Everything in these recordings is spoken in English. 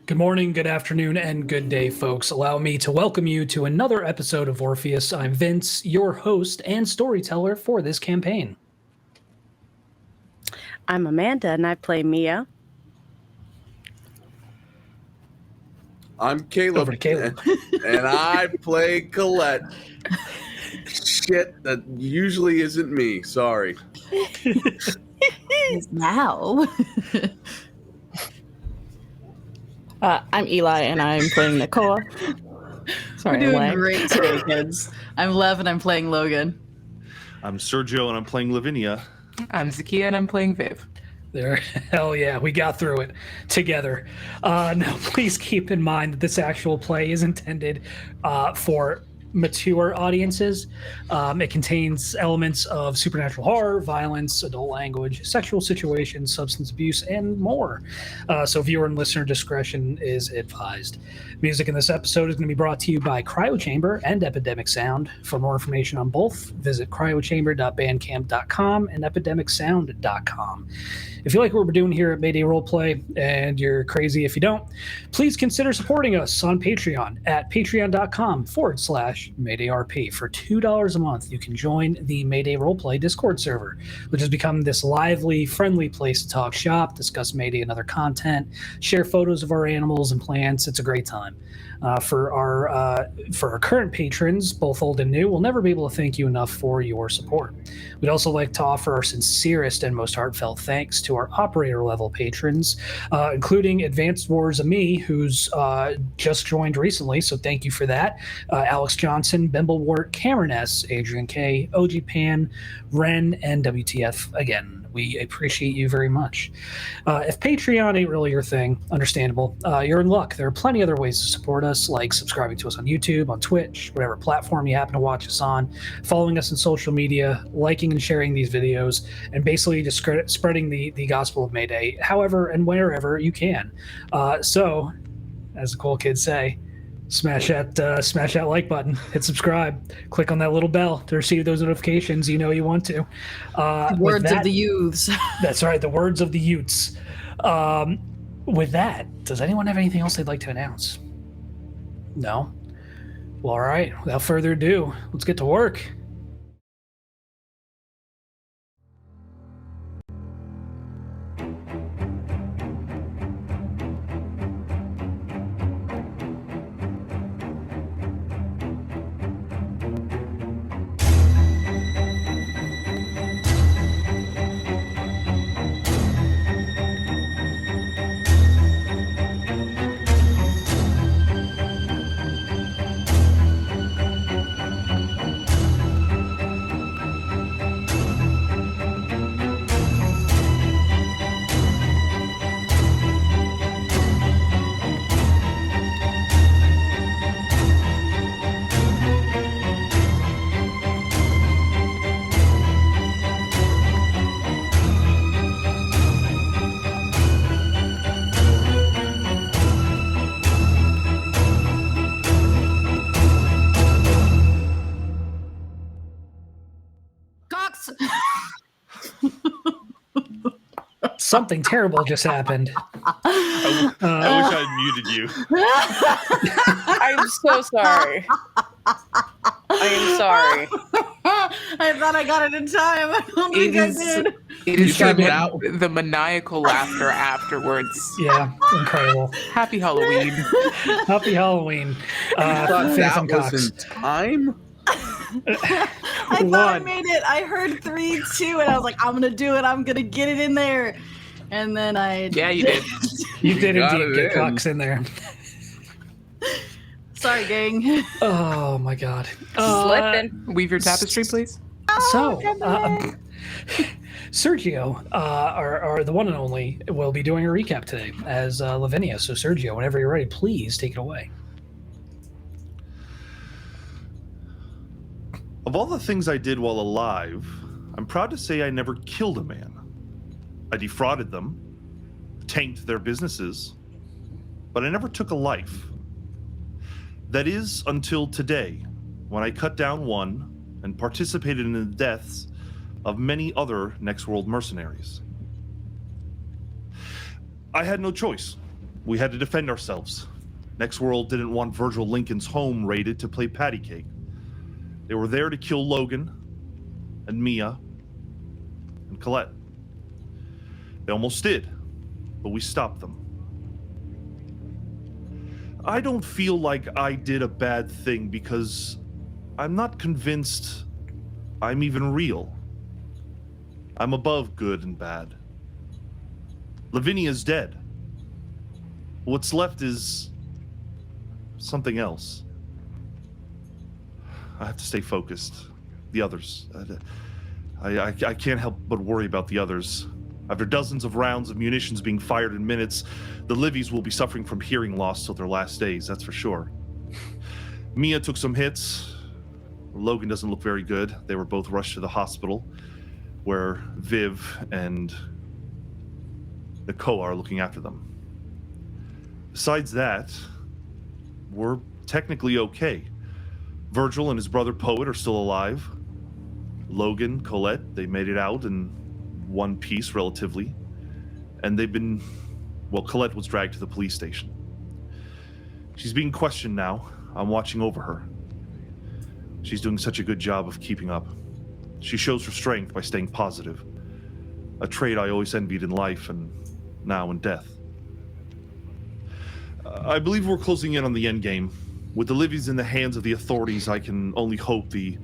Good morning, good afternoon, and good day, folks. Allow me to welcome you to another episode of Orpheus. I'm Vince, your host and storyteller for this campaign. I'm Amanda, and I play Mia. I'm Caleb, Over to Caleb. and I play Colette. Shit, that usually isn't me. Sorry. Now. I'm Eli, and I'm playing Nakoa. Sorry, We're doing great today, kids. I'm Lev, and I'm playing Logan. I'm Sergio, and I'm playing Lavinia. I'm Zakiya, and I'm playing Viv. There, hell yeah, we got through it together. Now, please keep in mind that this actual play is intended for mature audiences. It contains elements of supernatural horror, violence, adult language, sexual situations, substance abuse, and more. So viewer and listener discretion is advised. Music in this episode is going to be brought to you by Cryo Chamber and Epidemic Sound. For more information on both, visit cryochamber.bandcamp.com and epidemicsound.com. If you like what we're doing here at Mayday Roleplay, and you're crazy if you don't, please consider supporting us on Patreon at patreon.com/MaydayRP. For $2 a month, you can join the Mayday Roleplay Discord server, which has become this lively, friendly place to talk shop, discuss Mayday and other content, share photos of our animals and plants. It's a great time. For our current patrons, both old and new, we'll never be able to thank you enough for your support. We'd also like to offer our sincerest and most heartfelt thanks to our operator level patrons, including Advanced Wars of Me, who's just joined recently, so thank you for that. Alex Johnson, Bimblewart, Cameron S., Adrian K., OG Pan, Ren, and WTF again. We appreciate you very much. If Patreon ain't really your thing, understandable. You're in luck. There are plenty other ways to support us, like subscribing to us on YouTube, on Twitch, whatever platform you happen to watch us on, following us on social media, liking and sharing these videos, and basically just spreading the gospel of Mayday however and wherever you can. So, as the cool kids say, smash that like button, hit subscribe, click on that little bell to receive those notifications. You know you want to. Words of the youths. That's right, the words of the youths. With that, does anyone have anything else they'd like to announce? No? Well, all right, without further ado, let's get to work. Cox! Something terrible just happened. I wish I had muted you. I'm so sorry. I am sorry. I thought I got it in time. I don't think I did. It is You the maniacal laughter afterwards. Yeah, incredible. Happy Halloween. Happy Halloween. I thought Faith that and was Cox. in time? I thought I made it. I heard 3, 2, and I was like, I'm gonna do it. I'm gonna get it in there. And then Yeah, you did. You did got indeed it get in. Cox in there. Sorry, gang. Oh my god. Slipping. Weave your tapestry, please. So, Sergio, or the one and only, will be doing a recap today as Lavinia. So, Sergio, whenever you're ready, please take it away. Of all the things I did while alive, I'm proud to say I never killed a man. I defrauded them, tanked their businesses, but I never took a life. That is until today, when I cut down one and participated in the deaths of many other Next World mercenaries. I had no choice. We had to defend ourselves. Next World didn't want Virgil Lincoln's home raided to play patty cake. They were there to kill Logan and Mia and Colette. They almost did, but we stopped them. I don't feel like I did a bad thing because I'm not convinced I'm even real. I'm above good and bad. Lavinia's dead. What's left is something else. I have to stay focused. The others. I can't help but worry about the others. After dozens of rounds of munitions being fired in minutes, the Livies will be suffering from hearing loss till their last days, that's for sure. Mia took some hits. Logan doesn't look very good. They were both rushed to the hospital, where Viv and Nakoa are looking after them. Besides that, we're technically okay. Virgil and his brother Poet are still alive. Logan, Colette, they made it out in one piece, relatively. And they've been... Well, Colette was dragged to the police station. She's being questioned now. I'm watching over her. She's doing such a good job of keeping up. She shows her strength by staying positive. A trait I always envied in life and now in death. I believe we're closing in on the endgame. With the Livies in the hands of the authorities, I can only hope the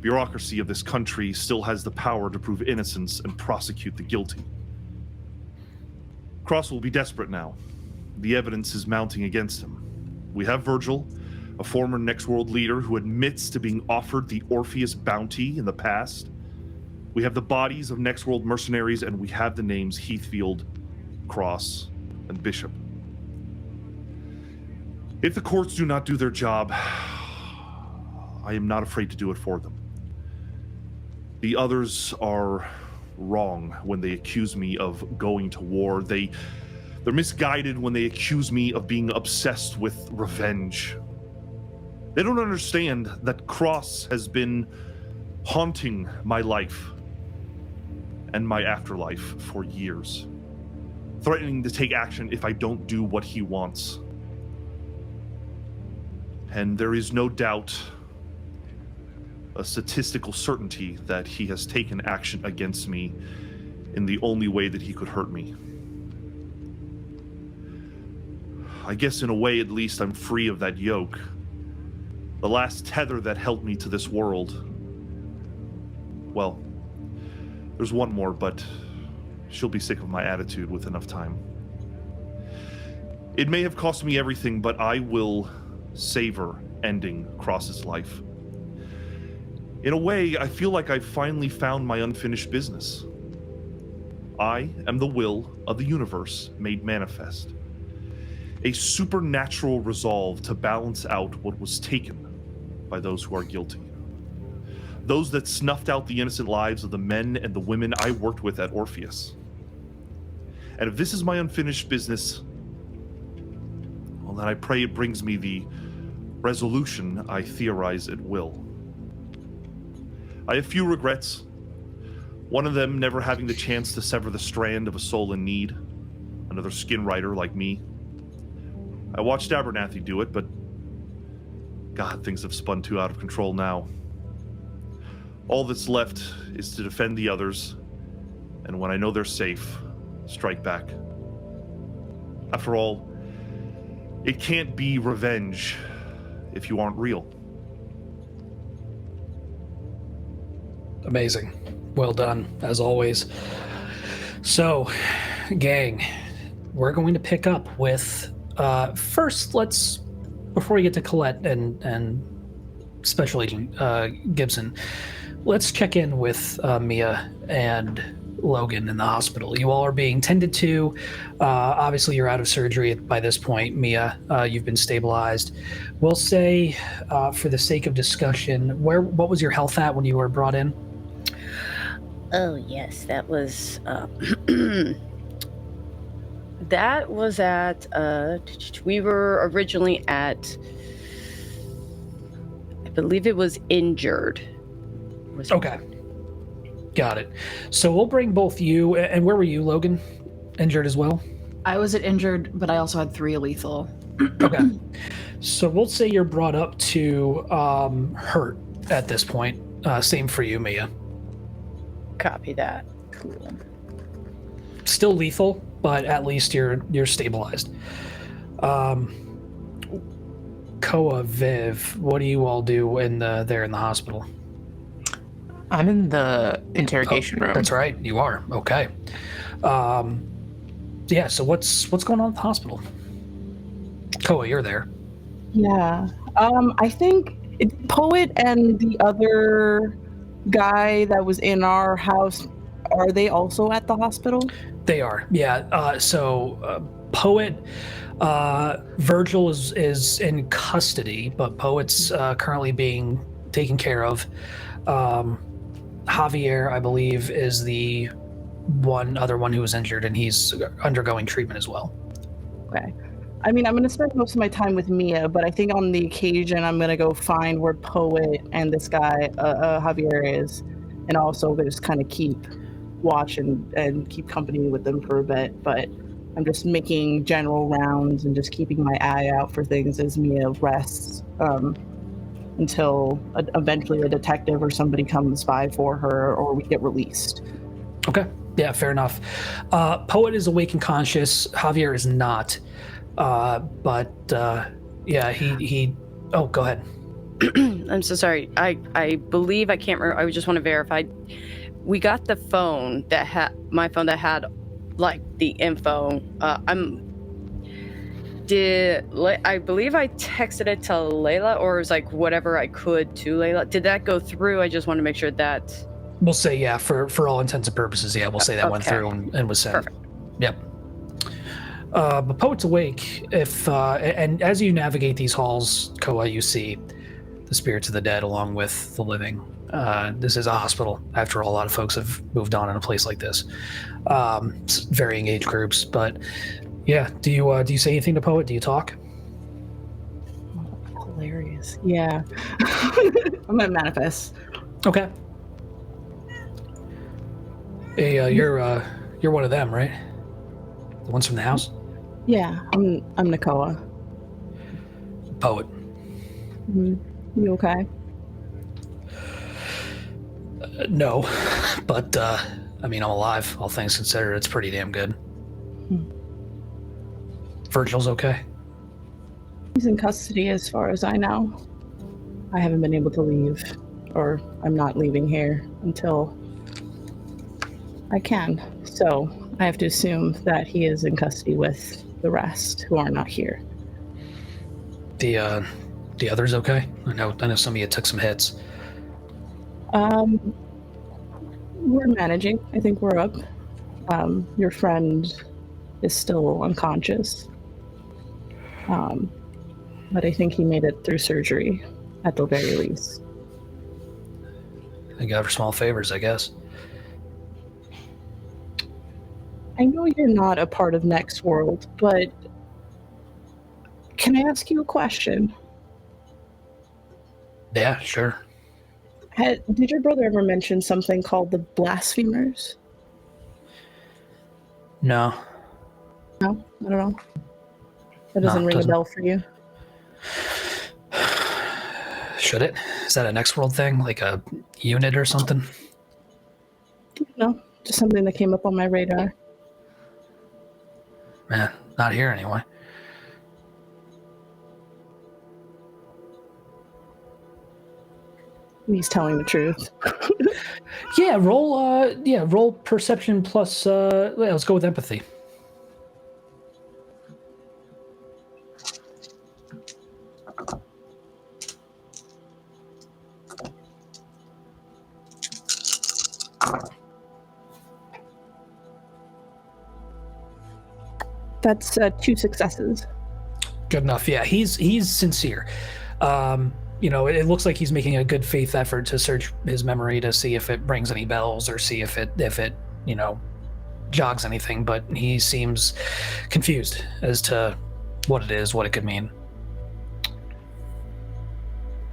bureaucracy of this country still has the power to prove innocence and prosecute the guilty. Cross will be desperate now. The evidence is mounting against him. We have Virgil, a former Next World leader who admits to being offered the ORPHEUS bounty in the past. We have the bodies of Next World mercenaries, and we have the names Heathfield, Cross, and Bishop. If the courts do not do their job, I am not afraid to do it for them. The others are wrong when they accuse me of going to war. They're misguided when they accuse me of being obsessed with revenge. They don't understand that Cross has been haunting my life and my afterlife for years, threatening to take action if I don't do what he wants. And there is no doubt, a statistical certainty, that he has taken action against me in the only way that he could hurt me. I guess in a way, at least, I'm free of that yoke. The last tether that held me to this world. Well, there's one more, but she'll be sick of my attitude with enough time. It may have cost me everything, but I will savor ending Cross's life. In a way, I feel like I've finally found my unfinished business. I am the will of the universe made manifest. A supernatural resolve to balance out what was taken by those who are guilty. Those that snuffed out the innocent lives of the men and the women I worked with at ORPHEUS. And if this is my unfinished business, well, then I pray it brings me the resolution I theorize it will. I have few regrets. One of them never having the chance to sever the strand of a soul in need. Another skin writer like me. I watched Abernathy do it, but God, things have spun too out of control now. All that's left is to defend the others, and when I know they're safe, strike back. After all, it can't be revenge if you aren't real. Amazing. Well done, as always. So, gang, we're going to pick up with... first, before we get to Colette and Special Agent Gibson, let's check in with Mia and Logan in the hospital. You all are being tended to. Obviously, you're out of surgery by this point. Mia, you've been stabilized. We'll say, for the sake of discussion, what was your health at when you were brought in? Oh, yes, that was... that was at... we were originally at... I believe it was injured. Okay. Got it. So we'll bring both you... And where were you, Logan? Injured as well? I was at injured, but I also had 3 lethal. Okay. So we'll say you're brought up to hurt at this point. Same for you, Mia. Copy that. Cool. Still lethal, but at least you're stabilized. Koa, Viv, what do you all do there in the hospital? I'm in the interrogation room. That's right, you are. Okay. Yeah. So what's going on at the hospital? Koa, you're there. Yeah. I think Poet and the other guy that was in our house, are they also at the hospital? They are. Yeah. So Poet, Virgil is in custody, but Poet's currently being taken care of. Javier, I believe, is the other one who was injured, and he's undergoing treatment as well. Okay. I mean, I'm going to spend most of my time with Mia, but I think on the occasion I'm going to go find where Poet and this guy, Javier, is, and also just kind of keep watch and keep company with them for a bit. But I'm just making general rounds and just keeping my eye out for things as Mia rests until eventually a detective or somebody comes by for her or we get released. Okay. Yeah, fair enough. Poet is awake and conscious. Javier is not. But yeah, he. Oh, go ahead. I'm so sorry. I believe I can't remember. I just want to verify. We got the phone that had my phone that had like the info. I believe I texted it to Layla, or it was like whatever I could to Layla. Did that go through? I just want to make sure that. We'll say yeah, for all intents and purposes, yeah. We'll say that went through and was sent. Perfect. Yep. But Poet's awake. And as you navigate these halls, Koa, you see the spirits of the dead along with the living. This is a hospital. After all, a lot of folks have moved on in a place like this. Varying age groups, but yeah. Do you say anything to Poet? Do you talk? Hilarious. Yeah. I'm gonna manifest. Okay. Hey, you're one of them, right? The ones from the house? Yeah, I'm Nakoa. Poet. Mm-hmm. You okay? No, but I mean, I'm alive. All things considered, it's pretty damn good. Virgil's okay. He's in custody as far as I know. I haven't been able to leave, or I'm not leaving here until I can. So I have to assume that he is in custody with the rest who are not here. The others okay? I know some of you took some hits. We're managing. I think we're up. Your friend is still unconscious. But I think he made it through surgery at the very least. I got for small favors, I guess. I know you're not a part of Next World, but can I ask you a question? Yeah, sure. Did your brother ever mention something called the Blasphemers? No. No, not at all. That doesn't ring a bell for you? Should it? Is that a Next World thing? Like a unit or something? No, just something that came up on my radar. Not here anyway. He's telling the truth. Yeah, roll perception plus let's go with empathy. That's 2 successes. Good enough. Yeah, he's sincere. It looks like he's making a good faith effort to search his memory to see if it rings any bells or see if it jogs anything, but he seems confused as to what it is, what it could mean.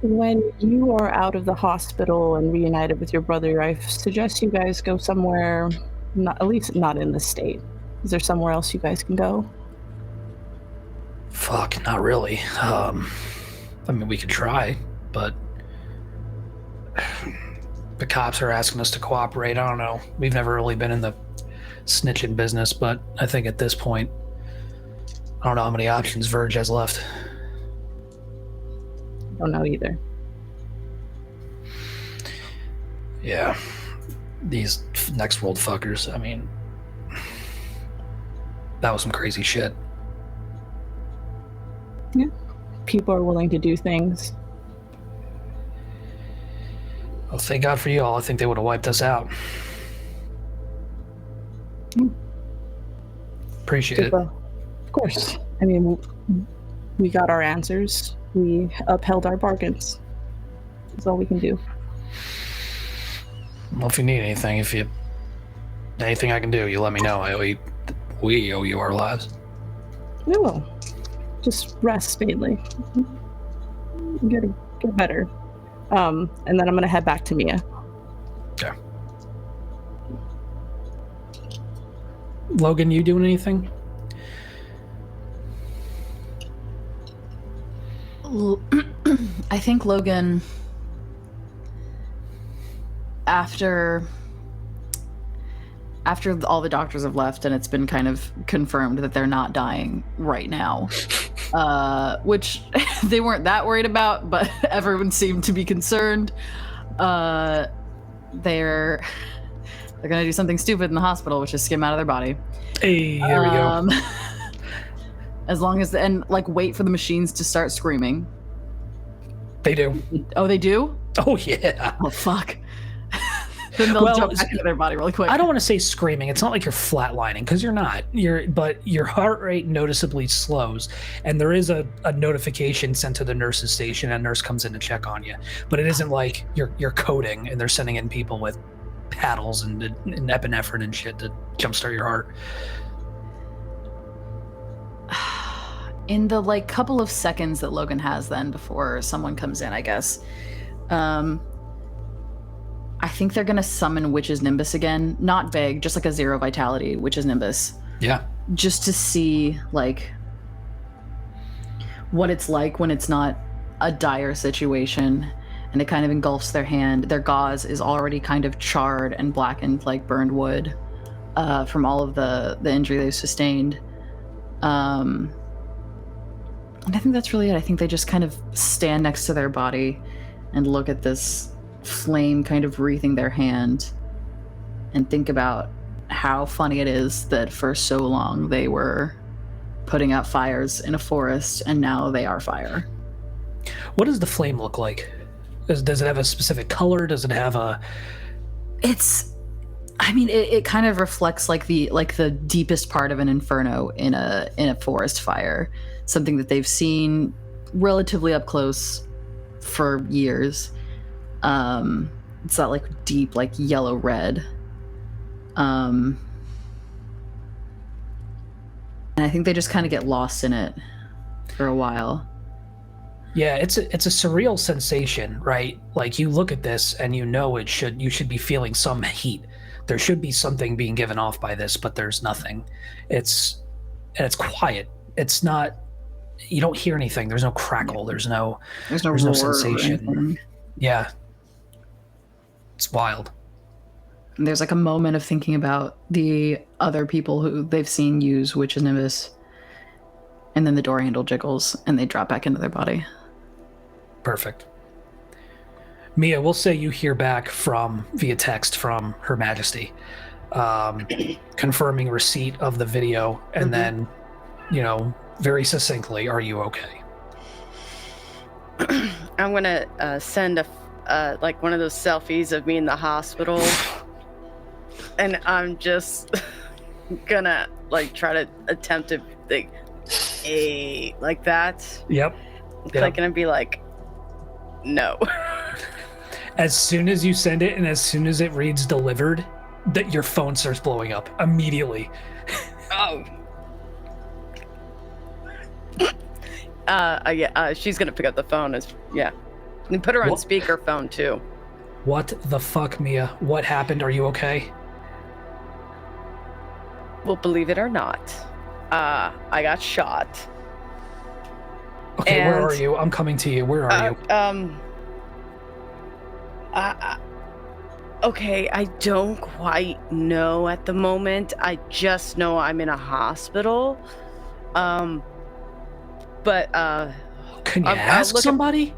When you are out of the hospital and reunited with your brother, I suggest you guys go somewhere, at least not in the state. Is there somewhere else you guys can go? Fuck, not really. I mean, we could try, but the cops are asking us to cooperate. I don't know. We've never really been in the snitching business, but I think at this point, I don't know how many options Verge has left. Don't know either. Yeah. These next world fuckers, I mean, that was some crazy shit. Yeah. People are willing to do things. Well, thank God for you all. I think they would have wiped us out. Appreciate it. Of course. I mean, we got our answers. We upheld our bargains. That's all we can do. Well, if you need anything, anything I can do, you let me know. We owe you our lives. We will. Just rest, Bailey. Get better. And then I'm gonna head back to Mia. Okay. Logan, you doing anything? I think Logan, after all the doctors have left and it's been kind of confirmed that they're not dying right now, which they weren't that worried about, but everyone seemed to be concerned. They're gonna do something stupid in the hospital, which is skim out of their body. Hey, here we go. As long as wait for the machines to start screaming. They do. Oh, they do? Oh yeah. Oh fuck. Then they'll jump back into their body really quick. I don't want to say screaming. It's not like you're flatlining, because you're not. But your heart rate noticeably slows, and there is a notification sent to the nurse's station, and a nurse comes in to check on you. But it isn't like you're coding and they're sending in people with paddles and epinephrine and shit to jumpstart your heart. In the couple of seconds that Logan has then before someone comes in, I guess, I think they're gonna summon Witch's Nimbus again. Not big, just like a 0 vitality Witch's Nimbus. Yeah. Just to see what it's like when it's not a dire situation, and it kind of engulfs their hand. Their gauze is already kind of charred and blackened like burned wood from all of the injury they've sustained. And I think that's really it. I think they just kind of stand next to their body and look at this flame kind of wreathing their hand and think about how funny it is that for so long they were putting out fires in a forest and now they are fire. What does the flame look like? Does it have a specific color? Does it have a... It kind of reflects the deepest part of an inferno in a forest fire. Something that they've seen relatively up close for years. It's that deep yellow red. And I think they just kind of get lost in it for a while. Yeah, it's a surreal sensation, right? Like you look at this and you should be feeling some heat. There should be something being given off by this, but there's nothing. It's quiet. It's not. You don't hear anything. There's no crackle. There's no sensation. Yeah. It's wild. And there's a moment of thinking about the other people who they've seen use Witch's Nimbus, and then the door handle jiggles and they drop back into their body. Perfect. Mia, we'll say you hear back via text from Her Majesty, confirming receipt of the video, and then, very succinctly, are you okay? I'm gonna send one of those selfies of me in the hospital, and I'm just gonna try to attempt to like that. Yep. It's gonna be no. As soon as you send it and as soon as it reads delivered, that your phone starts blowing up immediately. Oh. She's gonna pick up the phone and put her on speakerphone too. What the fuck, Mia? What happened? Are you okay? Well, believe it or not, I got shot. Okay, where And, are you? I'm coming to you. Where are you? Okay, I don't quite know at the moment. I just know I'm in a hospital. But Can you I'll ask look at- somebody?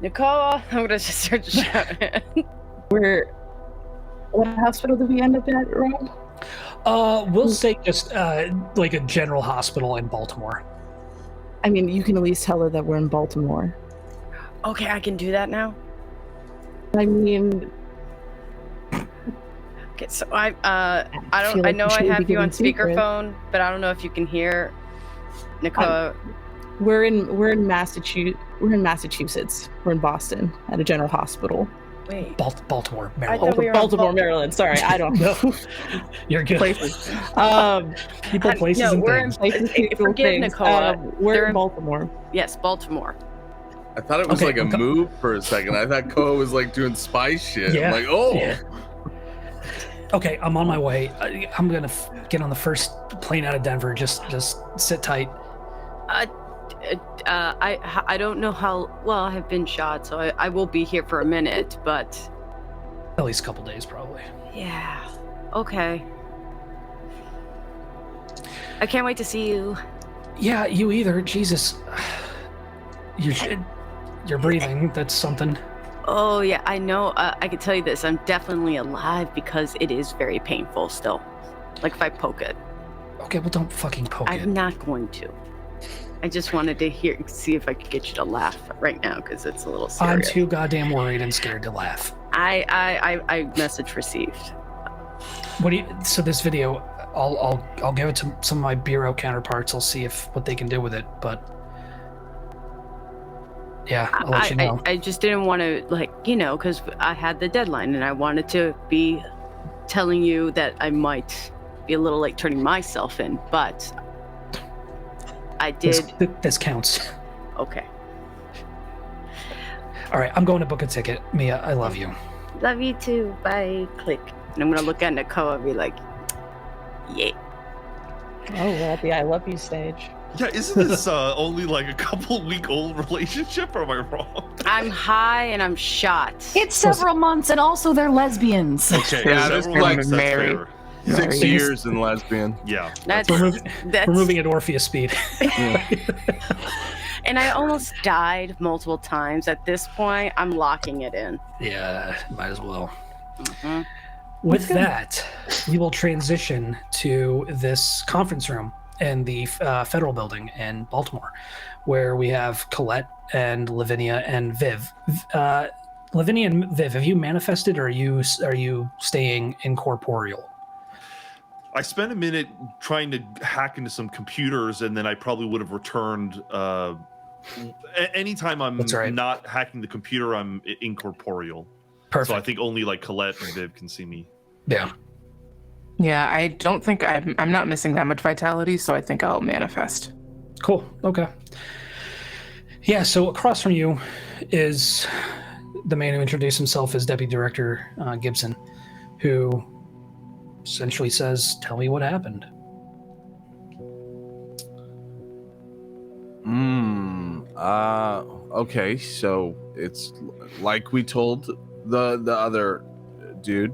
Nakoa, I'm gonna just start shouting. What hospital did we end up at, Rob? We'll say just like a general hospital in Baltimore. I mean, you can at least tell her that we're in Baltimore. Okay, I can do that now. I mean, Okay, so I feel like know we I shouldn't have be you on giving secrets. speakerphone, but I don't know if you can hear Nakoa. we're in Massachusetts. We're in Massachusetts. We're in Boston at a general hospital. Wait, Baltimore, I Maryland. thought we were in Baltimore, Maryland. Sorry, I don't know. You're good. Places. People, places, no, and we're in. things. Places, people, Forgive things. Nakoa. We're They're in Baltimore. Yes, Baltimore. I thought it was Okay, like a move for a second. I thought Koa was like doing spy shit. Yeah, I'm like, oh. yeah. Okay, I'm on my way. I'm gonna get on the first plane out of Denver. Just sit tight. I don't know how well I have been shot, so I will be here for a minute, but At least a couple days, probably. yeah, okay. I can't wait to see you. Yeah, you either. Jesus, you're breathing. That's something. Oh yeah, I know. I can tell you this: I'm definitely alive because it is very painful still. Like if I poke it, Okay, well, don't fucking poke it. I'm not going to. I just wanted to see if I could get you to laugh right now because it's a little I'm serious. too goddamn worried and scared to laugh. I message received. What do you? So this video, I'll give it to some of my bureau counterparts. I'll see what they can do with it. But yeah, I'll let you know. I just didn't want to, because I had the deadline and I wanted to be telling you that I might be a little late turning myself in, but I did. This counts. Okay. All right, I'm going to book a ticket. Mia, I love you. Love you too. Bye. Click. And I'm going to look at Nakoa and be like, yeah. Oh, we're at the I love you stage. Yeah, isn't this only like a couple-week-old relationship, or am I wrong? I'm high and I'm shot. It's several months, and also they're lesbians. Okay, Yeah, this several like months, that's Mary. fair. 6 Yeah. years in lesbian. Yeah. That's, We're that's moving at Orpheus speed. And I almost died multiple times. At this point, I'm locking it in. Yeah, might as well. Mhm. With that, we will transition to this conference room in the federal building in Baltimore, where we have Colette and Lavinia and Viv. Lavinia and Viv, have you manifested, or are you staying incorporeal? I spent a minute trying to hack into some computers, and then I probably would have returned. Anytime I'm That's right. not hacking the computer, I'm incorporeal. Perfect. So I think only like Colette and Viv can see me. Yeah. Yeah, I don't think I'm not missing that much vitality, so I think I'll manifest. Cool. Okay. Yeah, so across from you is the man who introduced himself as Deputy Director Gibson, who essentially says, "Tell me what happened." Okay, so it's like we told the other dude.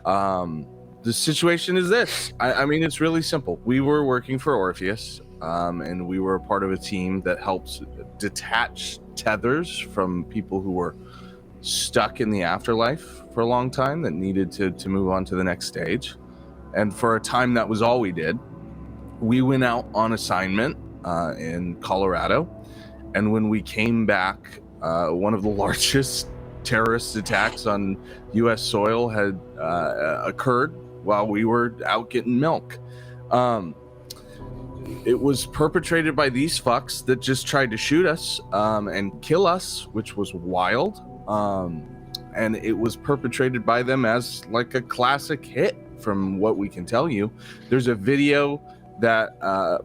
The situation is this. I mean, it's really simple. We were working for Orpheus, and we were a part of a team that helps detach tethers from people who were stuck in the afterlife for a long time that needed to move on to the next stage. And for a time, that was all we did. We went out on assignment in Colorado, and when we came back, one of the largest terrorist attacks on U.S. soil had occurred while we were out getting milk. It was perpetrated by these fucks that just tried to shoot us and kill us, which was wild. And it was perpetrated by them as like a classic hit, from what we can tell you. There's a video that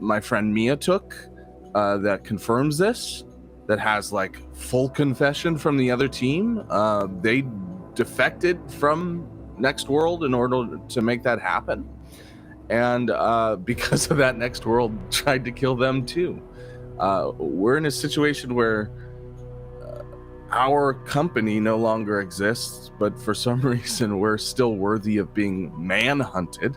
my friend Mia took that confirms this, that has like full confession from the other team. They defected from next world in order to make that happen. And because of that, next world tried to kill them too. We're in a situation where our company no longer exists, but for some reason we're still worthy of being manhunted.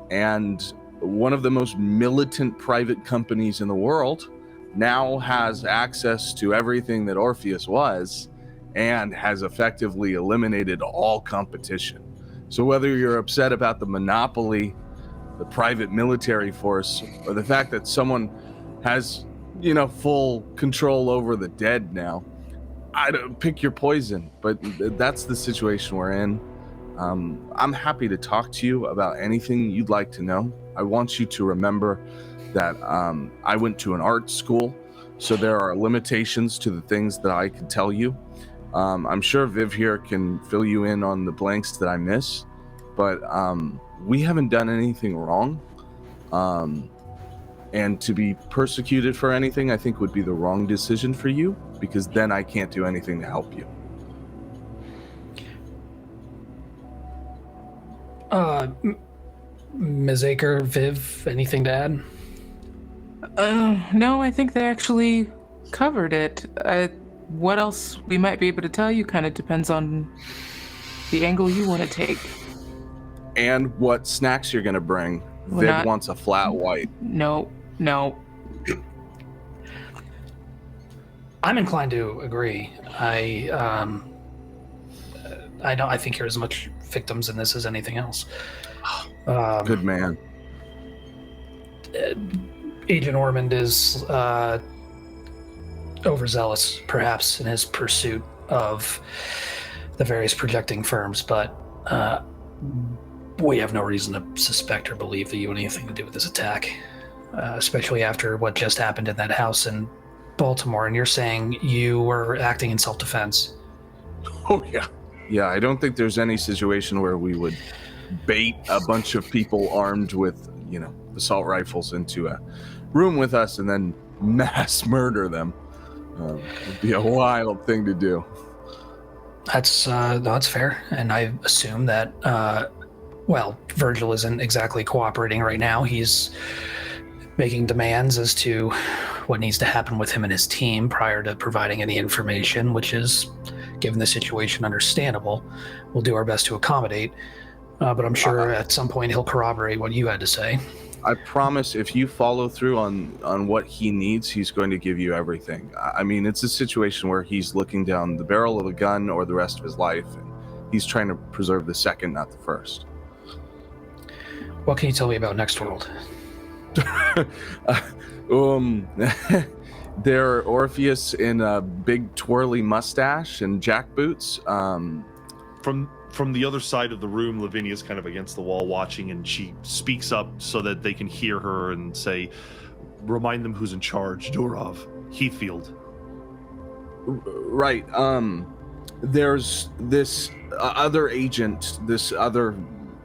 And one of the most militant private companies in the world now has access to everything that Orpheus was and has effectively eliminated all competition. So whether you're upset about the monopoly, the private military force, or the fact that someone has, full control over the dead now, I don't pick your poison, but that's the situation we're in. I'm happy to talk to you about anything you'd like to know. I want you to remember that I went to an art school, so there are limitations to the things that I can tell you. I'm sure Viv here can fill you in on the blanks that I miss, but we haven't done anything wrong. And to be persecuted for anything, I think would be the wrong decision for you, because then I can't do anything to help you. Ms. Aaker, Viv, anything to add? No, I think they actually covered it. What else we might be able to tell you kind of depends on the angle you want to take. And what snacks you're going to bring. Viv wants a flat white. No. I'm inclined to agree. I think you're as much victims in this as anything else. Good man. Agent Ormond is overzealous, perhaps, in his pursuit of the various projecting firms, but we have no reason to suspect or believe that you had anything to do with this attack, especially after what just happened in that house in Baltimore. And you're saying you were acting in self-defense. Oh, yeah. Yeah, I don't think there's any situation where we would bait a bunch of people armed with, assault rifles into a room with us and then mass murder them. It'd be a wild thing to do. That's fair. And I assume that, Virgil isn't exactly cooperating right now. He's making demands as to what needs to happen with him and his team prior to providing any information, which is, given the situation, understandable. We'll do our best to accommodate, but I'm sure at some point he'll corroborate what you had to say. I promise if you follow through on what he needs, he's going to give you everything. I mean, it's a situation where he's looking down the barrel of a gun or the rest of his life, and he's trying to preserve the second, not the first. What can you tell me about Next World? They're Orpheus in a big twirly mustache and jackboots. From the other side of the room, Lavinia's kind of against the wall watching, and she speaks up so that they can hear her and say, remind them who's in charge. Durov, Heathfield. Right. There's this other agent, this other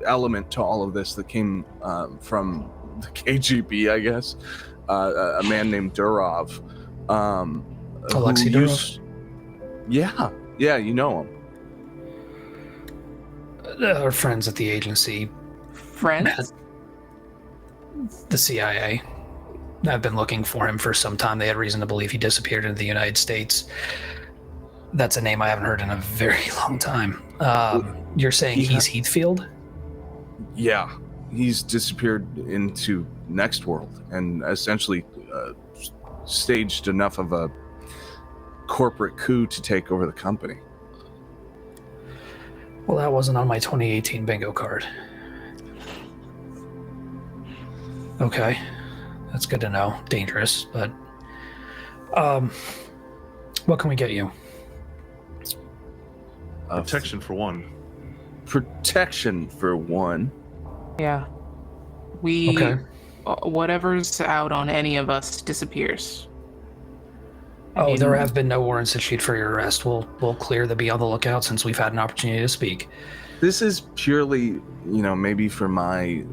element to all of this that came from the KGB, I guess. A man named Durov. Alexei Durov? Yeah, you know him. Our friends at the agency. Friends? The CIA. I've been looking for him for some time. They had reason to believe he disappeared into the United States. That's a name I haven't heard in a very long time. You're saying he's Heathfield? Yeah, he's disappeared into Next World and essentially staged enough of a corporate coup to take over the company. Well, that wasn't on my 2018 bingo card. Okay, that's good to know. Dangerous, but what can we get you? Protection for one. Protection for one. Yeah. We... Okay. Whatever's out on any of us disappears. There have been no warrants issued for your arrest. We'll clear the be on the lookout since we've had an opportunity to speak. This is purely, maybe for my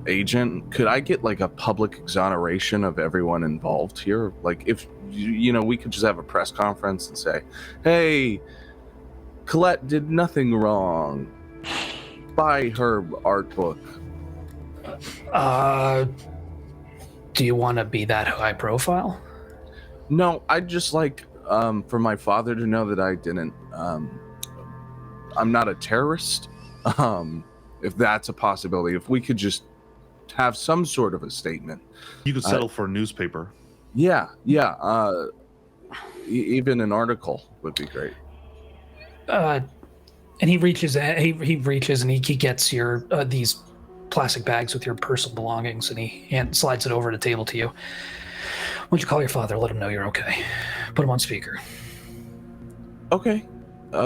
agent. Could I get like a public exoneration of everyone involved here? Like if, we could just have a press conference and say, hey, Colette did nothing wrong. buy her art book. Do you want to be that high profile? No, I'd just like for my father to know that I didn't. I'm not a terrorist. If that's a possibility, if we could just have some sort of a statement. You could settle for a newspaper. Yeah. Even an article would be great. And he reaches and he gets your these plastic bags with your personal belongings, and he slides it over the table to you. Why don't you call your father? Let him know you're okay. Put him on speaker. Okay.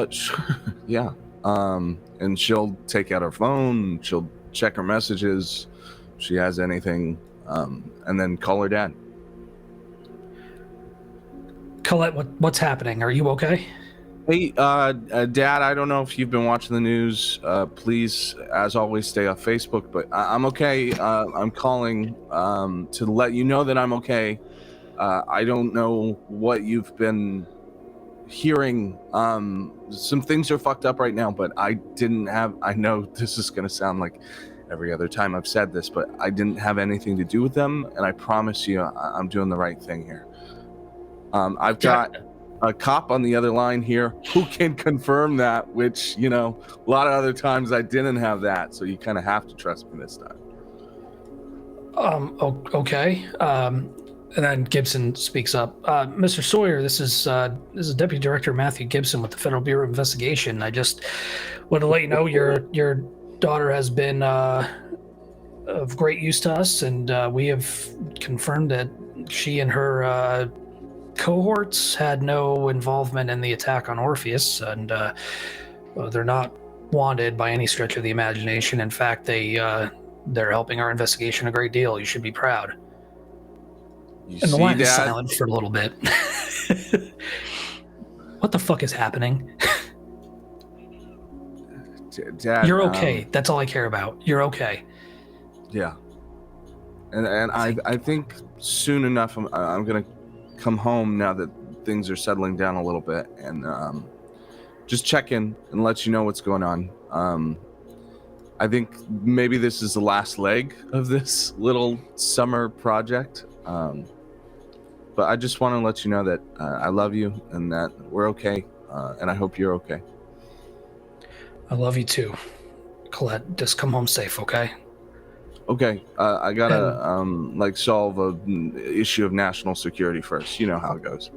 Sure. Yeah. And she'll take out her phone. She'll check her messages. If she has anything, and then call her dad. Colette, what's happening? Are you okay? Hey, Dad, I don't know if you've been watching the news. Please, as always, stay off Facebook, but I'm okay. I'm calling to let you know that I'm okay. I don't know what you've been hearing. Some things are fucked up right now, but I know this is going to sound like every other time I've said this, but I didn't have anything to do with them, and I promise you I'm doing the right thing here. I've got a cop on the other line here who can confirm that, which, a lot of other times I didn't have that, so you kind of have to trust me this time. Okay. And then Gibson speaks up. Mr. Sawyer, this is Deputy Director Matthew Gibson with the Federal Bureau of Investigation. I just want to let you know your daughter has been of great use to us, and we have confirmed that she and her cohorts had no involvement in the attack on Orpheus, and they're not wanted by any stretch of the imagination. In fact, they're helping our investigation a great deal. You should be proud. And the line is silent for a little bit. What the fuck is happening? Dad, you're okay. That's all I care about. You're okay. Yeah. And I think soon enough I'm gonna come home now that things are settling down a little bit, and just check in and let you know what's going on. I think maybe this is the last leg of this little summer project, but I just want to let you know that I love you and that we're okay, and I hope you're okay. I love you too, Colette. Just come home safe, okay? Okay, I gotta solve an issue of national security first. You know how it goes.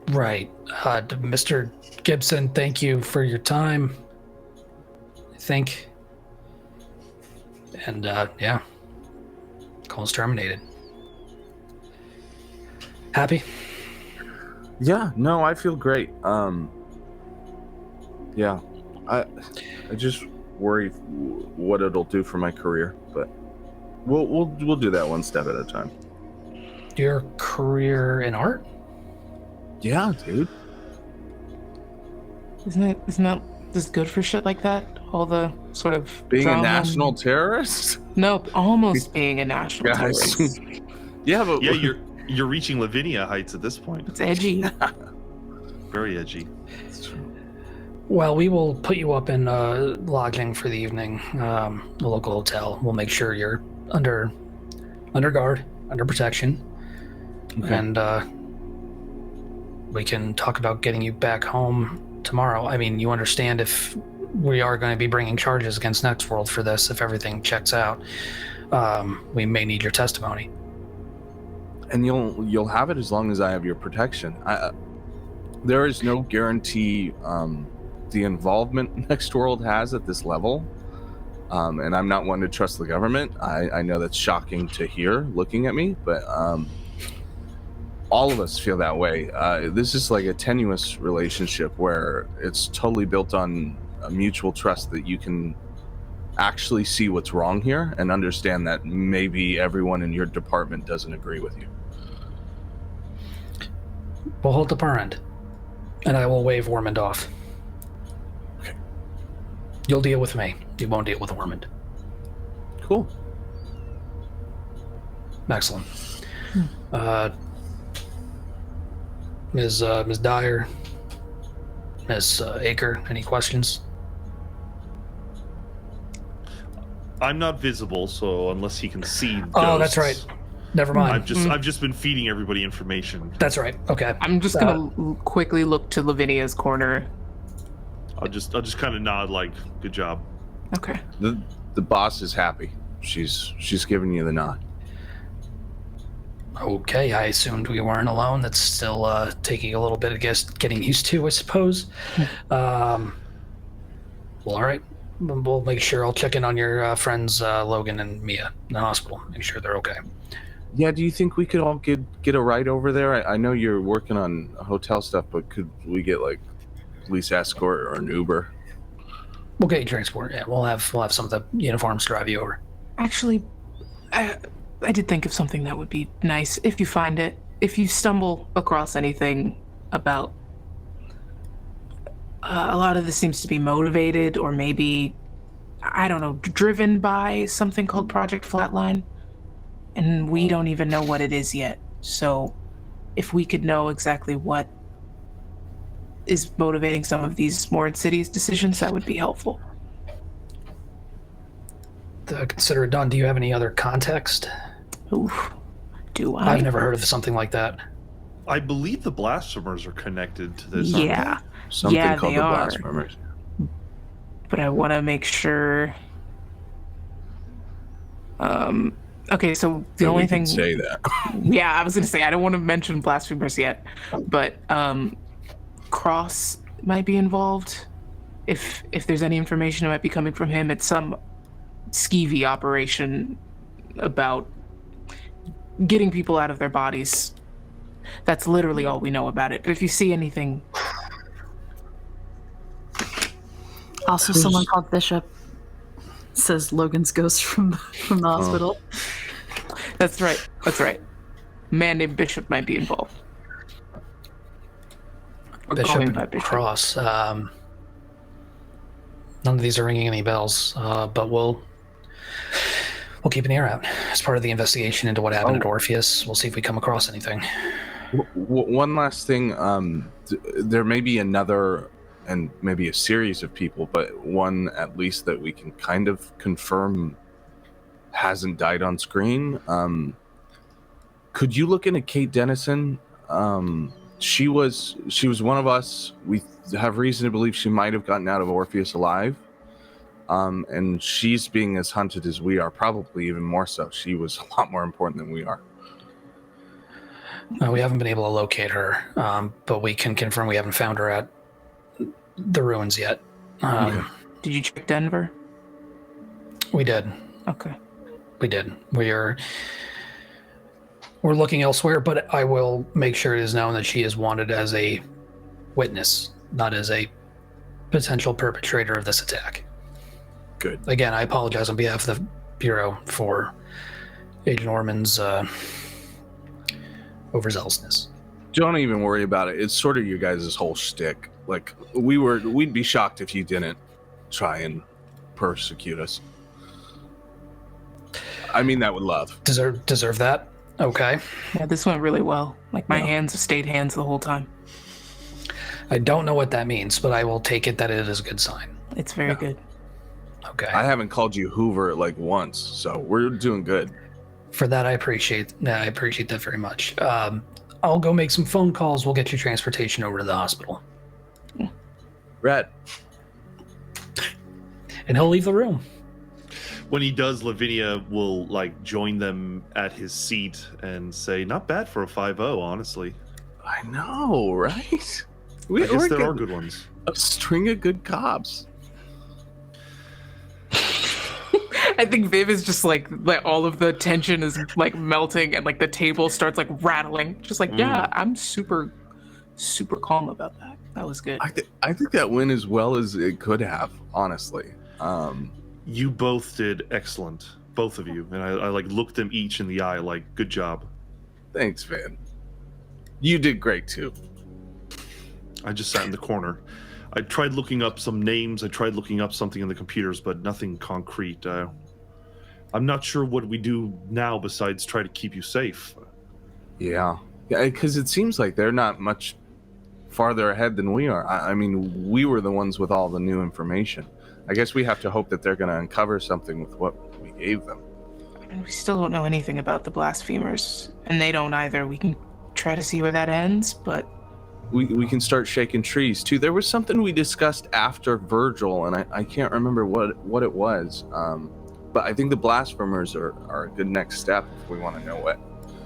Right. Mr. Gibson, thank you for your time. I think. And yeah, call's terminated. Happy? Yeah. No, I feel great. Yeah, I just worry what it'll do for my career, but we'll do that one step at a time. Your career in art? Yeah, dude. Isn't that just good for shit like that? All the sort of being drama a national terrorist? No, almost being a national terrorist. Yeah, but you're reaching Lavinia heights at this point. It's edgy. Very edgy. It's true. Well, we will put you up in lodging for the evening, the local hotel. We'll make sure you're under guard, under protection, Okay. and we can talk about getting you back home tomorrow. I mean, you understand if we are going to be bringing charges against Next World for this, if everything checks out, we may need your testimony. And you'll have it as long as I have your protection. There is no guarantee the involvement Next World has at this level, and I'm not one to trust the government. I know that's shocking to hear looking at me, but all of us feel that way. This is like a tenuous relationship where it's totally built on a mutual trust that you can actually see what's wrong here and understand that maybe everyone in your department doesn't agree with you. We'll hold up our end, and I will wave Ormond off. Okay. You'll deal with me. You won't deal with Ormond. Cool. Excellent. Ms. Dyer, Ms. Aaker, any questions? I'm not visible, so unless he can see ghosts, Oh, that's right. Never mind. I've just been feeding everybody information. That's right. Okay. I'm just gonna quickly look to Lavinia's corner. I'll just kind of nod like, good job. Okay. The boss is happy. She's giving you the nod. Okay, I assumed we weren't alone. That's still taking a little bit of getting used to, I suppose. Well, all right. We'll make sure I'll check in on your friends Logan and Mia in the hospital. Make sure they're okay. Yeah, do you think we could all get a ride over there? I know you're working on hotel stuff, but could we get like police escort or an Uber? We'll get you transport. Yeah, we'll have some of the uniforms drive you over. Actually, I did think of something that would be nice if you find it. If you stumble across anything about a lot of this seems to be motivated or maybe, I don't know, driven by something called Project Flatline. And we don't even know what it is yet. So if we could know exactly what is motivating some of these more insidious decisions, that would be helpful. Consider it done. Do you have any other context? Oof. Do I? I've never heard of something like that. I believe the blasphemers are connected to this. aren't Yeah. Something Yeah, called they the are. blasphemers. But I want to make sure. Okay, so the That only we can thing. say that. Yeah, I was gonna say I don't want to mention blasphemers yet, but Cross might be involved. If there's any information that might be coming from him, it's some skeevy operation about getting people out of their bodies. That's literally all we know about it. But if you see anything, Also, someone called Bishop says Logan's ghost from the hospital. that's right. That's right. A man named Bishop might be involved. Or call him by Bishop Bishop. Cross. None of these are ringing any bells, but we'll keep an ear out as part of the investigation into what happened at Orpheus. We'll see if we come across anything. One last thing. There may be another and maybe a series of people, but one at least that we can kind of confirm hasn't died on screen. Could you look into Kate Dennison? She was one of us. We have reason to believe she might have gotten out of Orpheus alive. And she's being as hunted as we are, probably even more so. She was a lot more important than we are. We haven't been able to locate her, but we can confirm we haven't found her at the ruins yet. Did you check Denver? We did. Okay. We did. We're looking elsewhere, but I will make sure it is known that she is wanted as a witness, not as a potential perpetrator of this attack. Good. Again, I apologize on behalf of the Bureau for Agent Orman's overzealousness. Don't even worry about it. It's sort of your guys' whole shtick. Like, we'd be shocked if you didn't try and persecute us. I mean that with love. Deserve that. Okay. Yeah, this went really well. Like, my hands stayed hands the whole time. I don't know what that means, but I will take it that it is a good sign. It's very good. Okay. I haven't called you Hoover like once, so we're doing good. For that, I appreciate that very much. I'll go make some phone calls. We'll get your transportation over to the hospital. Red. And he'll leave the room. When he does, Lavinia will like join them at his seat and say, "Not bad for a 5-0, honestly." I know, right? I guess there are good ones. A string of good cops. I think Viv is just like all of the tension is like melting and like the table starts like rattling. Just like, yeah, I'm super calm about that. That was good. I think that went as well as it could have, honestly. You both did excellent, both of you, and I like looked them each in the eye, like, good job. Thanks, man. You did great too. I just sat in the corner. I tried looking up some names. I tried looking up something in the computers, but nothing concrete. I'm not sure what we do now besides try to keep you safe. Yeah, because it seems like they're not much farther ahead than we are. I mean, we were the ones with all the new information. I guess we have to hope that they're going to uncover something with what gave them. And we still don't know anything about the blasphemers, and they don't either. We can try to see where that ends, but We can start shaking trees too. There was something we discussed after Virgil, and I can't remember what it was. But I think the blasphemers are a good next step if we want to know what.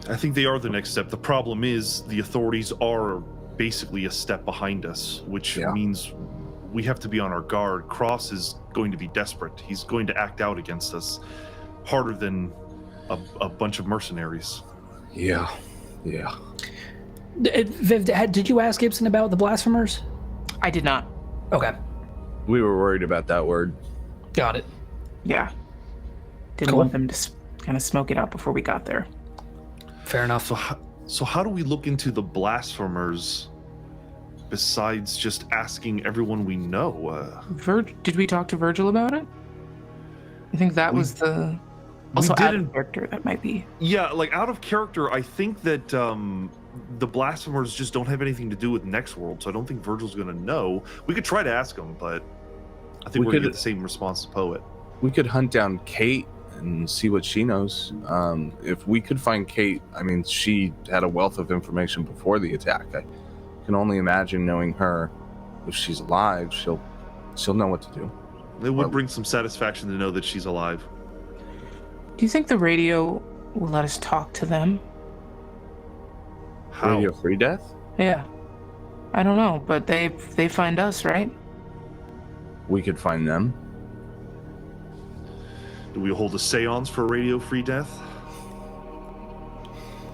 I think they are the next step. The problem is the authorities are basically a step behind us, which means we have to be on our guard. Cross is going to be desperate. He's going to act out against us harder than a bunch of mercenaries. Yeah. Viv, did you ask Gibson about the blasphemers? I did not. Okay, We were worried about that word. got it. Yeah. Didn't want them to kind of smoke it out before we got there. Fair enough. So how do we look into the blasphemers besides just asking everyone we know? Did we talk to Virgil about it? I think that was the... Also, out of character, that might be. Yeah, like out of character, I think that the blasphemers just don't have anything to do with Next World, so I don't think Virgil's going to know. We could try to ask him, but I think we're going to get the same response as Poet. We could hunt down Kate and see what she knows. If we could find Kate, I mean, she had a wealth of information before the attack. I can only imagine knowing her. If she's alive, she'll know what to do. It would bring some satisfaction to know that she's alive. Do you think the radio will let us talk to them? How? Radio Free Death? Yeah. I don't know, but they find us, right? We could find them. Do we hold a seance for Radio Free Death?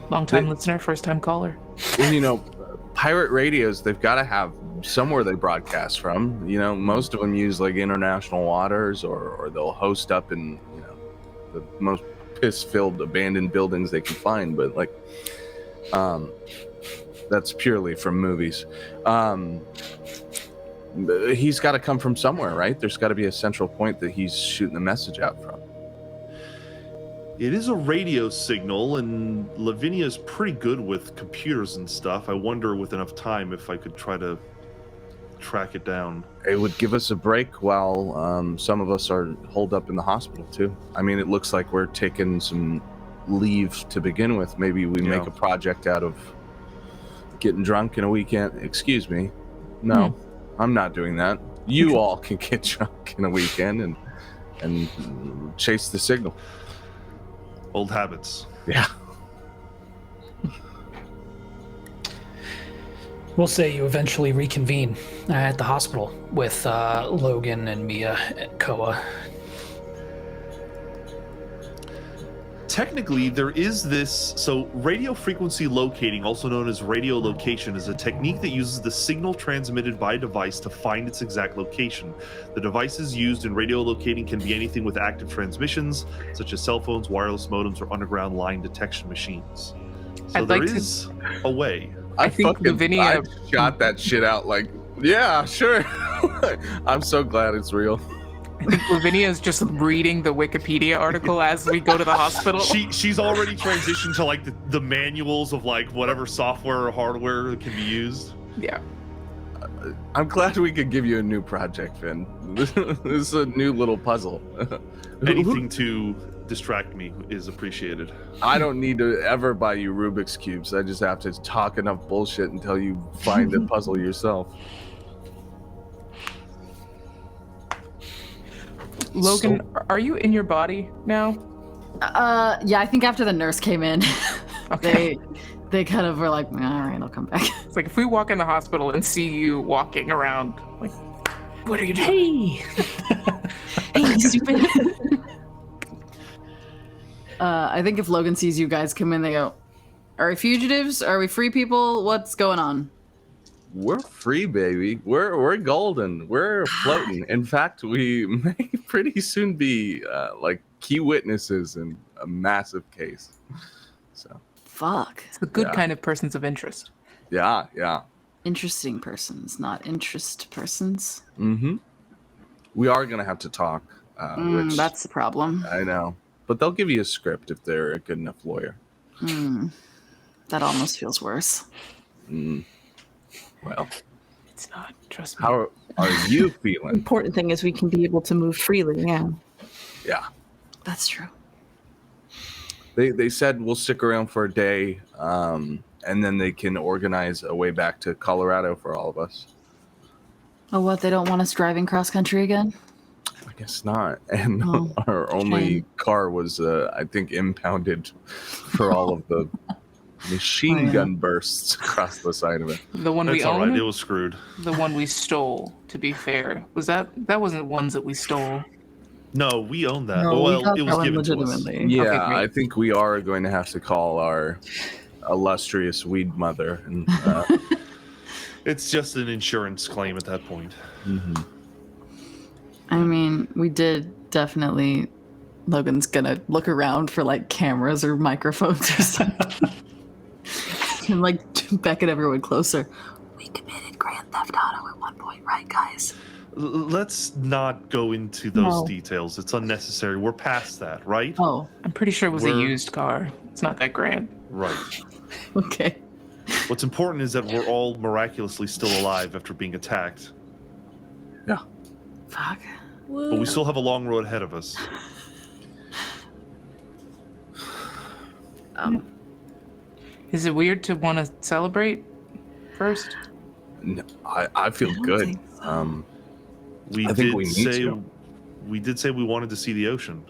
Long-time listener, first-time caller. Well, you know, pirate radios, they've got to have somewhere they broadcast from. You know, most of them use like international waters, or they'll host up in, you know, the most piss-filled abandoned buildings they can find. But like, that's purely from movies. He's got to come from somewhere, right? There's got to be a central point that he's shooting the message out from. It is a radio signal, and Lavinia's pretty good with computers and stuff. I wonder, with enough time, if I could try to track it down. It would give us a break while some of us are holed up in the hospital, too. I mean, it looks like we're taking some leave to begin with. Maybe we make a project out of getting drunk in a weekend. Excuse me. No, I'm not doing that. You all can get drunk in a weekend and chase the signal. Old habits. Yeah. We'll say you eventually reconvene at the hospital with Logan and Mia and Koa. Technically, there is this, so radio frequency locating, also known as radio location, is a technique that uses the signal transmitted by a device to find its exact location. The devices used in radio locating can be anything with active transmissions, such as cell phones, wireless modems, or underground line detection machines. So I'd there like to- is a way. I think Lavinia- shot that shit out like, yeah, sure. I'm so glad it's real. I think Lavinia is just reading the Wikipedia article as we go to the hospital. She's already transitioned to like the manuals of like whatever software or hardware that can be used. Yeah. I'm glad we could give you a new project, Finn. This is a new little puzzle. Anything to distract me is appreciated. I don't need to ever buy you Rubik's Cubes. I just have to talk enough bullshit until you find the puzzle yourself. Logan, are you in your body now? Yeah, I think after the nurse came in, Okay. they kind of were like, all right, I'll come back. It's like if we walk in the hospital and see you walking around, like, what are you doing? Hey, stupid. I think if Logan sees you guys come in, they go, are we fugitives? Are we free people? What's going on? We're free, baby. We're golden. We're floating. In fact, we may pretty soon be like key witnesses in a massive case. So Fuck. It's the good Yeah. kind of persons of interest. yeah. Interesting persons, not interest persons. Mm-hmm. We are gonna have to talk. Which That's the problem. I know, but they'll give you a script if they're a good enough lawyer. That almost feels worse. Well, It's not. Trust me. how are you feeling? Important thing is we can be able to move freely. Yeah. Yeah. That's true. They said we'll stick around for a day, and then they can organize a way back to Colorado for all of us. Oh, what? They don't want us driving cross country again? I guess not. And Oh, our only car was, I think, impounded for all of the machine gun bursts across the side of it. The one That's we all right. own? It was screwed. The one we stole, to be fair. That wasn't ones that we stole. No, we own that. No, we Well, got it that was one given to us. legitimately. Yeah, Okay, great. I think we are going to have to call our illustrious weed mother. And, It's just an insurance claim at that point. I mean, we did definitely. Logan's gonna look around for like cameras or microphones or something. And like beckon everyone closer. We committed Grand Theft Auto at one point, right, guys? Let's not go into those details. It's unnecessary. We're past that, right? Oh, I'm pretty sure it was a We're- used car. It's not that grand. Right. okay. What's important is that we're all miraculously still alive after being attacked, Fuck. but we still have a long road ahead of us. Is it weird to want to celebrate first? no, I feel don't good. think so. We I think we need to. We did say we wanted to see the ocean.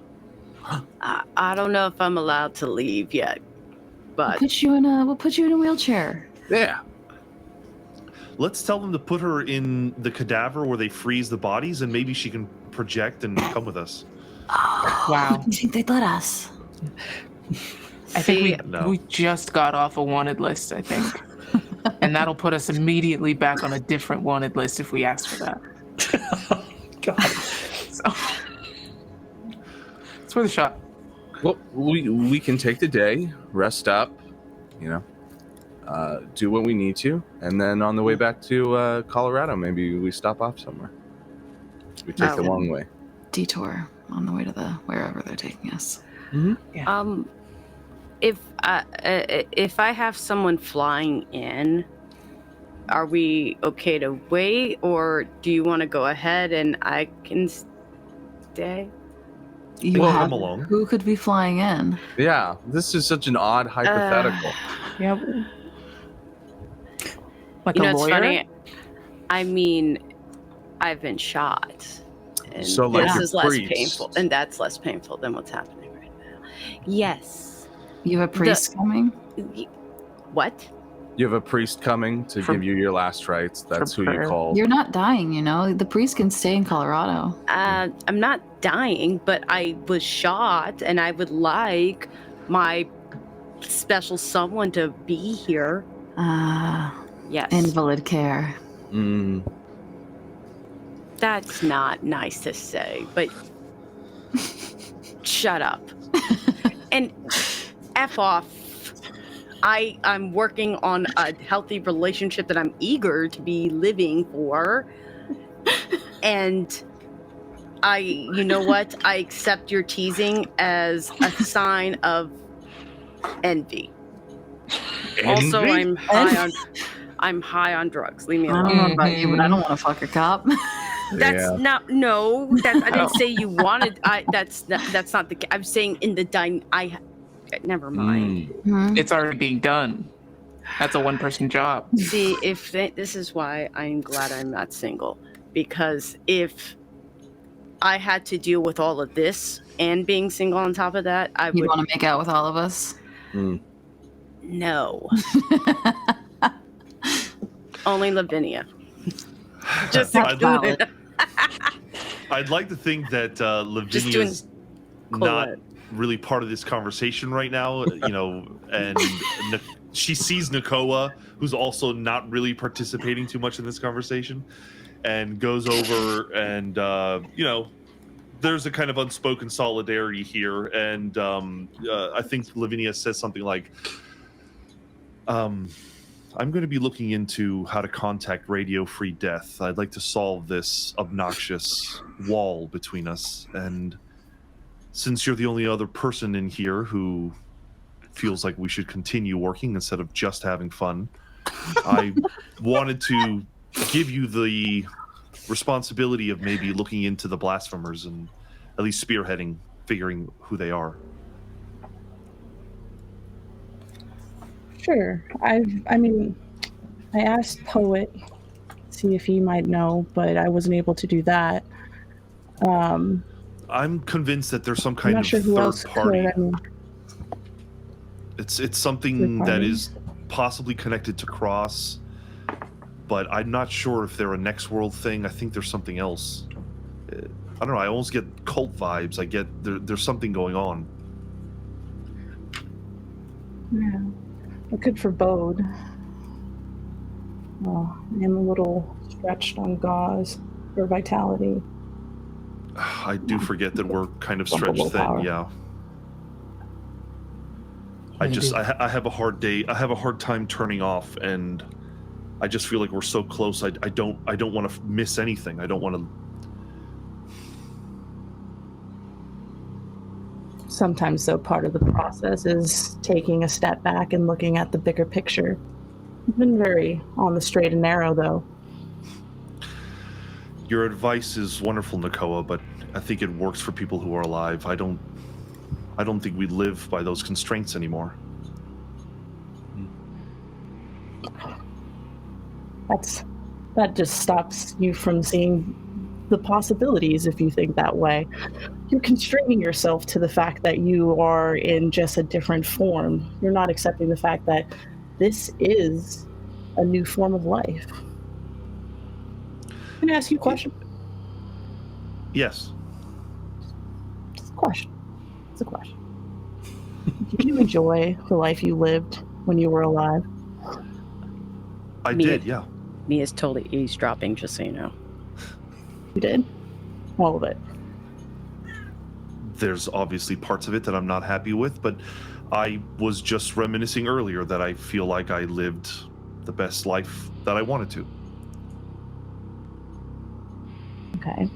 I don't know if I'm allowed to leave yet, We'll but put you in a wheelchair. Yeah. Let's tell them to put her in the cadaver where they freeze the bodies, and maybe she can project and come with us. Wow. You think they'd let us? I think No. we just got off a wanted list, I think. And that'll put us immediately back on a different wanted list if we ask for that. God. So it's worth a shot. Well, we can take the day, rest up, do what we need to, and then on the way back to Colorado, maybe we stop off somewhere. We take the long way. Detour on the way to wherever they're taking us. if I have someone flying in, are we okay to wait, or do you want to go ahead and I can stay? You Well, have- I'm along. Who could be flying in? Yeah, this is such an odd hypothetical. Yeah. Like You know, a it's lawyer? funny. I mean, I've been shot, and So, like, this a is less priest. painful, and that's less painful than what's happening right now. Yes. You have a priest coming? What? You have a priest coming to For- give you your last rites. That's for who you prayer. call. You're not dying, you know. The priest can stay in Colorado. I'm not dying, but I was shot, and I would like my special someone to be here. Yes. Invalid care. Mm, That's not nice to say, but shut up. And F off. I'm working on a healthy relationship that I'm eager to be living for. And you know what? I accept your teasing as a sign of envy. Also, envy? I'm high on drugs. Leave me I alone. don't know about you, but I don't want to fuck a cop. That's Yeah. not no. That I didn't say you wanted. That's not the. I'm saying in the never mind. Mm. It's already being done. That's a one-person job. See, this is why I'm glad I'm not single, because if I had to deal with all of this and being single on top of that, I You would want to make out with all of us? Mm. no. Only Lavinia. Just That's included. valid. I'd like to think that Just doing Lavinia's not Colette. really part of this conversation right now, and she sees Nakoa, who's also not really participating too much in this conversation, and goes over and, there's a kind of unspoken solidarity here, and I think Lavinia says something like, I'm going to be looking into how to contact Radio Free Death. I'd like to solve this obnoxious wall between us. And since you're the only other person in here who feels like we should continue working instead of just having fun, I wanted to give you the responsibility of maybe looking into the blasphemers and at least spearheading figuring who they are. Sure. I asked Poet, see if he might know, but I wasn't able to do that. I'm convinced that there's some I'm kind not of sure who third else party. could. I mean, It's something Third that party? is possibly connected to Cross, but I'm not sure if they're a next world thing. I think there's something else. I don't know. I almost get cult vibes. I get there's something going on. yeah, I could forebode. Well, I am a little stretched on gauze for vitality. I do forget that we're kind of Bump of stretched thin. willpower. Yeah. Maybe. I have a hard day. I have a hard time turning off, and I just feel like we're so close. I don't want to miss anything. I don't want to. Sometimes, though, part of the process is taking a step back and looking at the bigger picture. You've been very on the straight and narrow, though. Your advice is wonderful, Nakoa, but I think it works for people who are alive. I don't think we live by those constraints anymore. That just stops you from seeing the possibilities if you think that way. You're constraining yourself to the fact that you are in just a different form. You're not accepting the fact that this is a new form of life. Can I ask you a question? Yes. It's a question. It's a question. Did you enjoy the life you lived when you were alive? I Me- did, yeah. Mia's totally eavesdropping, just so you know. You did? All of it. There's obviously parts of it that I'm not happy with, but I was just reminiscing earlier that I feel like I lived the best life that I wanted to. Okay.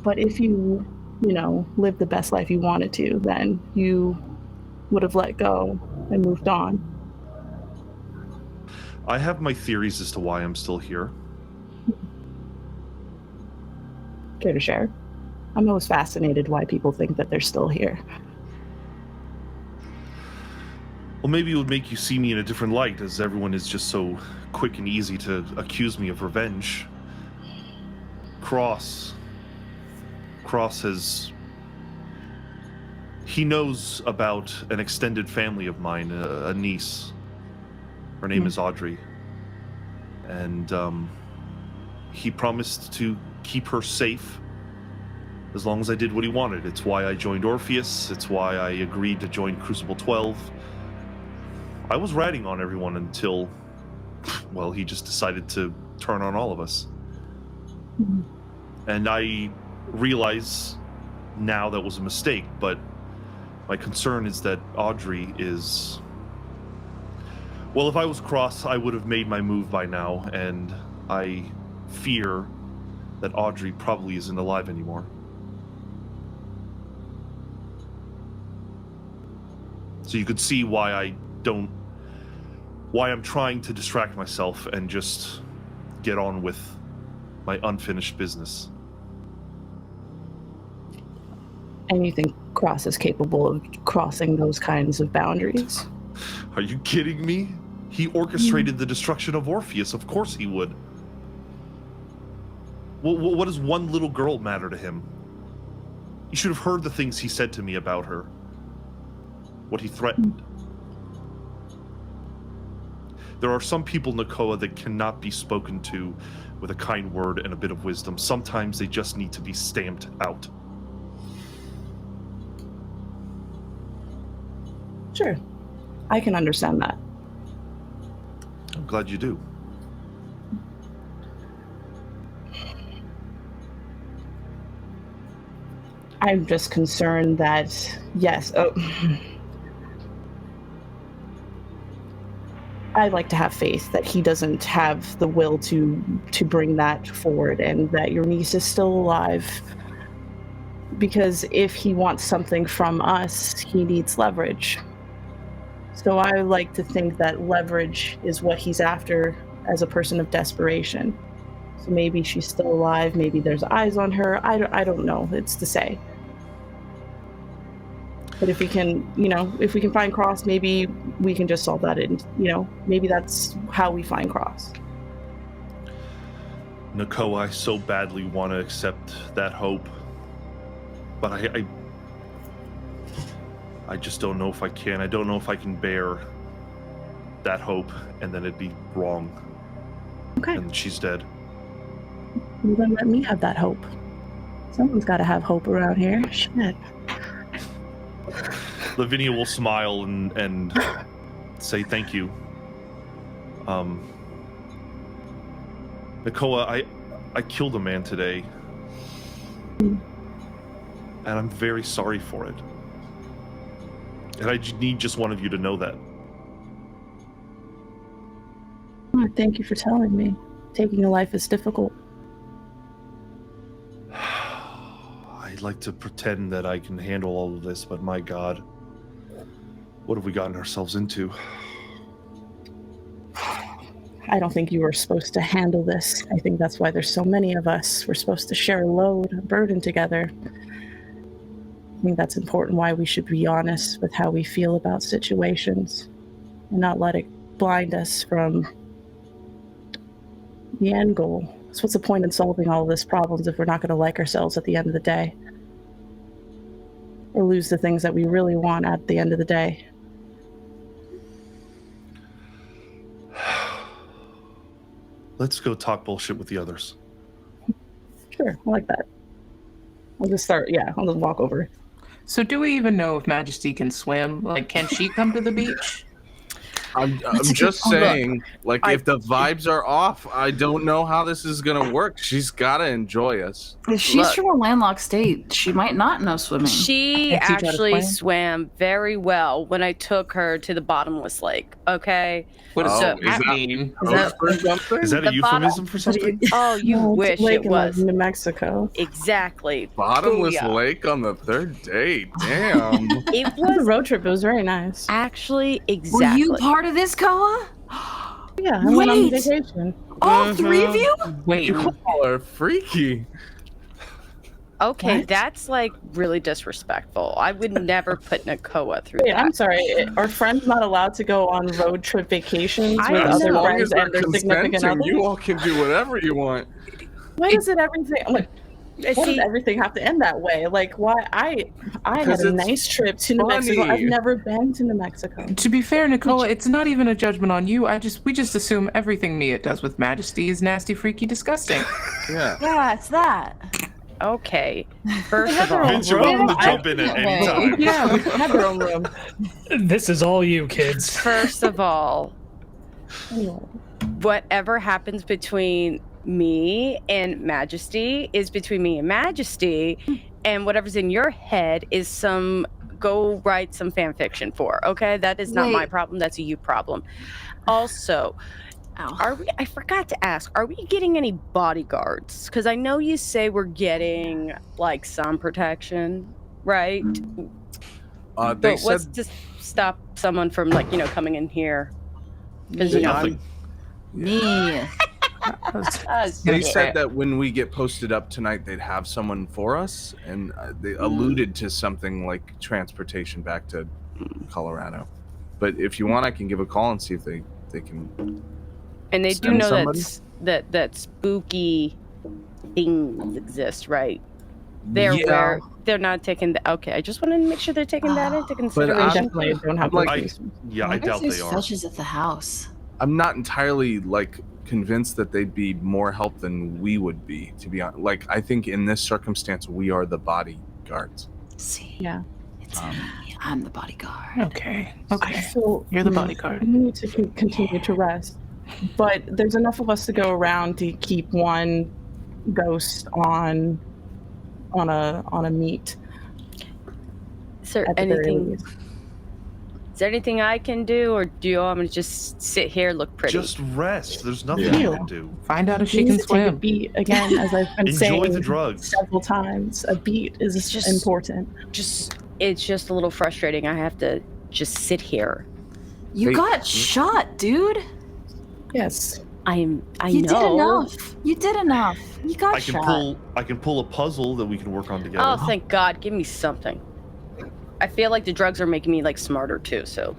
But if you lived the best life you wanted to, then you would have let go and moved on. I have my theories as to why I'm still here. Care to share? I'm always fascinated why people think that they're still here. Well, maybe it would make you see me in a different light, as everyone is just so quick and easy to accuse me of revenge. Cross has... He knows about an extended family of mine, a niece. Her name is Audrey. And he promised to keep her safe as long as I did what he wanted. It's why I joined ORPHEUS. It's why I agreed to join Crucible 12. I was ratting on everyone until, well, he just decided to turn on all of us. Mhm. And I realize now that was a mistake, but my concern is that Audrey is... Well, if I was Cross, I would have made my move by now, and I fear that Audrey probably isn't alive anymore. So you could see why I'm trying to distract myself and just get on with my unfinished business. And you think Cross is capable of crossing those kinds of boundaries? Are you kidding me? He orchestrated the destruction of ORPHEUS. Of course he would. What does one little girl matter to him? You should have heard the things he said to me about her. What he threatened. There are some people, Nakoa, that cannot be spoken to with a kind word and a bit of wisdom. Sometimes they just need to be stamped out. Sure. I can understand that. I'm glad you do. I'm just concerned that, yes, I like to have faith that he doesn't have the will to bring that forward, and that your niece is still alive. Because if he wants something from us, he needs leverage. So I like to think that leverage is what he's after as a person of desperation. So maybe she's still alive. Maybe there's eyes on her. I don't know. It's to say. But if we can, if we can find Cross, maybe we can just solve that. And maybe that's how we find Cross. Nakoa, I so badly want to accept that hope, but I just don't know if I can. I don't know if I can bear that hope, and then it'd be wrong. Okay. And she's dead. Well, then let me have that hope. Someone's got to have hope around here. Shit. Lavinia will smile and say thank you. Nakoa, I killed a man today. And I'm very sorry for it. And I need just one of you to know that. Oh, thank you for telling me. Taking a life is difficult. I'd like to pretend that I can handle all of this, but my God, what have we gotten ourselves into? I don't think you were supposed to handle this. I think that's why there's so many of us. We're supposed to share a load, a burden together. I think that's important, why we should be honest with how we feel about situations and not let it blind us from the end goal. So what's the point in solving all of these problems if we're not going to like ourselves at the end of the day? Or lose the things that we really want at the end of the day? Let's go talk bullshit with the others. Sure, I like that. I'll just walk over. So do we even know if Majesty can swim? Like, can she come to the beach? I'm just saying, if the vibes are off, I don't know how this is gonna work. She's gotta enjoy us. If she's from a landlocked state, she might not know swimming. She actually swam very well when I took her to the bottomless lake. Okay. What does that is that- mean? Is that a euphemism for something? Oh, you wish lake it was. in New Mexico. Exactly. Bottomless Booyah. lake on the third date. Damn. It It was a was road trip. It was very nice. actually Were exactly. you part of this, Koa? Yeah, I went on Wait. vacation. All three of you? Wait, You all are freaky. Okay, What? that's really disrespectful. I would never put Nakoa through Wait, that. I'm sorry. Are friends not allowed to go on road trip vacations I with don't As other know. long friends as they're and their significant consenting, others? you all can do whatever you want. Why does it everything? Why does See, everything have to end that way? Like, why? I had 'Cause a it's nice trip to New Mexico. funny. I've never been to New Mexico. to be fair, Nakoa, it's not even a judgment on you. We just assume everything Mia does with Majesty is nasty, freaky, disgusting. Yeah. Yeah, it's that. okay, first of all, Vince, you're welcome to jump in at any time. Yeah, we have their own room. This is all you, kids. first of all, Anyway. whatever happens between me and Majesty is between me and Majesty, and whatever's in your head is go write some fan fiction for. Okay, that is not my Wait. problem. That's a you problem. Also, Ow. I forgot to ask, are we getting any bodyguards? Because I know you say we're getting some protection, right? They But what's said to stop someone from coming in here? Because Nothing. Me. they said that when we get posted up tonight, they'd have someone for us, and they alluded to something like transportation back to Colorado. But if you want, I can give a call and see if they can. And they do Send know somebody? that spooky things exist, right? They're Yeah. they're not taking the. Okay, I just wanted to make sure they're taking that into They consideration. definitely don't have I'm the like- resources. Yeah, I doubt they are. Fetches at the house. I'm not entirely convinced that they'd be more help than we would be, to be honest. I think in this circumstance, we are the bodyguards. See. Yeah. It's me. I'm the bodyguard. Okay. I Okay. feel You're the we bodyguard. need to continue to rest, but there's enough of us to go around to keep one ghost on a meet. Is there At the very anything? least. Is there anything I can do, or do you want me to just sit here, look pretty? Just rest. There's nothing Yeah. you can do. Find out if We she need can to take a swim. beat again, as I've been Enjoy saying the drugs. several times. A beat is It's just- important. It's just a little frustrating. I have to just sit here. You Hey. got shot, dude. Yes, I You know. did enough. You did enough. You got I can shot. pull a puzzle that we can work on together. Oh, thank God. Give me something. I feel like the drugs are making me like smarter too, so.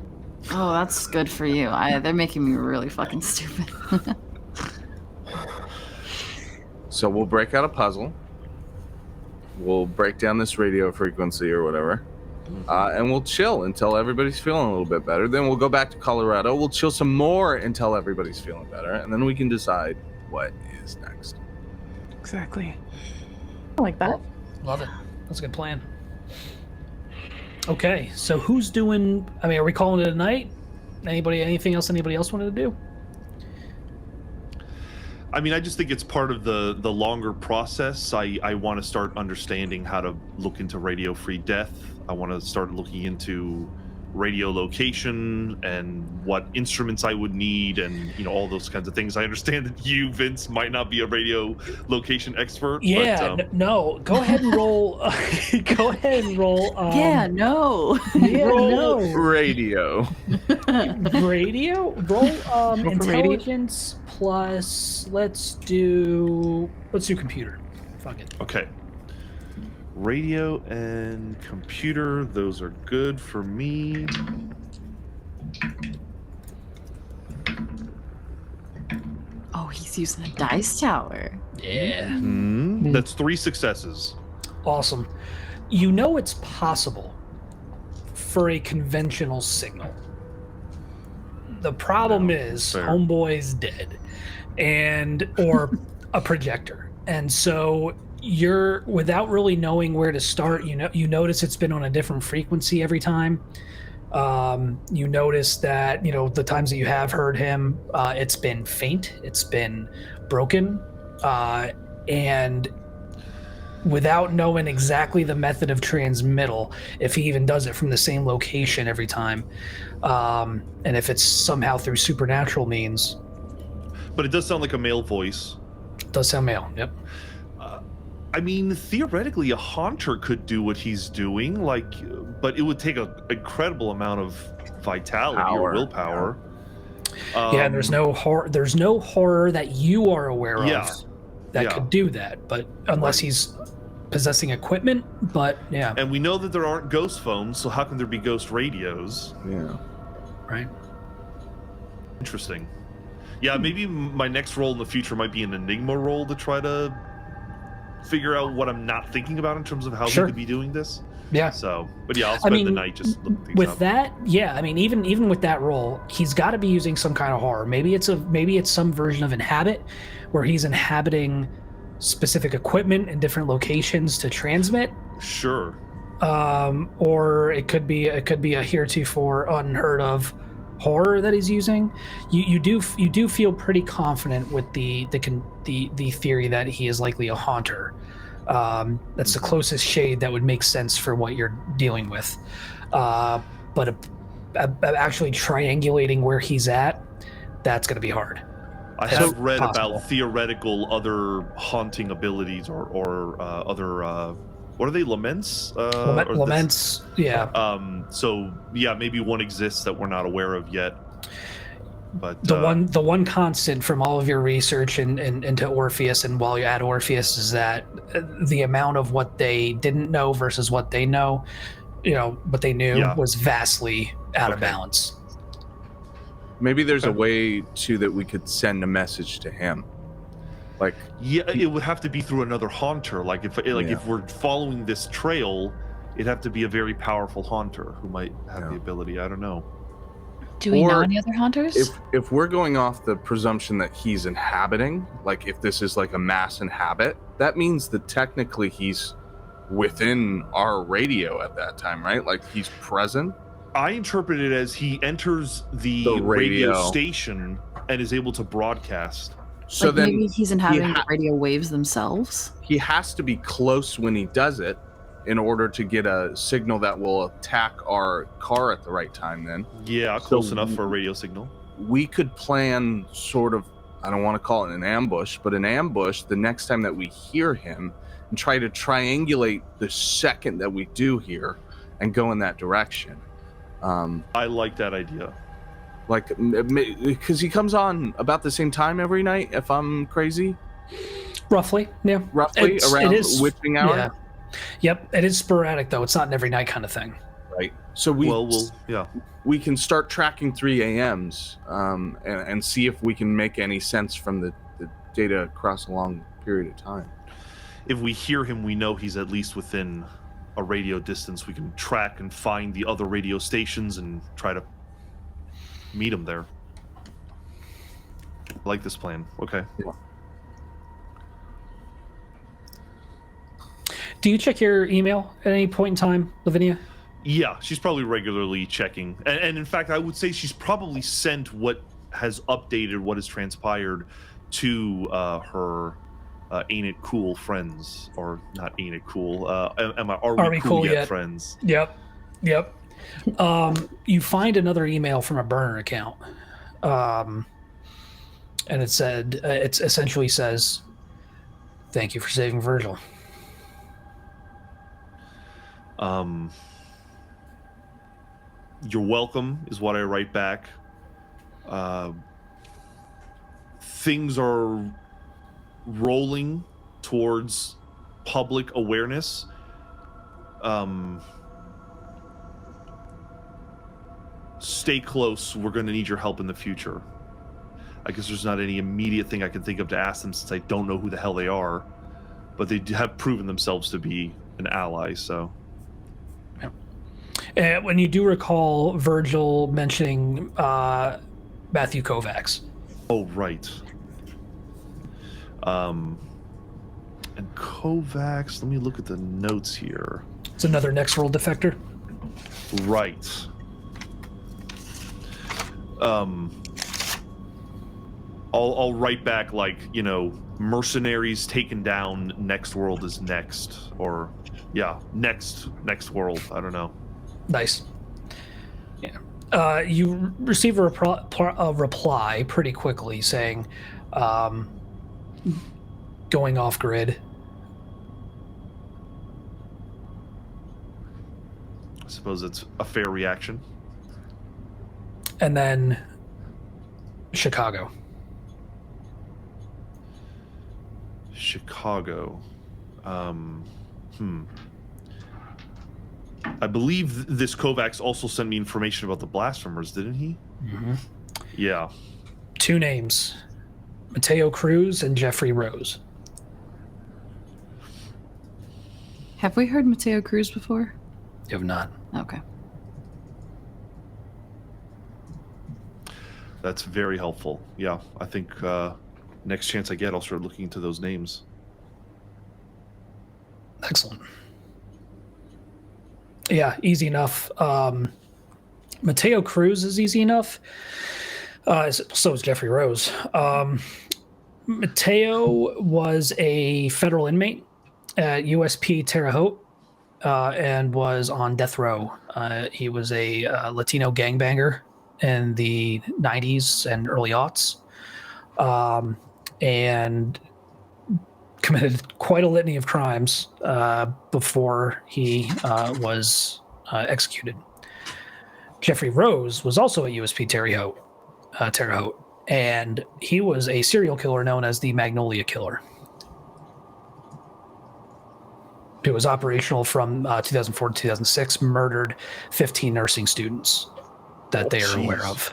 Oh, that's good for you. They're making me really fucking stupid. So we'll break out a puzzle. We'll break down this radio frequency or whatever. And we'll chill until everybody's feeling a little bit better. Then we'll go back to Colorado. We'll chill some more until everybody's feeling better. And then we can decide what is next. Exactly. I like that. Love it. That's a good plan. Okay, so who's doing... I mean, are we calling it a night? Anything else anybody else wanted to do? I mean, I just think it's part of the longer process. I want to start understanding how to look into radio-free death. I want to start looking into radio location and what instruments I would need, and all those kinds of things. I understand that you, Vince, might not be a radio location expert. Yeah, but, no. Go ahead and roll. Go ahead and roll. Yeah, no. Roll Radio. radio. Roll for intelligence plus. Let's do computer. Fuck it. Okay. Radio and computer, those are good for me. Oh, he's using a dice tower. Yeah. That's 3 successes. Awesome. You know it's possible for a conventional signal. The problem is fair. homeboy's dead, or a projector, and so you're, without really knowing where to start, you notice it's been on a different frequency every time. You notice that the times that you have heard him, it's been faint, it's been broken, and without knowing exactly the method of transmittal, if he even does it from the same location every time, and if it's somehow through supernatural means. But it does sound like a male voice. It does sound male, yep. I mean, theoretically, a haunter could do what he's doing, but it would take an incredible amount of vitality or willpower. Yeah, and there's no horror that you are aware of that could do that, but unless he's possessing equipment. But yeah, and we know that there aren't ghost phones, so how can there be ghost radios? Yeah. Right. Interesting. Yeah, maybe my next role in the future might be an Enigma role to try to figure out what I'm not thinking about in terms of how he could be doing this. Yeah. So, but yeah, I'll spend the night just looking things with up. that. Yeah, I mean, even with that role, he's got to be using some kind of horror. Maybe it's some version of inhabit, where he's inhabiting specific equipment in different locations to transmit. Sure. Or it could be a heretofore unheard of horror that he's using. You do feel pretty confident with the theory that he is likely a haunter. That's the closest shade that would make sense for what you're dealing with. But actually triangulating where he's at, that's going to be hard. I have read about theoretical other haunting abilities or other what are they, laments? Laments, yeah. So yeah, maybe one exists that we're not aware of yet. But the one constant from all of your research into Orpheus, and while you're at Orpheus, is that the amount of what they didn't know versus what they know, what they knew was vastly out of balance. Maybe there's a way too that we could send a message to him. It would have to be through another haunter. If we're following this trail, it'd have to be a very powerful haunter who might have the ability. I don't know. Do we know any other haunters? If we're going off the presumption that he's inhabiting, like if this is like a mass inhabit, that means that technically he's within our radio at that time, right? Like he's present. I interpret it as he enters the radio station and is able to broadcast. So then maybe he's inhabiting the radio waves themselves. He has to be close when he does it in order to get a signal that will attack our car at the right time then. Yeah, close enough for a radio signal. We could plan sort of, I don't want to call it an ambush, but an ambush the next time that we hear him and try to triangulate the second that we do hear and go in that direction. I like that idea. Like, because he comes on about the same time every night, if I'm crazy. Roughly, yeah. Roughly around witching hour. Yeah. Yep, it is sporadic though. It's not an every night kind of thing. Right. So we can start tracking 3 a.m.s and see if we can make any sense from the data across a long period of time. If we hear him, we know he's at least within a radio distance. We can track and find the other radio stations and try to meet him there. I like this plan. Okay. Yeah. Do you check your email at any point in time, Lavinia? Yeah, she's probably regularly checking. And in fact, I would say she's probably sent what has updated what has transpired to her Ain't It Cool friends. Or not Ain't It Cool. Are we cool yet friends? Yep. You find another email from a burner account. And it said, it essentially says, "Thank you for saving Virgil." You're welcome is what I write back. Things are rolling towards public awareness. Stay close. We're going to need your help in the future. I guess there's not any immediate thing I can think of to ask them since I don't know who the hell they are, but they have proven themselves to be an ally, so... When you do recall Virgil mentioning Matthew Kovacs. Oh, right. And Kovacs, let me look at the notes here. It's another Next World defector. Right. I'll write back like, mercenaries taken down, Next World is next. Or, yeah, next world, I don't know. Nice. Yeah. You receive a reply pretty quickly saying, going off grid. I suppose it's a fair reaction. And then Chicago. I believe this Kovacs also sent me information about the blasphemers, didn't he? Mm-hmm. Yeah. 2 names, Mateo Cruz and Jeffrey Rose. Have we heard Mateo Cruz before? You have not. Okay. That's very helpful. Yeah, I think next chance I get, I'll start looking into those names. Excellent. Yeah, easy enough. Mateo Cruz is easy enough. So is Jeffrey Rose. Mateo was a federal inmate at USP Terre Haute and was on death row. He was a Latino gangbanger in the 90s and early aughts, and committed quite a litany of crimes before he was executed. Jeffrey Rose was also at USP Terre Haute, and he was a serial killer known as the Magnolia Killer. It was operational from 2004 to 2006, murdered 15 nursing students that they are aware of.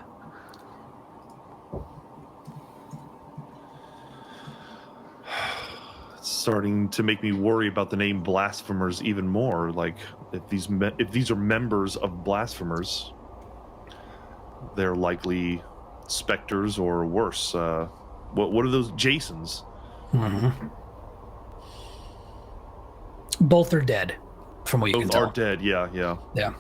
It's starting to make me worry about the name blasphemers even more. Like, if these are members of blasphemers, they're likely specters or worse. What are those Jasons? Mm-hmm. Both are dead, from what you can tell. Both are dead. Yeah. Yeah.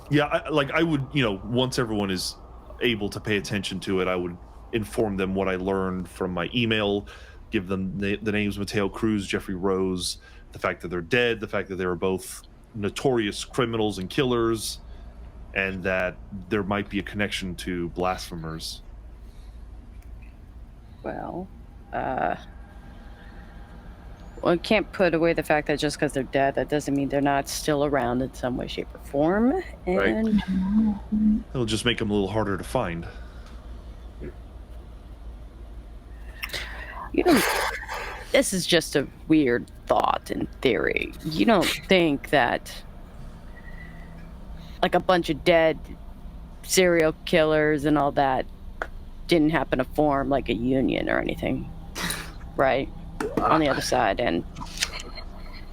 Yeah, I would, once everyone is able to pay attention to it, I would inform them what I learned from my email, give them the names Mateo Cruz, Jeffrey Rose, the fact that they're dead, the fact that they were both notorious criminals and killers, and that there might be a connection to blasphemers. Well, Well, I can't put away the fact that just because they're dead, that doesn't mean they're not still around in some way, shape, or form. And It'll just make them a little harder to find. you don't. This is just a weird thought in theory. You don't think that, like, a bunch of dead serial killers and all that didn't happen to form like a union or anything, right? On the other side, and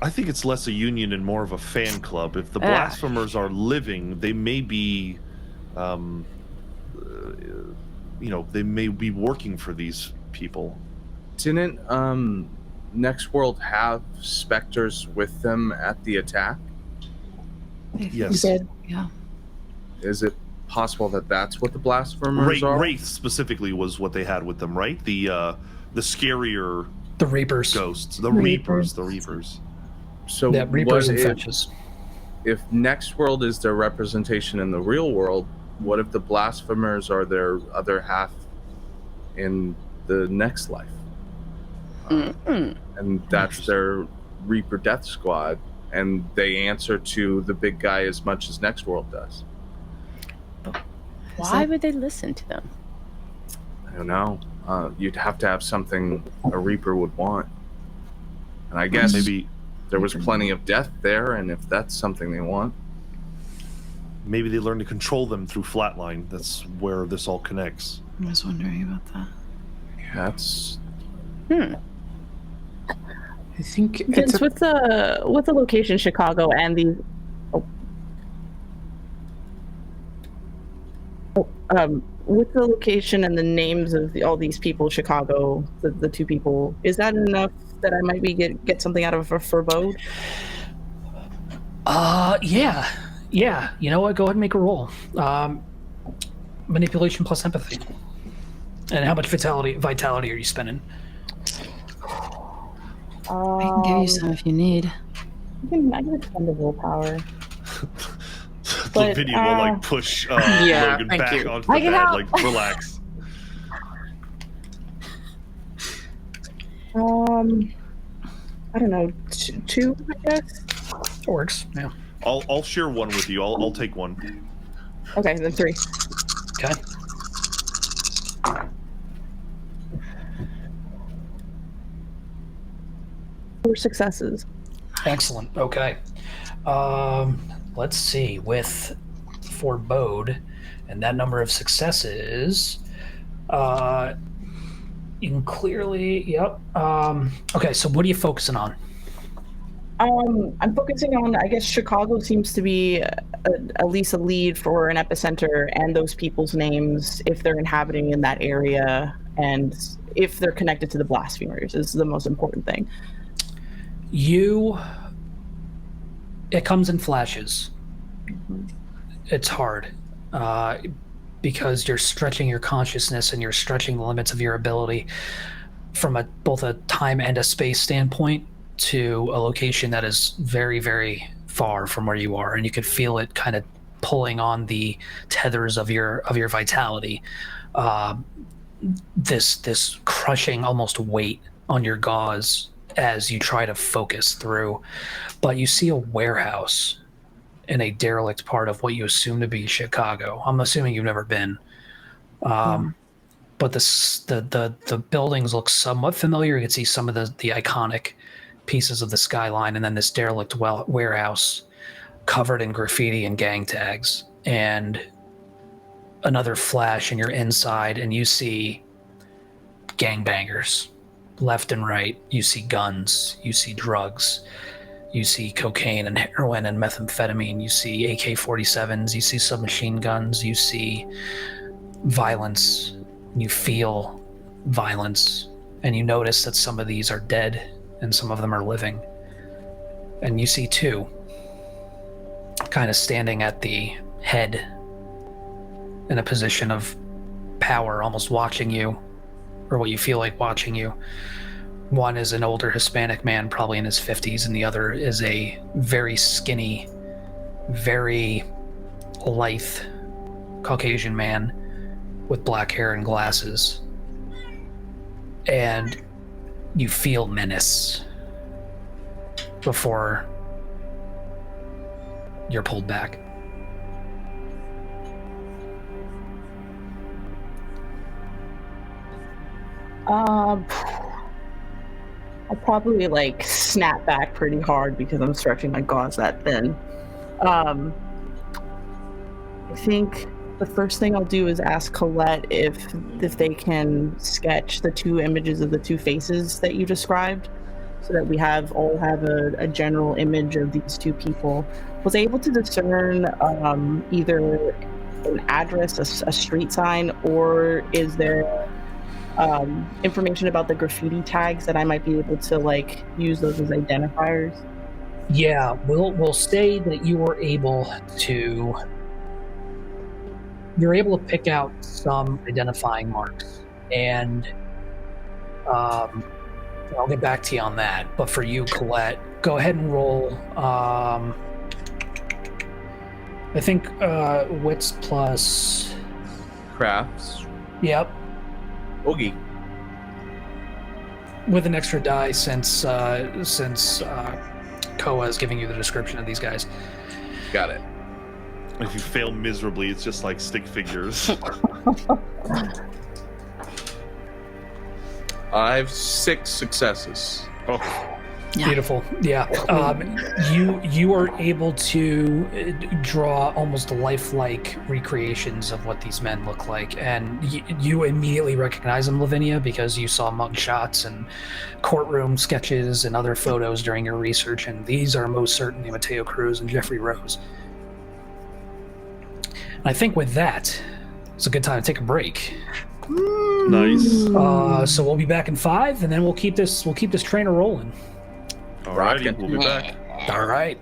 I think it's less a union and more of a fan club. If the blasphemers are living, they may be, they may be working for these people. Didn't Next World have specters with them at the attack? Yes. You did. Yeah. Is it possible that that's what the blasphemers are? Wraith specifically was what they had with them, right? The scarier The Reapers. ghosts, the Reapers. Reapers. So Yeah, Reapers what and if- Fetches. If Next World is their representation in the real world, what if the blasphemers are their other half in the next life? And that's their Reaper Death Squad, and they answer to the big guy as much as Next World does. why would they listen to them? I don't know. You'd have to have something a Reaper would want. And I guess Maybe there was plenty of death there, and if that's something they want. they learn to control them through Flatline. That's where this all connects. I was wondering about that. That's I think Vince, it's with the location Chicago and the with the location and the names of all these people, Chicago, the two people, is that enough that I might be get something out of a forebode? Yeah. You know what? Go ahead and make a roll. Manipulation plus empathy. And how much vitality are you spending? I can give you some if you need. I can spend the willpower. But, Lavinia will like push Yeah, Logan thank back you. onto the I can bed, help. like relax. I don't know, two, I guess. It works. Yeah. I'll share one with you. I'll take one. Okay, then three. Okay. Four successes. Excellent. Okay. Let's see. With forebode and that number of successes, you can clearly. Yep. Okay. So what are you focusing on? I'm focusing on, I guess Chicago seems to be at least a lead for an epicenter, and those people's names, if they're inhabiting in that area, and if they're connected to the blasphemers, is the most important thing. It comes in flashes. It's hard because you're stretching your consciousness and you're stretching the limits of your ability from both a time and a space standpoint to a location that is very, very far from where you are, and you could feel it kind of pulling on the tethers of your vitality. This crushing almost weight on your gauze as you try to focus through, but you see a warehouse in a derelict part of what you assume to be Chicago. I'm assuming you've never been, but the buildings look somewhat familiar. You can see some of the iconic pieces of the skyline, and then this derelict warehouse covered in graffiti and gang tags, and another flash, and you're inside, and you see gangbangers left and right. You see guns, you see drugs, you see cocaine and heroin and methamphetamine, you see AK-47s, you see submachine guns, you see violence, you feel violence, and you notice that some of these are dead and some of them are living. And you see two kind of standing at the head in a position of power, almost watching you, or what you feel like watching you. One is an older Hispanic man, probably in his 50s, and the other is a very skinny, very lithe Caucasian man with black hair and glasses. And you feel menace before you're pulled back. I'll probably like snap back pretty hard because I'm stretching my gauze that thin. I think the first thing I'll do is ask Colette if they can sketch the two images of the two faces that you described, so that we all have a general image of these two people. Was I able to discern either an address, a street sign, or is there information about the graffiti tags that I might be able to like use those as identifiers? Yeah, we'll say that you were able to pick out some identifying marks, and I'll get back to you on that. But for you, Colette, go ahead and roll. I think wits plus Crafts. Yep, Oogie. with an extra die since Koa is giving you the description of these guys. Got it. If you fail miserably, it's just like stick figures. I have 6 successes. Oh, Yeah. Beautiful. Yeah. You are able to draw almost lifelike recreations of what these men look like, and you immediately recognize them, Lavinia, because you saw mugshots and courtroom sketches and other photos during your research, and these are most certainly Mateo Cruz and Jeffrey Rose. And I think with that, it's a good time to take a break. nice. So we'll be back in 5, and then we'll keep this trainer rolling. Alrighty, we'll be back. All right.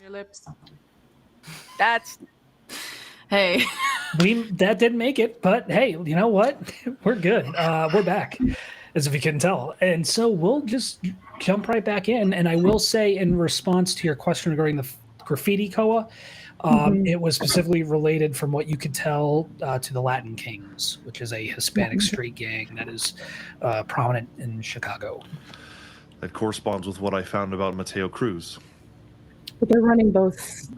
Your lips. That's Hey. That didn't make it, but hey, you know what? We're good. We're back, as if you couldn't tell. And so we'll just jump right back in. And I will say, in response to your question regarding the graffiti Koa, it was specifically related, from what you could tell, to the Latin Kings, which is a Hispanic street gang that is prominent in Chicago. That corresponds with what I found about Mateo Cruz. But they're running both,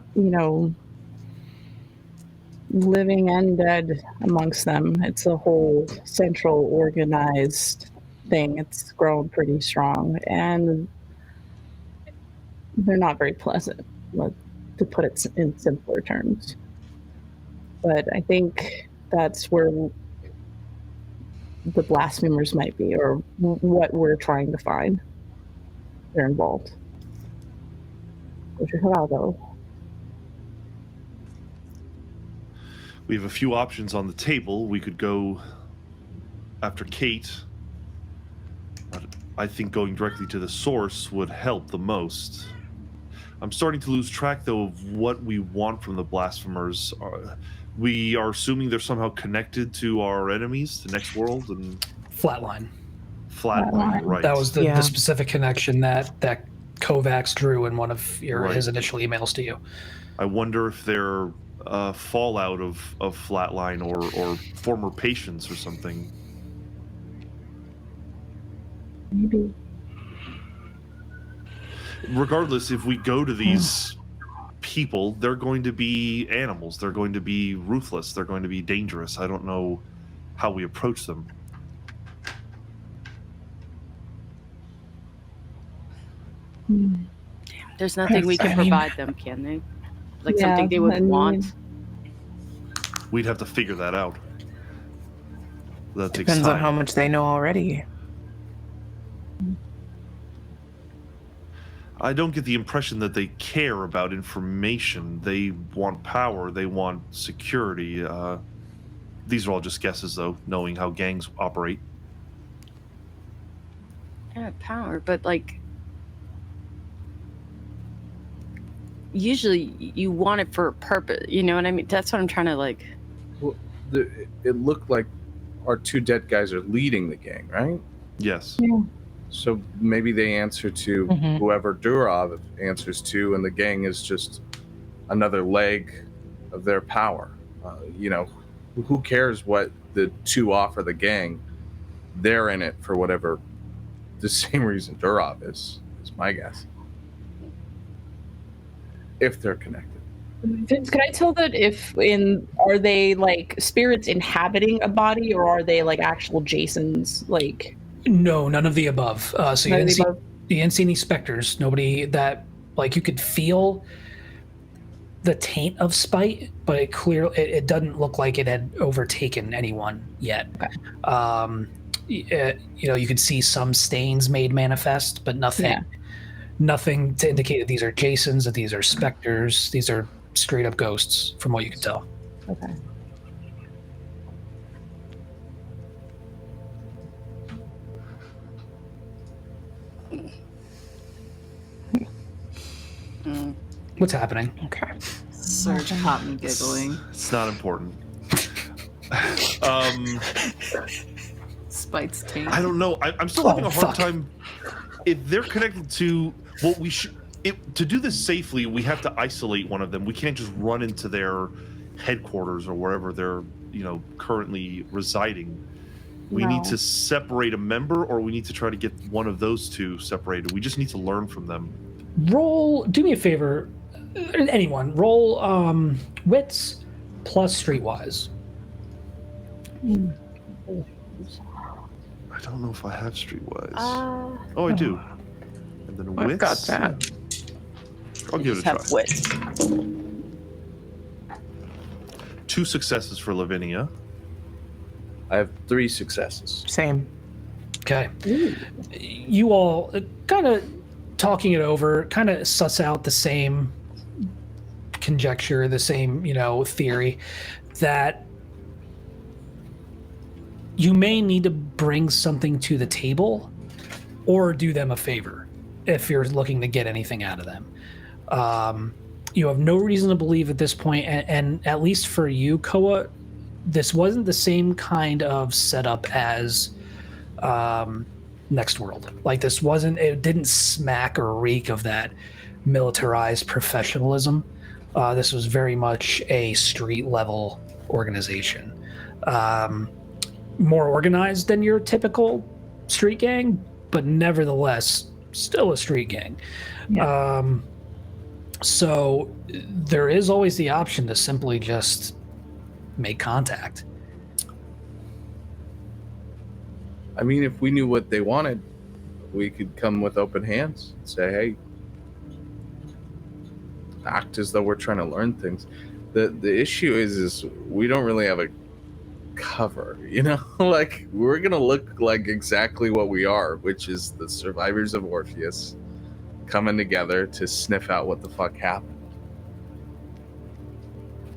living and dead amongst them. It's a whole central organized thing. It's grown pretty strong, and they're not very pleasant, to put it in simpler terms. But I think that's where the blasphemers might be, or what we're trying to find. They're involved. Go to Chicago. We have a few options on the table. We could go after Kate, but I think going directly to the source would help the most. I'm starting to lose track, though, of what we want from the blasphemers. We are assuming they're somehow connected to our enemies, the next world, and Flatline. Flatline, right? That was the specific connection that Kovacs drew in one of his initial emails to you. I wonder if they're fallout of Flatline or former patients or something. Maybe. Regardless, if we go to these people, they're going to be animals. They're going to be ruthless. They're going to be dangerous. I don't know how we approach them. there's nothing we can provide them, can they? Like something they would want. We'd have to figure that out. That takes Depends time. on how much they know already. I don't get the impression that they care about information. They want power. They want security. These are all just guesses, though, knowing how gangs operate. Yeah, power, but like, usually you want it for a purpose. You know what I mean? That's what I'm trying to like. Well, it looked like our two dead guys are leading the gang, right? Yes. Yeah. So maybe they answer to whoever Durov answers to, and the gang is just another leg of their power. Who cares what the two offer the gang? They're in it for whatever, the same reason Durov is my guess. If they're connected. Vince, can I tell that are they like spirits inhabiting a body, or are they like actual Jasons? Like, no, none of the above. So you didn't see any specters. Nobody that, like, you could feel the taint of spite, but it doesn't look like it had overtaken anyone yet. Okay. You could see some stains made manifest, but nothing to indicate that these are Jasons, that these are specters. These are straight up ghosts, from what you can tell. Okay. What's happening? Okay. Serge caught me giggling. It's not important. Spite's taint. I don't know. I'm still having a hard time. If they're connected to what we should, to do this safely, we have to isolate one of them. We can't just run into their headquarters or wherever they're, currently residing. We need to separate a member, or we need to try to get one of those two separated. We just need to learn from them. Do me a favor, anyone. Roll wits plus streetwise. I don't know if I have streetwise. I do. And then wits. I've got that. I'll give it a try. Have wit. 2 successes for Lavinia. I have 3 successes. Same. Okay. You all kind of talking it over, kind of suss out the same conjecture, the same, theory, that you may need to bring something to the table or do them a favor if you're looking to get anything out of them. you have no reason to believe at this point, and at least for you, Koa, this wasn't the same kind of setup as Next World. Like, this wasn't, it didn't smack or reek of that militarized professionalism. This was very much a street level organization. More organized than your typical street gang, but nevertheless still a street gang. Yeah. So there is always the option to simply just make contact. I mean, if we knew what they wanted, we could come with open hands and say, hey, act as though we're trying to learn things. The issue is we don't really have a cover, you know? Like, we're gonna look like exactly what we are, which is the survivors of Orpheus coming together to sniff out what the fuck happened.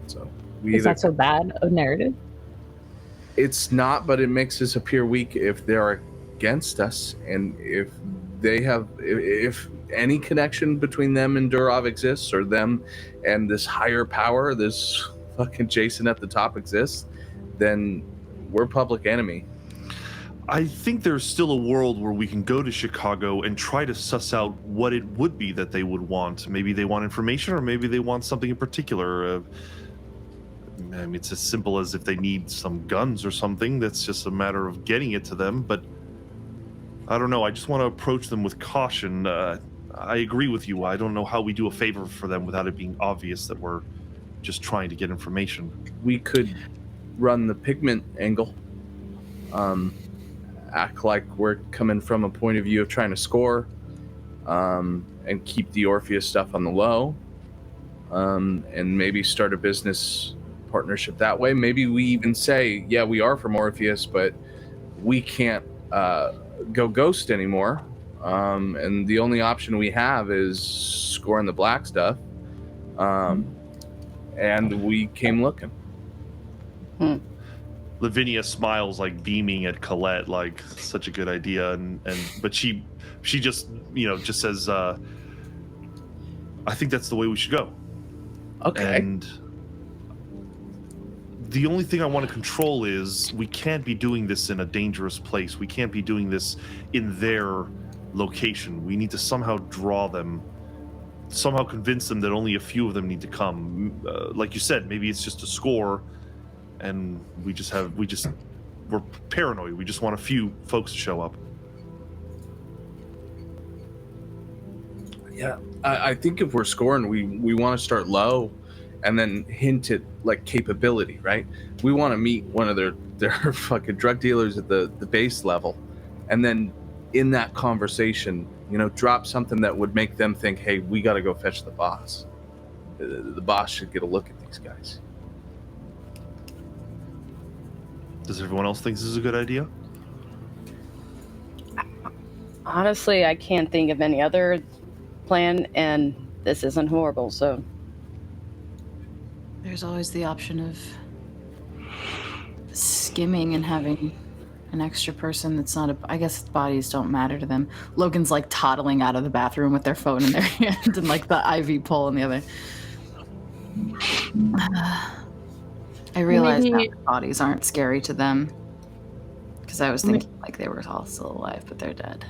So Is that so bad a narrative? It's not, but it makes us appear weak if they're against us, and if they have, if any connection between them and Durov exists, or them and this higher power, this fucking Jason at the top exists, then we're public enemy. I think there's still a world where we can go to Chicago and try to suss out what it would be that they would want. Maybe they want information, or maybe they want something in particular. I mean, it's as simple as if they need some guns or something. That's just a matter of getting it to them. But I don't know. I just want to approach them with caution. I agree with you. I don't know how we do a favor for them without it being obvious that we're just trying to get information. We could run the pigment angle. Act like we're coming from a point of view of trying to score, and keep the Orpheus stuff on the low, and maybe start a business partnership that way. Maybe we even say, yeah, we are from Orpheus, but we can't go ghost anymore, and the only option we have is scoring the black stuff, and we came looking. Lavinia smiles, like beaming at Colette, like such a good idea, but she just just says, I think that's the way we should go. Okay. And the only thing I want to control is we can't be doing this in a dangerous place. We can't be doing this in their location. We need to somehow draw them, somehow convince them that only a few of them need to come. Like you said, maybe it's just a score, and we're paranoid. We just want a few folks to show up. Yeah, I think if we're scoring, we want to start low, and then hint at like capability, right? We want to meet one of their fucking drug dealers at the base level, and then in that conversation, drop something that would make them think, hey, we got to go fetch the boss. The boss should get a look at these guys. Does everyone else think this is a good idea? Honestly, I can't think of any other plan, and this isn't horrible, so. There's always the option of skimming and having an extra person that's not I guess bodies don't matter to them. Logan's like toddling out of the bathroom with their phone in their hand and like the IV pole in the other. I realize that bodies aren't scary to them, because I was thinking like they were all still alive, but they're dead.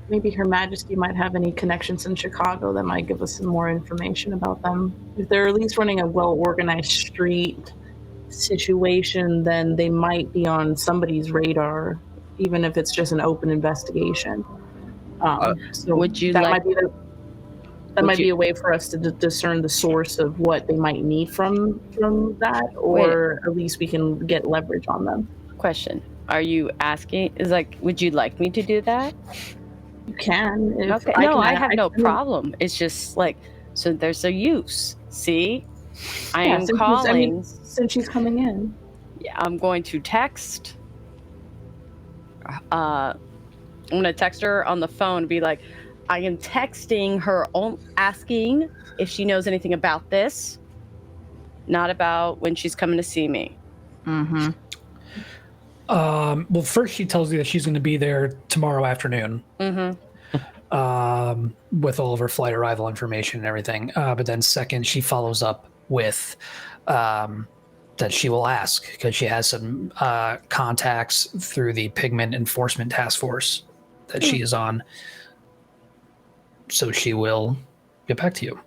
Maybe Her Majesty might have any connections in Chicago that might give us some more information about them. If they're at least running a well-organized street situation, then they might be on somebody's radar, even if it's just an open investigation. So would you that like? might be a way for us to discern the source of what they might need from that, or at least we can get leverage on them. Question: are you asking? Would you like me to do that? You can. Okay. I have no problem. It's just so there's a use. See, I am calling. Since she's coming in. Yeah, I'm going to text. I'm going to text her on the phone and be like, I am texting her, asking if she knows anything about this, not about when she's coming to see me. Mm-hmm. Well, first she tells you that she's going to be there tomorrow afternoon. Mm-hmm. with all of her flight arrival information and everything. But then second, she follows up with that she will ask because she has some contacts through the Pigment Enforcement Task Force that she is on. So she will get back to you.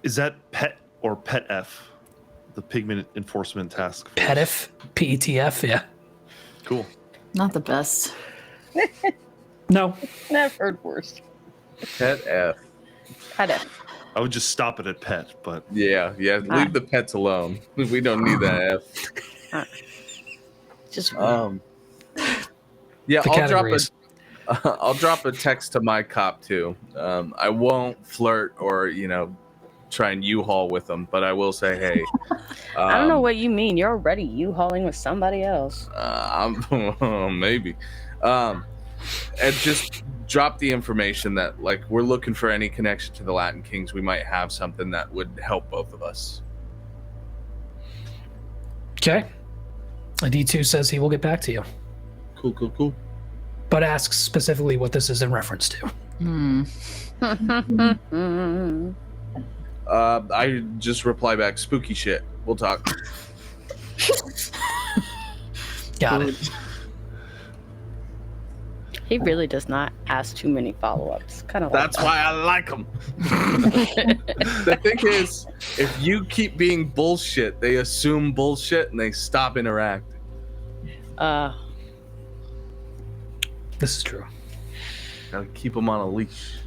Is that PET or PETF? The Pigment Enforcement Task Force. PETF? PETF, yeah. Cool. Not the best. No. Never heard worse. Pet F. I would just stop it at PET, but Yeah, leave the pets alone. We don't need that F. Just Yeah, The I'll drop a text to my cop too. I won't flirt or try and U-haul with them, but I will say, hey. I don't know what you mean. You're already U-hauling with somebody else. Maybe. And just drop the information that we're looking for any connection to the Latin Kings. We might have something that would help both of us. Okay. A D2 says he will get back to you, Cool. but asks specifically what this is in reference to. I just reply back, spooky shit. We'll talk. Got it. He really does not ask too many follow-ups. Kind of. That's why I like him. The thing is, if you keep being bullshit, they assume bullshit and they stop interacting. This is true. Gotta keep them on a leash.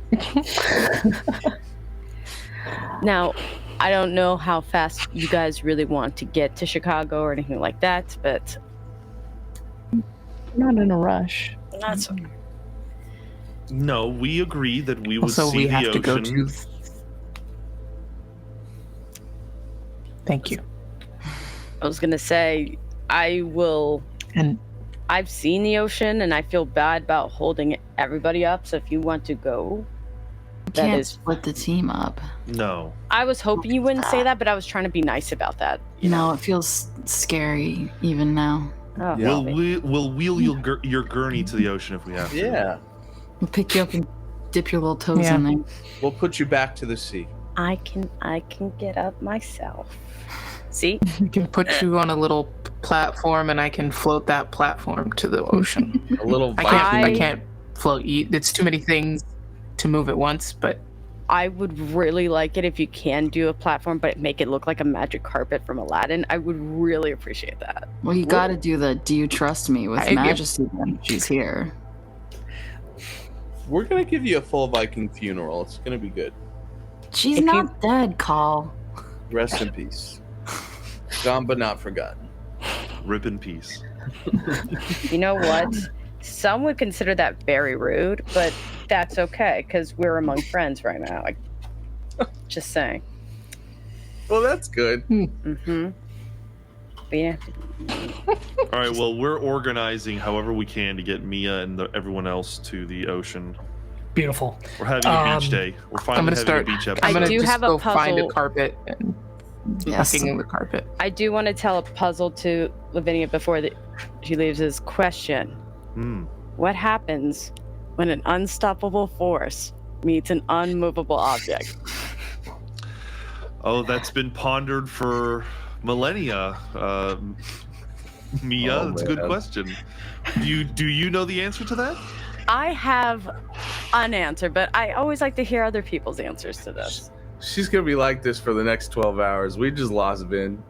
Now, I don't know how fast you guys really want to get to Chicago or anything like that, but Not in a rush. that's okay. no, we agree that we would Also, see we the have to go ocean. to. Thank you. I was gonna say, I will. And I've seen the ocean, and I feel bad about holding everybody up. So if you want to go, that Can't is. split the team up. No. I was hoping you wouldn't say that, but I was trying to be nice about that. No, it feels scary even now. Oh, Yeah. We'll wheel your gurney to the ocean if we have to. Yeah. We'll pick you up and dip your little toes Yeah. in there. We'll put you back to the sea. I can get up myself. See, we can put you on a little platform, and I can float that platform to the ocean. A little I can't float you. It's too many things to move at once, but I would really like it if you can do a platform, but make it look like a magic carpet from Aladdin. I would really appreciate that. Well, you gotta do the "Do you trust me?" with Majesty when she's here. We're gonna give you a full Viking funeral. It's gonna be good. She's If not dead, Call. Rest in peace. Gone but not forgotten. Rip in peace. You know what? Some would consider that very rude, but that's okay because we're among friends right now. Just saying. Well, that's good. Mm-hmm. But yeah. All right, well, we're organizing however we can to get Mia and everyone else to the ocean. Beautiful. We're having a beach day. We're I'm finally gonna having start. a beach episode. I'm gonna do just have a go find a puzzle. carpet and Yes. fucking in the carpet. I do want to tell a puzzle to Lavinia before she leaves his question. Hmm. What happens when an unstoppable force meets an unmovable object? Oh, that's been pondered for millennia. Mia, Oh, that's a good man. question. Do you know the answer to that? I have an answer, but I always like to hear other people's answers to this. She's gonna be like this for the next 12 hours. We just lost Vin.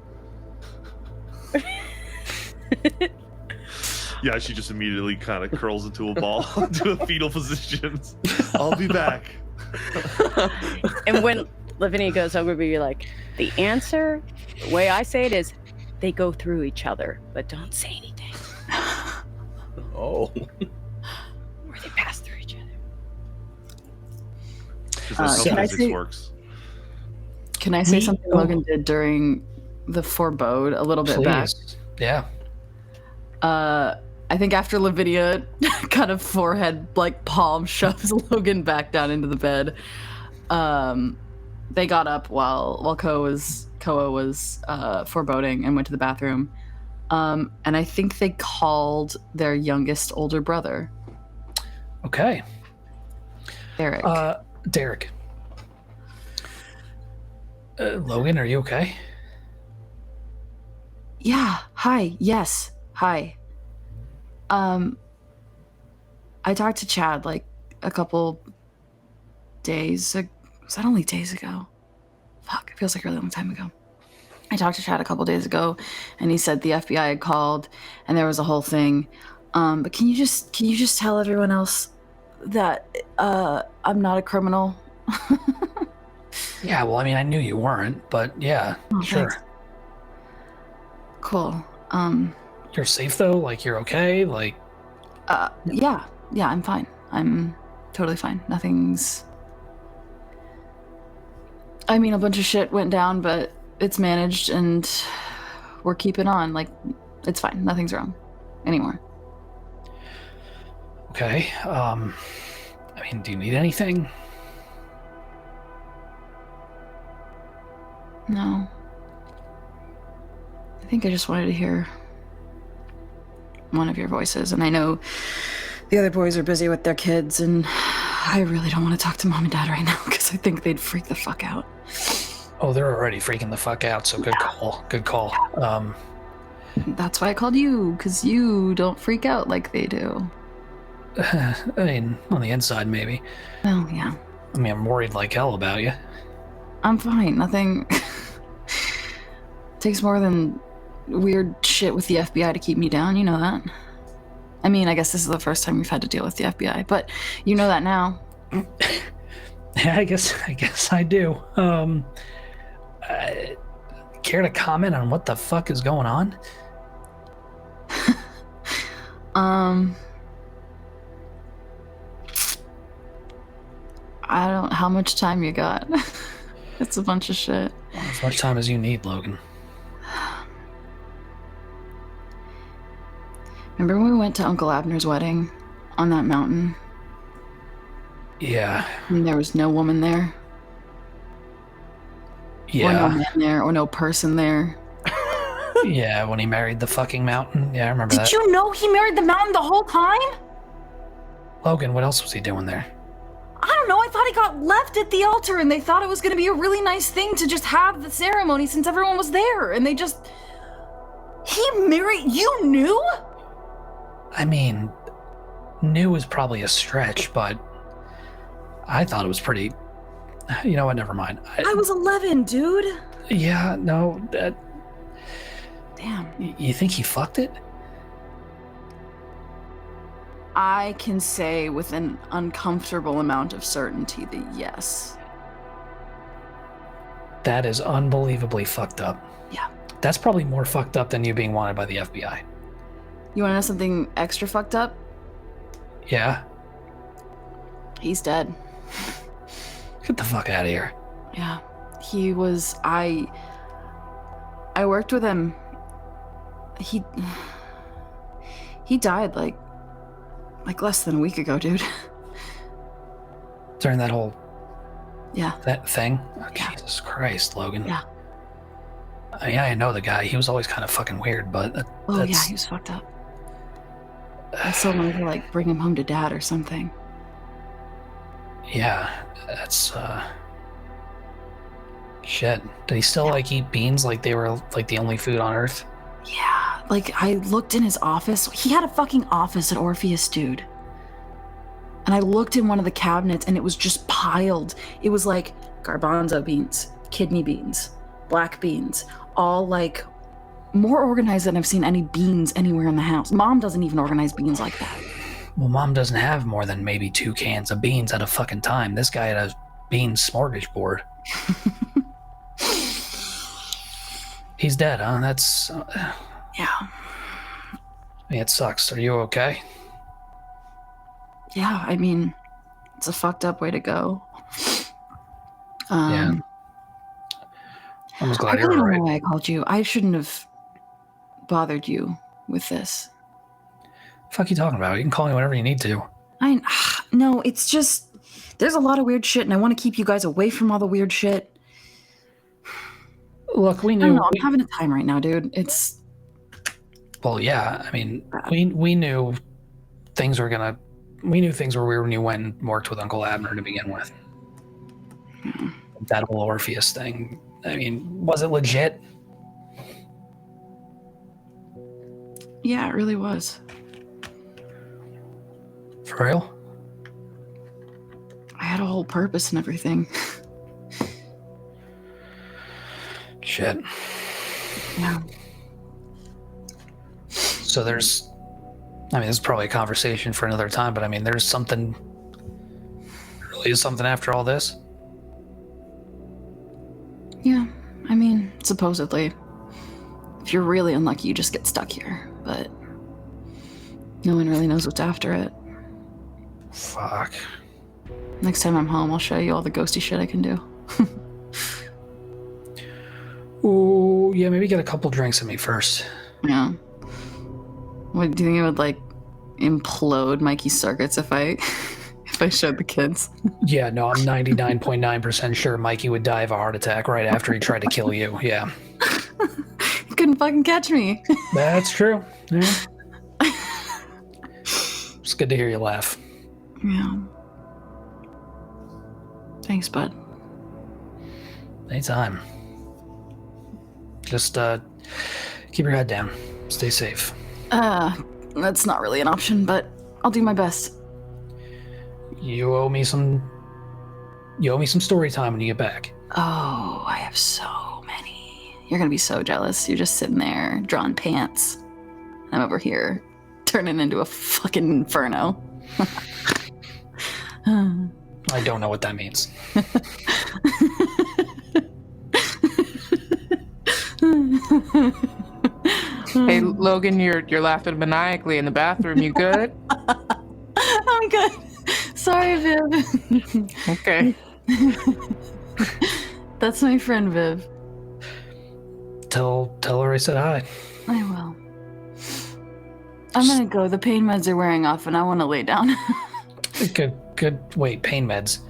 Yeah, she just immediately kind of curls into a ball, into a fetal position. I'll be back. And when Lavinia goes over, you're like, the answer, the way I say it is, they go through each other, but don't say anything. Oh. Or they pass through each other. Because that's Can how I physics say- works. Can I say Me- something oh. Logan did during the forebode a little bit back? Please. Yeah. I think after Lavinia kind of forehead palm shoves Logan back down into the bed, they got up while Koa was foreboding and went to the bathroom. And I think they called their youngest older brother. Okay. Derek. Derek. Logan, are you okay? Yeah. Hi. Yes. Hi. I talked to Chad like a couple days ago. Was that only days ago? Fuck, it feels like a really long time ago. I talked to Chad a couple days ago, and he said the FBI had called, and there was a whole thing. But can you just tell everyone else that I'm not a criminal? Yeah, well, I mean, I knew you weren't, but yeah, sure. Thanks. Cool. You're safe though? Like, you're okay? Like... Yeah, I'm fine. I'm totally fine. Nothing's... I mean, a bunch of shit went down, but it's managed, and we're keeping on. Like, it's fine. Nothing's wrong anymore. Okay. I mean, do you need anything? No. I think I just wanted to hear one of your voices, and I know the other boys are busy with their kids, and I really don't want to talk to Mom and Dad right now because I think they'd freak the fuck out. Oh, they're already freaking the fuck out, so good call. Good call. That's why I called you, because you don't freak out like they do. I mean, on the inside, maybe. Well, yeah. I mean, I'm worried like hell about you. I'm fine. Nothing takes more than weird shit with the FBI to keep me down. You know that. I mean, I guess this is the first time we've had to deal with the FBI, but you know that now. Yeah, I guess I do. Care to comment on what the fuck is going on? I don't... How much time you got? It's a bunch of shit. As much time as you need, Logan. Remember when we went to Uncle Abner's wedding on that mountain? Yeah. And there was no woman there? Yeah. Or no man there, or no person there? Yeah, when he married the fucking mountain. Yeah, I remember that. Did you know he married the mountain the whole time? Logan, what else was he doing there? I don't know, I thought he got left at the altar and they thought it was going to be a really nice thing to just have the ceremony since everyone was there, and they just... He married... You knew? I mean, new is probably a stretch, but I thought it was pretty... You know what, never mind. I was 11, dude. Yeah, no, Damn. you think he fucked it? I can say with an uncomfortable amount of certainty that yes. That is unbelievably fucked up. Yeah. That's probably more fucked up than you being wanted by the FBI. You want to know something extra fucked up? Yeah? He's dead. Get the fuck out of here. Yeah. He was... I worked with him. He died like less than a week ago, dude. During that whole... Yeah. That thing? Oh, Yeah. Jesus Christ, Logan. Yeah. I mean, I know the guy. He was always kind of fucking weird, but Oh, that's... yeah, he was fucked up. I still wanted to, like, bring him home to Dad or something. Yeah, that's, shit. Did he still, like, eat beans like they were, like, the only food on Earth? Yeah, like, I looked in his office. He had a fucking office at ORPHEUS, dude. And I looked in one of the cabinets, and it was just piled. It was, like, garbanzo beans, kidney beans, black beans, all, like, more organized than I've seen any beans anywhere in the house. Mom doesn't even organize beans like that. Well, Mom doesn't have more than maybe 2 cans of beans at a fucking time. This guy had a bean smorgasbord. He's dead, huh? That's... Yeah. I mean, it sucks. Are you okay? Yeah, I mean, it's a fucked up way to go. Yeah. I was glad I you really were don't right. know why I called you. I shouldn't have bothered you with this. Fuck you talking about? You can call me whenever you need to. No, it's just there's a lot of weird shit, and I want to keep you guys away from all the weird shit. Look, we I knew... don't know, I'm having a time right now, dude. It's... Well, yeah. I mean, we knew things were gonna we knew things were weird when you went and worked with Uncle Abner to begin with. That whole Orpheus thing. I mean, was it legit? Yeah, it really was. For real? I had a whole purpose and everything. Shit. Yeah. So there's, I mean, this is probably a conversation for another time, but I mean, there's something, really is something after all this? Yeah, I mean, supposedly. If you're really unlucky, you just get stuck here, but no one really knows what's after it. Fuck. Next time I'm home, I'll show you all the ghosty shit I can do. Ooh, yeah, maybe get a couple drinks in me first. Yeah. What, do you think it would, like, implode Mikey's circuits if I if I showed the kids? Yeah, no, I'm 99.9% sure Mikey would die of a heart attack right after he tried to kill you. Yeah. He couldn't fucking catch me. That's true. Yeah. It's good to hear you laugh. Yeah. Thanks, bud. Anytime. Just keep your head down. Stay safe. That's not really an option, but I'll do my best. You owe me some story time when you get back. Oh, I have so many. You're gonna be so jealous. You're just sitting there drawing pants. I'm over here turning into a fucking inferno. I don't know what that means. Hey, Logan, you're laughing maniacally in the bathroom. You good? I'm good. Sorry, Viv. Okay. That's my friend, Viv. Tell her I said hi. I will. I'm gonna go. The pain meds are wearing off and I want to lay down. Good. Wait, pain meds.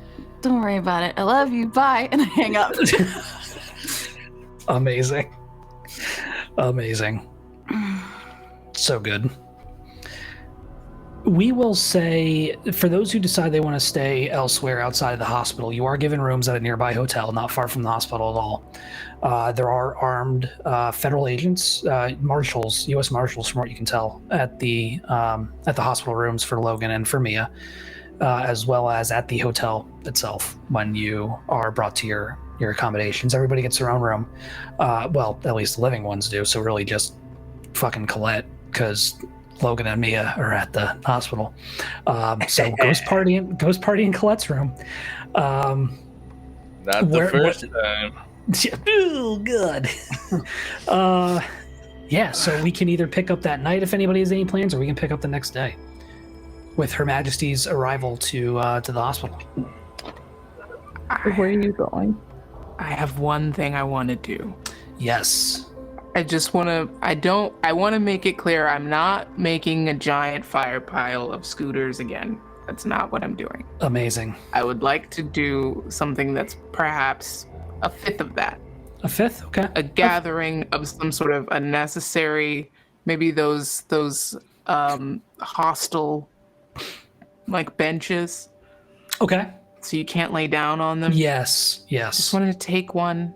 Don't worry about it. I love you. Bye. And I hang up. Amazing. So good. We will say, for those who decide they want to stay elsewhere outside of the hospital, you are given rooms at a nearby hotel, not far from the hospital at all. There are armed federal agents, marshals, U.S. Marshals, from what you can tell, at the hospital rooms for Logan and for Mia, as well as at the hotel itself when you are brought to your accommodations. Everybody gets their own room. Well, at least the living ones do, so really just fucking Colette, because Logan and Mia are at the hospital. So ghost party in Colette's room. Not the first time. Oh, good. Yeah, so we can either pick up that night if anybody has any plans, or we can pick up the next day with Her Majesty's arrival to the hospital. Where are you going? I have one thing I want to do. Yes. I want to make it clear I'm not making a giant fire pile of scooters again. That's not what I'm doing. Amazing. I would like to do something that's perhaps a fifth of that. A fifth? Okay. A gathering of some sort of unnecessary, maybe those hostile, like, benches. Okay. So you can't lay down on them. Yes. Just wanted to take one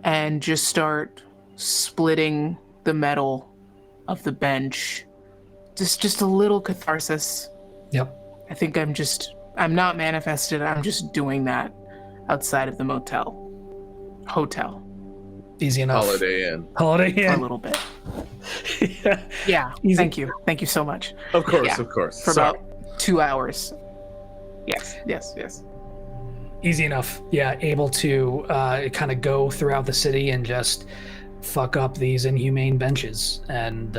and just start splitting the metal of the bench. Just a little catharsis. Yep. I think I'm not manifested. I'm just doing that outside of the hotel. Easy enough. Holiday Inn. A little bit. Yeah. Easy. Thank you so much. Of course, Yeah. of course. For Sorry. about 2 hours. Yes. Easy enough. Yeah, able to kind of go throughout the city and just fuck up these inhumane benches. And,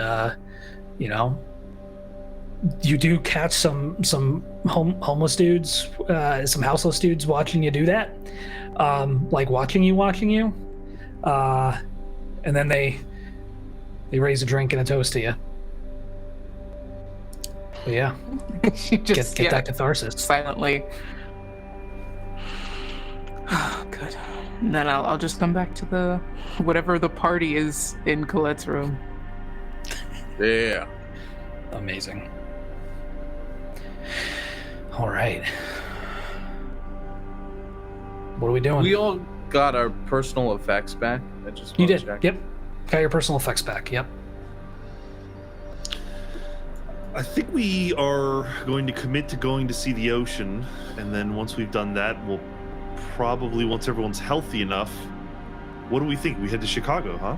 you do catch some homeless dudes, some houseless dudes watching you do that. Like watching you. And then they raise a drink and a toast to you. But yeah, You just get that catharsis. silently. Good. And then I'll just come back to whatever the party is in Colette's room. Yeah. Amazing. All right. What are we doing? We all got our personal effects back. I just You wanna did. check. Yep. Got your personal effects back. Yep. I think we are going to commit to going to see the ocean, and then once we've done that, we'll probably, once everyone's healthy enough, what do we think? We head to Chicago, huh?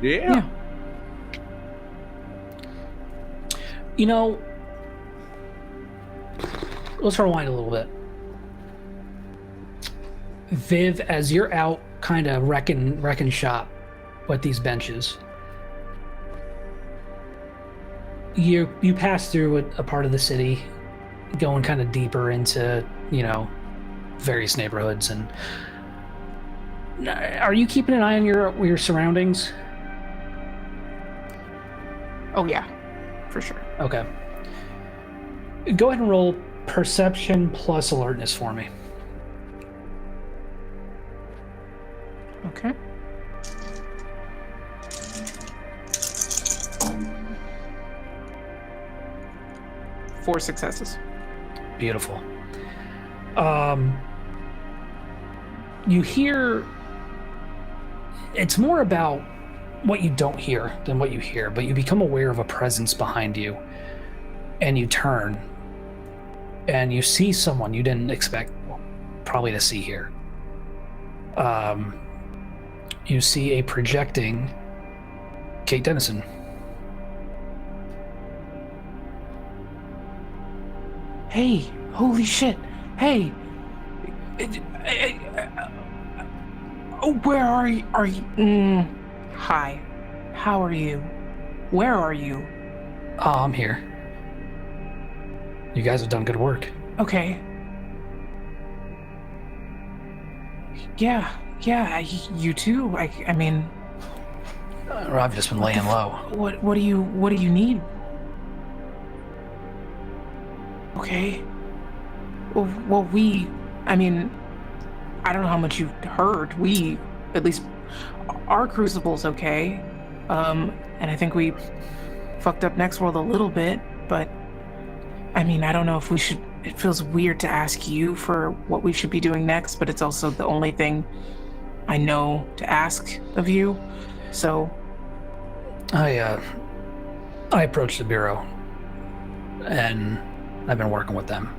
Yeah. You know, let's rewind a little bit. Viv, as you're out kind of wrecking shop with these benches, you pass through a part of the city, going kind of deeper into, various neighborhoods. And are you keeping an eye on your surroundings? Oh yeah, for sure. Okay. Go ahead and roll perception plus alertness for me. Okay. Four successes. Beautiful. You hear, it's more about what you don't hear than what you hear, but you become aware of a presence behind you, and you turn and you see someone you didn't expect probably to see here. You see a projecting Kate Dennison. Hey, holy shit. Hey. Oh, where are you? Hi. How are you? Where are you? Oh, I'm here. You guys have done good work. Okay. Yeah, you too. I mean, I've just been laying low. what do you need? Okay. Well, I don't know how much you've heard. At least our crucible's okay. And I think we fucked up Next World a little bit, but I don't know if we should. It feels weird to ask you for what we should be doing next, but it's also the only thing I know to ask of you. So I approached the Bureau, and I've been working with them.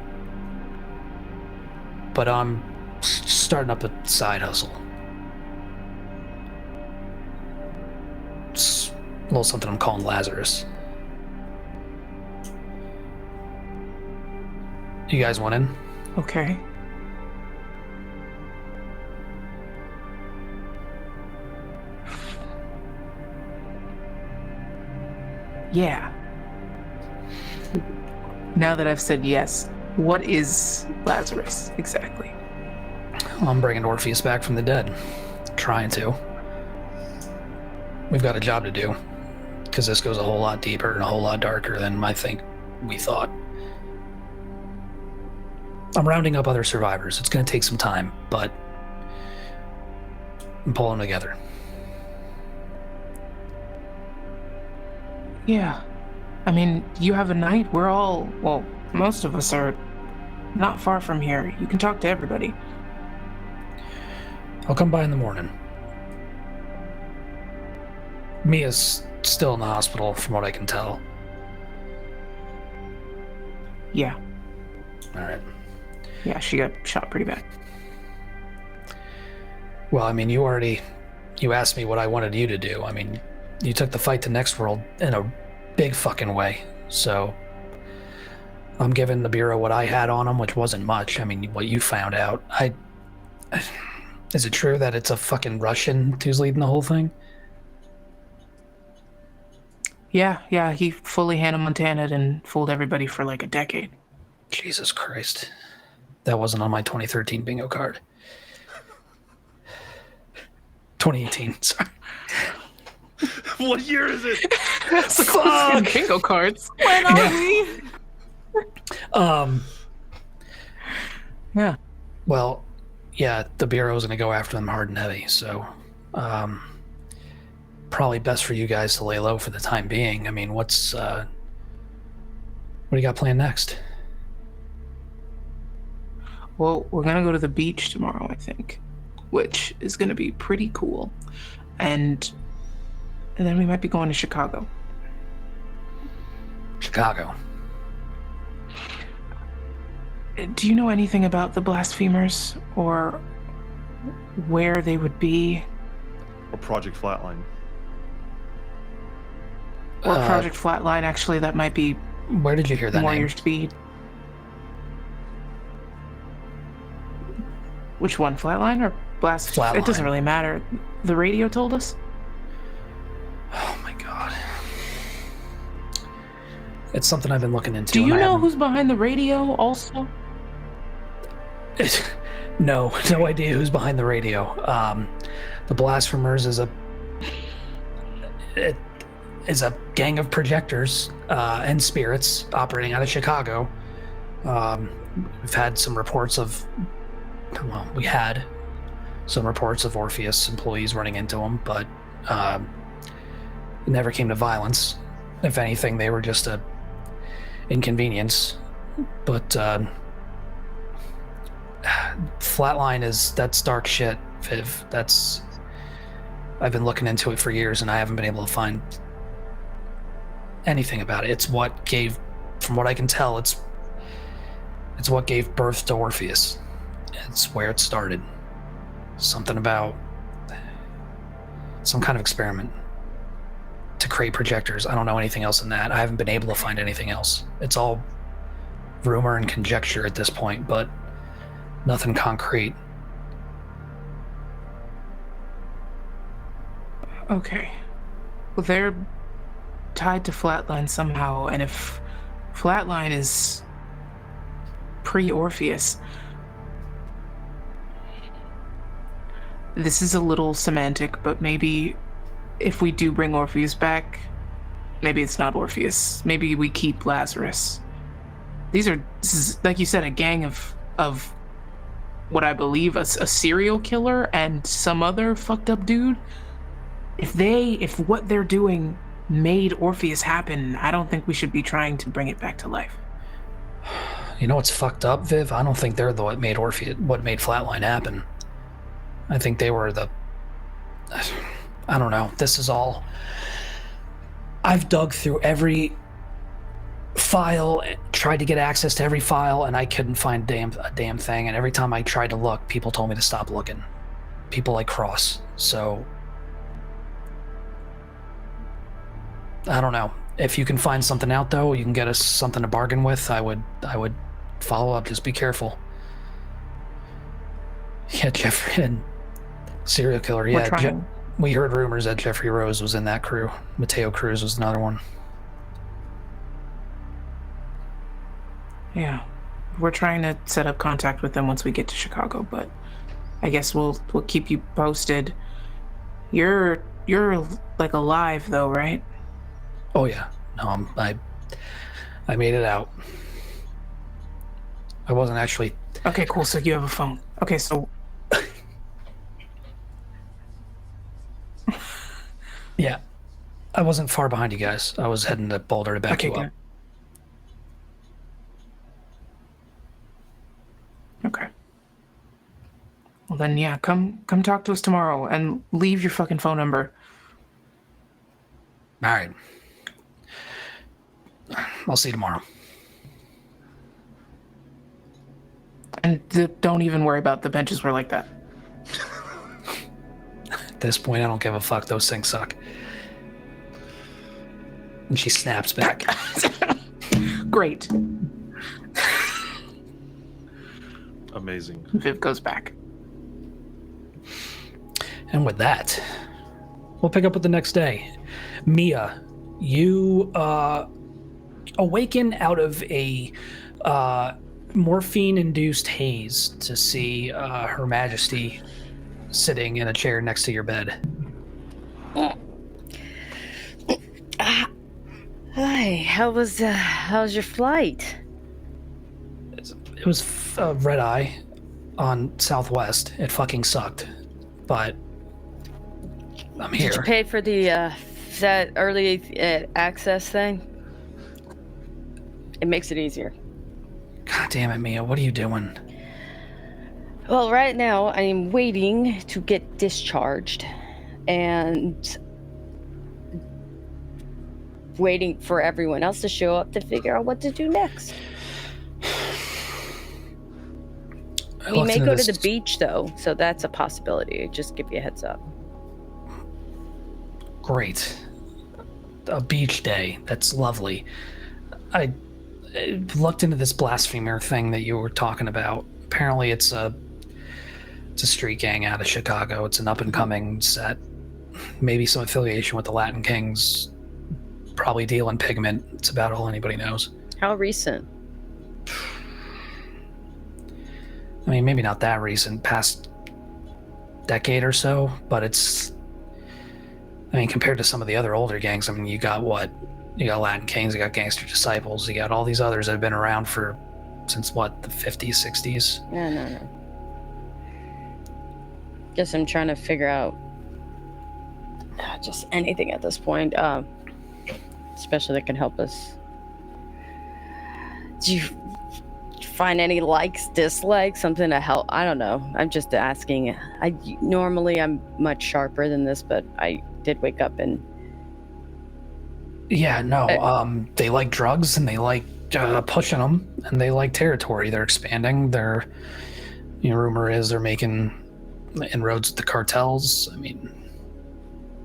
But I'm starting up a side hustle. It's a little something I'm calling Lazarus. You guys want in? okay. Yeah. Now that I've said yes, what is Lazarus exactly? Well, I'm bringing Orpheus back from the dead. Trying to. We've got a job to do, because this goes a whole lot deeper and a whole lot darker than I think we thought. I'm rounding up other survivors. It's going to take some time, but I'm pulling them together. Yeah. You have a night. We're all, well, most of us are not far from here. You can talk to everybody. I'll come by in the morning. Mia's still in the hospital, from what I can tell. Yeah. All right. Yeah, she got shot pretty bad. Well, you asked me what I wanted you to do. You took the fight to Next World in a big fucking way. So I'm giving the Bureau what I had on them, which wasn't much. What you found out. Is it true that it's a fucking Russian who's leading the whole thing? Yeah, he fully Hannah Montana'd and fooled everybody for like a decade. Jesus Christ. That wasn't on my 2013 bingo card. 2018, sorry. What year is it? That's the closest bingo cards. When are we? Yeah. Well, yeah, the Bureau's going to go after them hard and heavy, so probably best for you guys to lay low for the time being. What do you got planned next? Well, we're gonna go to the beach tomorrow, I think, which is gonna be pretty cool, and then we might be going to Chicago. Chicago. Do you know anything about the blasphemers or where they would be? Or Project Flatline. Or Project Flatline, actually, that might be Where did you hear that more name? your speed. Which one, Flatline or Blast? Flatline. It doesn't really matter. The radio told us. Oh my god. It's something I've been looking into. Do and you I know haven't- who's behind the radio also? No idea who's behind the radio. The Blasphemers is a gang of projectors and spirits operating out of Chicago. We've had some reports of, we had some reports of Orpheus employees running into them, but it never came to violence. If anything, they were just a inconvenience. But Flatline that's dark shit, Viv. I've been looking into it for years and I haven't been able to find anything about it. It's what gave, from what I can tell, it's what gave birth to Orpheus. It's where it started. Something about some kind of experiment to create projectors. I don't know anything else than that. I haven't been able to find anything else. It's all rumor and conjecture at this point, but nothing concrete. Okay. Well, they're tied to Flatline somehow, and if Flatline is pre-Orpheus, this is a little semantic, but maybe if we do bring Orpheus back, maybe it's not Orpheus. Maybe we keep Lazarus. This is, like you said, a gang of what I believe a serial killer and some other fucked up dude. If what they're doing made Orpheus happen, I don't think we should be trying to bring it back to life. You know what's fucked up, Viv? I don't think they're what made Flatline happen. I think they were I don't know. This is all. I've dug through every file, tried to get access to every file, and I couldn't find a damn thing. And every time I tried to look, people told me to stop looking. People like Cross. So I don't know. If you can find something out, though, you can get us something to bargain with, I would follow up. Just be careful. Yeah, Jeffrey and serial killer. Yeah, we heard rumors that Jeffrey Rose was in that crew. Mateo Cruz was another one. Yeah, we're trying to set up contact with them once we get to Chicago, but I guess we'll keep you posted. You're like alive though, right? Oh yeah, no, I made it out. I wasn't actually. Okay, cool. So you have a phone. Okay, so. Yeah, I wasn't far behind you guys. I was heading to Boulder to back you up. Okay. Well then, yeah, come talk to us tomorrow and leave your fucking phone number. All right. I'll see you tomorrow. And don't even worry about the benches were like that. At this point, I don't give a fuck. Those things suck. And she snaps back. Great. Amazing. Viv goes back. And with that, we'll pick up with the next day. Mia, you awaken out of a morphine-induced haze to see Her Majesty sitting in a chair next to your bed. Hi, how's your flight? It was red eye on Southwest. It fucking sucked, but I'm here. Did you pay for the that early access thing? It makes it easier. God damn it, Mia. What are you doing? Well, right now I'm waiting to get discharged and waiting for everyone else to show up to figure out what to do next. We may go to the beach, though, so that's a possibility. Just give you a heads up. Great. A beach day. That's lovely. I looked into this blasphemer thing that you were talking about. Apparently it's a street gang out of Chicago. It's an up-and-coming set. Maybe some affiliation with the Latin Kings. Probably deal in pigment. It's about all anybody knows. How recent? I mean, maybe not that recent, past decade or so, but it's... I mean, compared to some of the other older gangs, I mean, you got what? You got Latin Kings, you got Gangster Disciples, you got all these others that have been around since what, the 50s, 60s? No. Guess I'm trying to figure out just anything at this point, especially that can help us. Do you find any likes, dislikes, something to help? I don't know. I'm just asking. Normally I'm much sharper than this, but I did wake up and... Yeah, no, they like drugs and they like pushing them, and they like territory. They're expanding. Rumor is they're making inroads with the cartels. I mean,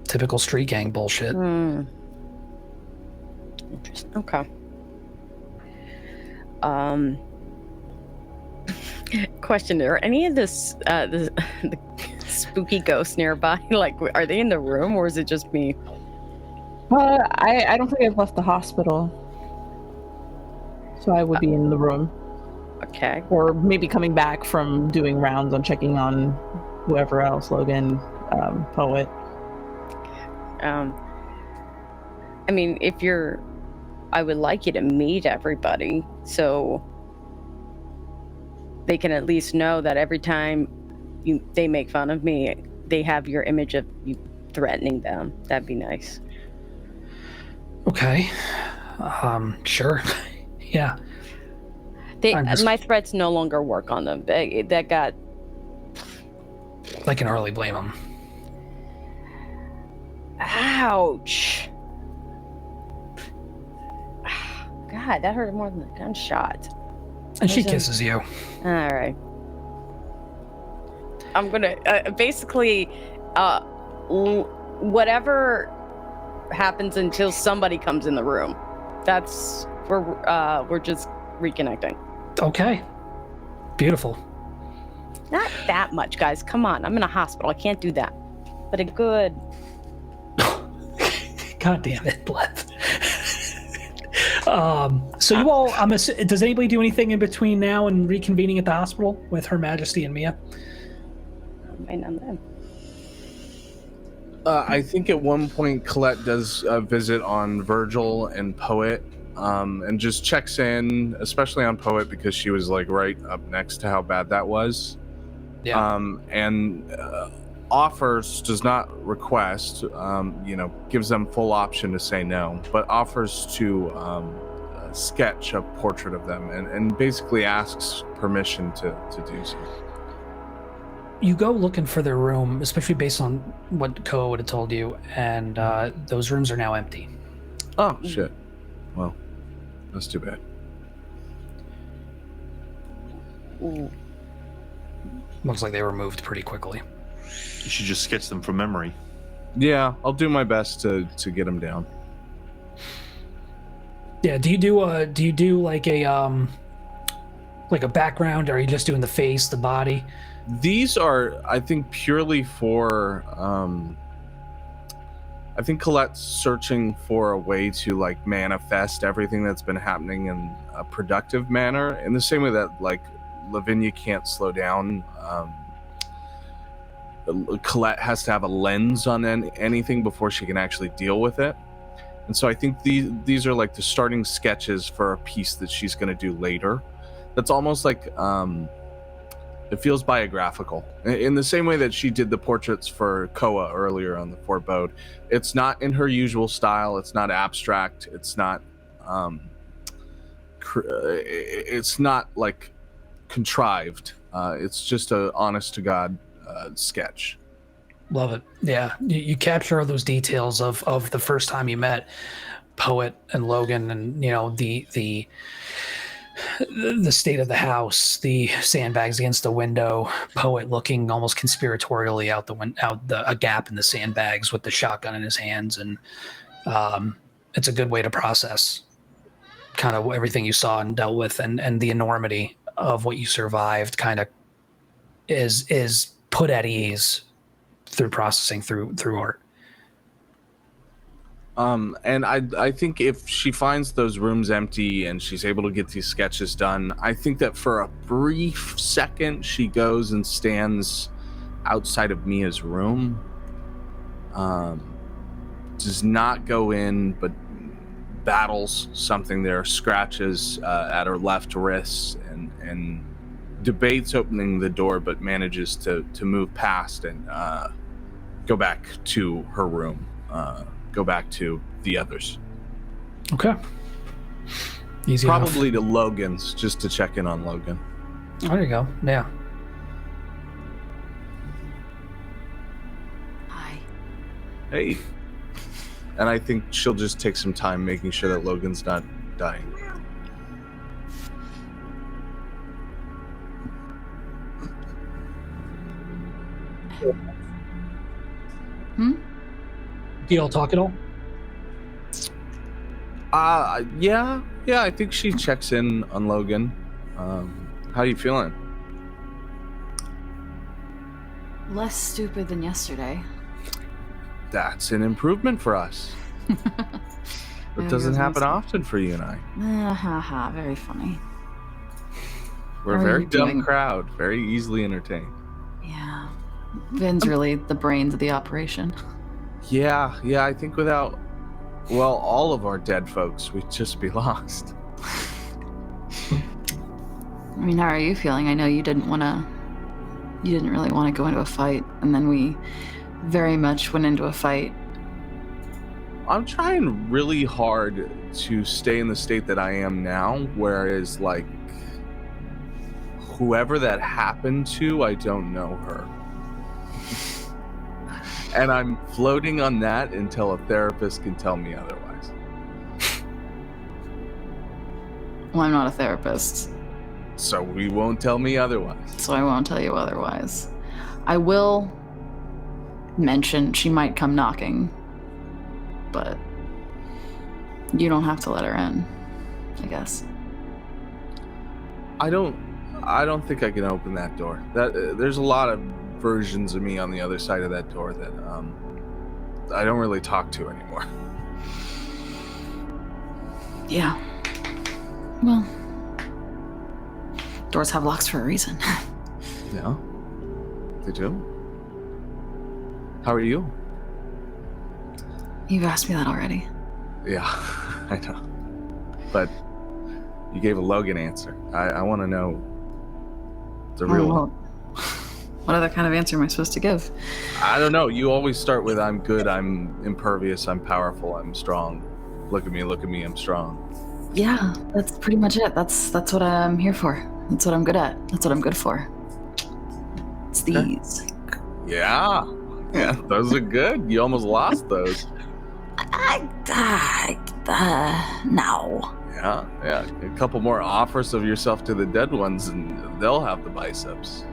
typical street gang bullshit. Interesting. Okay. Question: are any of the spooky ghosts nearby? Like, are they in the room, or is it just me? I don't think I've left the hospital, so I would be in the room. Okay. Or maybe coming back from doing rounds on checking on whoever else, Logan, Poet. I mean, I would like you to meet everybody, so they can at least know that every time they make fun of me, they have your image of you threatening them. That'd be nice. Okay. Sure. Yeah. My threats no longer work on them. That got... I can hardly blame them. Ouch. God, that hurt more than a gunshot. And she kisses you. All right. I'm gonna basically whatever happens until somebody comes in the room. That's where we're just reconnecting. Okay. Beautiful. Not that much, guys. Come on, I'm in a hospital. I can't do that. But a good... God damn it, Bleth. So you all, does anybody do anything in between now and reconvening at the hospital with Her Majesty and Mia? I think at one point Colette does a visit on Virgil and Poet, and just checks in, especially on Poet because she was like right up next to how bad that was. Yeah. And offers, does not request, gives them full option to say no, but offers to sketch a portrait of them and basically asks permission to do so. You go looking for their room, especially based on what Koa would have told you, and those rooms are now empty. Oh, shit. Well, that's too bad. Ooh. Looks like they were moved pretty quickly. You should just sketch them from memory. Yeah, I'll do my best to get them down. Yeah, do you do like a background, or are you just doing the face, the body? These are, I think, purely for I think Colette's searching for a way to like manifest everything that's been happening in a productive manner, in the same way that like Lavinia can't slow down. Colette has to have a lens on anything before she can actually deal with it. And so I think these are like the starting sketches for a piece that she's going to do later. That's almost like it feels biographical in the same way that she did the portraits for Koa earlier on the forebode. It's not in her usual style. It's not abstract. It's not it's not like contrived. It's just a honest to God sketch. Love it. Yeah, you capture those details of the first time you met Poet and Logan, and the state of the house, the sandbags against the window, Poet looking almost conspiratorially out a gap in the sandbags with the shotgun in his hands, and it's a good way to process kind of everything you saw and dealt with, and the enormity of what you survived kind of is put at ease through processing through art. And I think if she finds those rooms empty and she's able to get these sketches done, I think that for a brief second she goes and stands outside of Mia's room. Does not go in, but battles something there, scratches at her left wrist, and debates opening the door, but manages to move past and go back to her room, go back to the others. Okay. Easy Probably enough. to Logan's, just to check in on Logan. There you go. Yeah. Hi. Hey. And I think she'll just take some time making sure that Logan's not dying. Do y'all talk at all? Yeah, I think she checks in on Logan. How you feeling? Less stupid than yesterday. That's an improvement for us. It doesn't happen often for you and I. Very funny. We're a How are very you dumb doing? crowd, very easily entertained. Yeah. Vin's really the brains of the operation. Yeah, I think without, well, all of our dead folks, we'd just be lost. I mean, how are you feeling? I know you didn't really want to go into a fight, and then we very much went into a fight. I'm trying really hard to stay in the state that I am now, whereas, like, whoever that happened to, I don't know her. And I'm floating on that until a therapist can tell me otherwise. Well, I'm not a therapist, So we won't tell me otherwise. so I won't tell you otherwise. I will mention she might come knocking, but you don't have to let her in, I guess. I don't think I can open that door. There's a lot of versions of me on the other side of that door that I don't really talk to anymore. Yeah. Well, doors have locks for a reason. Yeah, they do. How are you? You've asked me that already. Yeah, I know. But you gave a Logan answer. I want to know the real Well, one. what other kind of answer am I supposed to give? I don't know. You always start with I'm good, I'm impervious, I'm powerful, I'm strong. Look at me, I'm strong. Yeah, that's pretty much it. That's what I'm here for. That's what I'm good at. That's what I'm good for. It's these. Yeah, those are good. You almost lost those. No. Yeah. A couple more offers of yourself to the dead ones, and they'll have the biceps.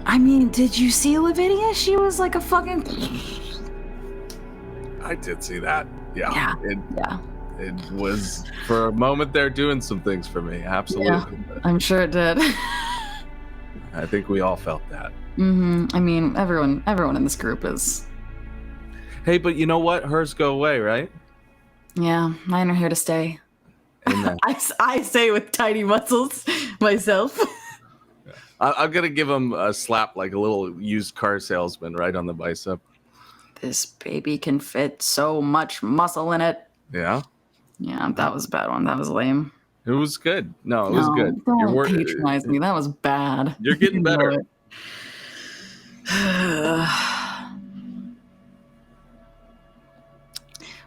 I mean, did you see Lavinia? She was like a fucking... I did see that. Yeah. Yeah. It was for a moment there doing some things for me. Absolutely. But I'm sure it did. I think we all felt that. I mean, everyone in this group is... Hey, but you know what? Hers go away, right? Yeah, mine are here to stay. Amen. I say with tiny muscles myself. I'm gonna give him a slap like a little used car salesman right on the bicep. This baby can fit so much muscle in it. Yeah, Yeah, that was a bad one. That was lame. it was good. No, it was good. Don't patronize me. That was bad. You're getting better.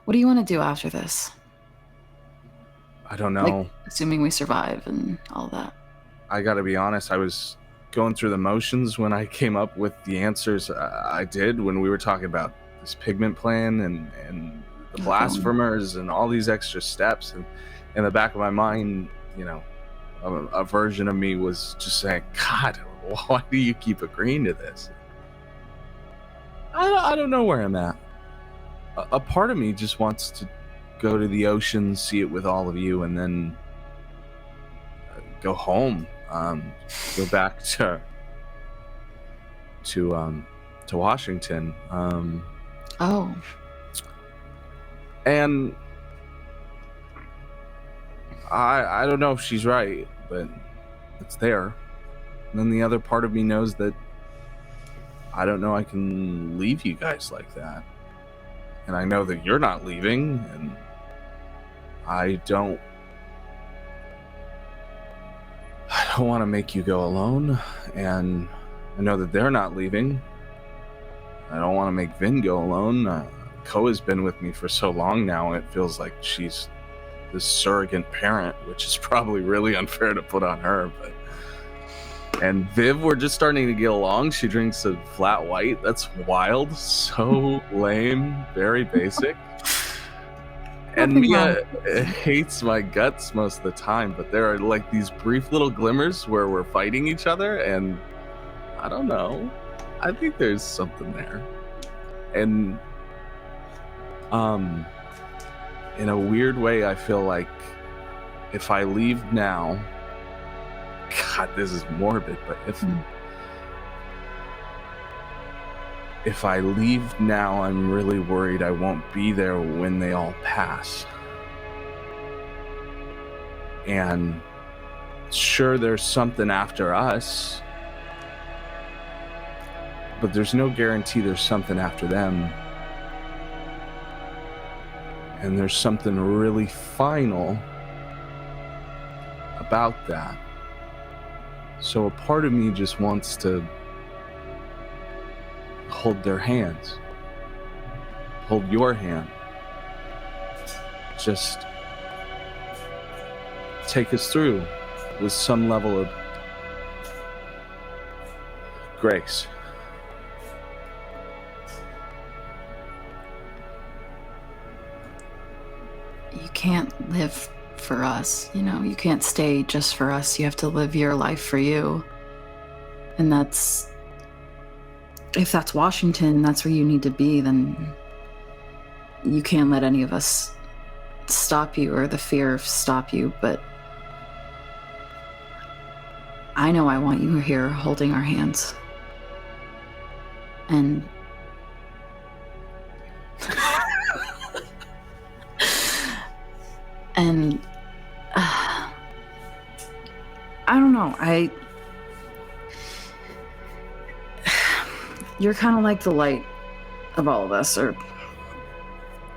What do you want to do after this? I don't know. Like, assuming we survive and all that. I gotta be honest, I was going through the motions when I came up with the answers I did when we were talking about this pigment plan and the blasphemers and all these extra steps. And in the back of my mind, you know, a version of me was just saying, God, why do you keep agreeing to this? I don't know where I'm at. A part of me just wants to go to the ocean, see it with all of you, and then go home. Go back to Washington. Oh. And I don't know if she's right, but it's there. And then the other part of me knows that I don't know I can leave you guys like that. And I know that you're not leaving, and I don't want to make you go alone, and I know that they're not leaving. I don't want to make Vin go alone. Koa's been with me for so long now, it feels like she's this surrogate parent, which is probably really unfair to put on her. And Viv, we're just starting to get along. She drinks a flat white. That's wild. So lame. Very basic. And Mia hates my guts most of the time, but there are like these brief little glimmers where we're fighting each other, and I don't know. I think there's something there. And in a weird way, I feel like if I leave now, God, this is morbid, but if I leave now, I'm really worried I won't be there when they all pass. And sure, there's something after us, but there's no guarantee there's something after them. And there's something really final about that. So a part of me just wants to hold their hands. Hold your hand. Just take us through with some level of grace. You can't live for us, you know, you can't stay just for us. You have to live your life for you. And if that's Washington, that's where you need to be, then you can't let any of us stop you or the fear stop you. But I know I want you here holding our hands. And I don't know, you're kind of like the light of all of us, or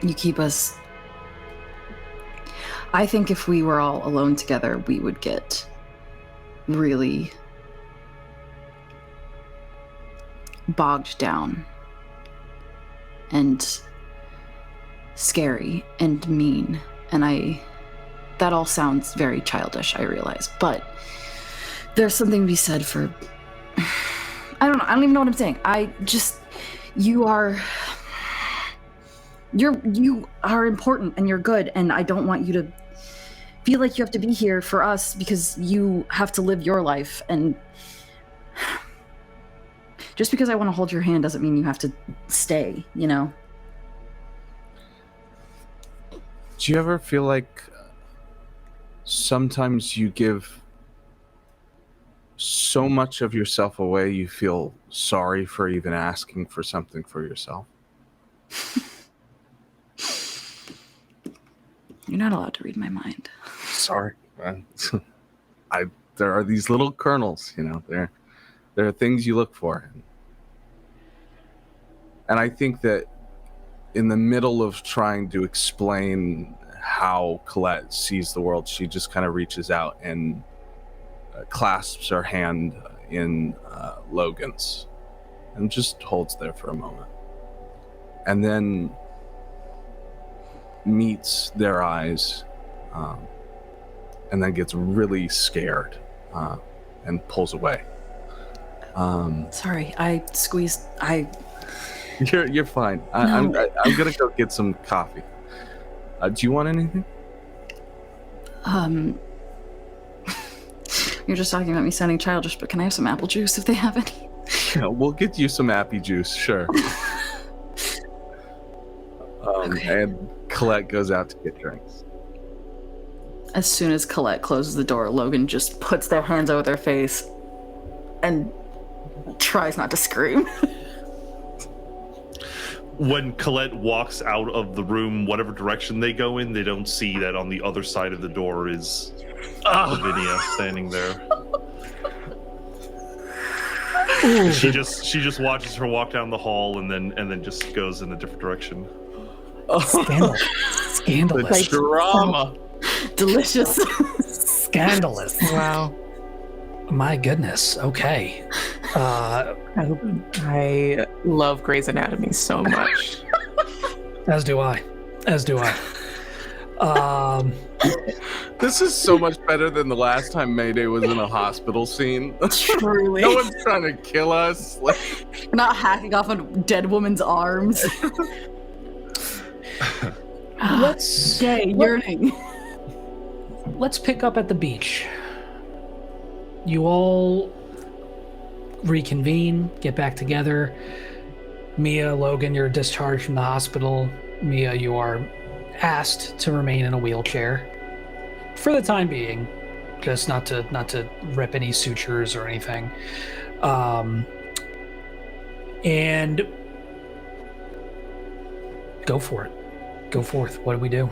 you keep us. I think if we were all alone together, we would get really bogged down and scary and mean. And that all sounds very childish, I realize, but there's something to be said for, I don't even know what I'm saying. You are important and you're good, and I don't want you to feel like you have to be here for us because you have to live your life. And just because I want to hold your hand doesn't mean you have to stay, you know? Do you ever feel like sometimes you give so much of yourself away, you feel sorry for even asking for something for yourself? You're not allowed to read my mind. Sorry, man. There are these little kernels, you know, there are things you look for. And I think that in the middle of trying to explain how Colette sees the world, she just kind of reaches out and clasps her hand in Logan's and just holds there for a moment. And then meets their eyes and then gets really scared and pulls away. Sorry, I squeezed. You're fine. I'm gonna go get some coffee. Do you want anything? You're just talking about me sounding childish, but can I have some apple juice if they have any? Yeah, we'll get you some appy juice, sure. Okay. And Colette goes out to get drinks. As soon as Colette closes the door, Logan just puts their hands over their face and tries not to scream. When Colette walks out of the room, whatever direction they go in, they don't see that on the other side of the door is Lavinia standing there. She just watches her walk down the hall and then just goes in a different direction. Scandalous. Drama. Delicious. Scandalous. Wow. My goodness. Okay. I love Grey's Anatomy so much. As do I. This is so much better than the last time Mayday was in a hospital scene. Truly. No one's trying to kill us. Not hacking off a dead woman's arms. Let's yearning. Let's pick up at the beach. You all reconvene, get back together. Mia, Logan, you're discharged from the hospital. Mia, you are asked to remain in a wheelchair for the time being, just not to rip any sutures or anything. And go for it. Go forth. What do we do?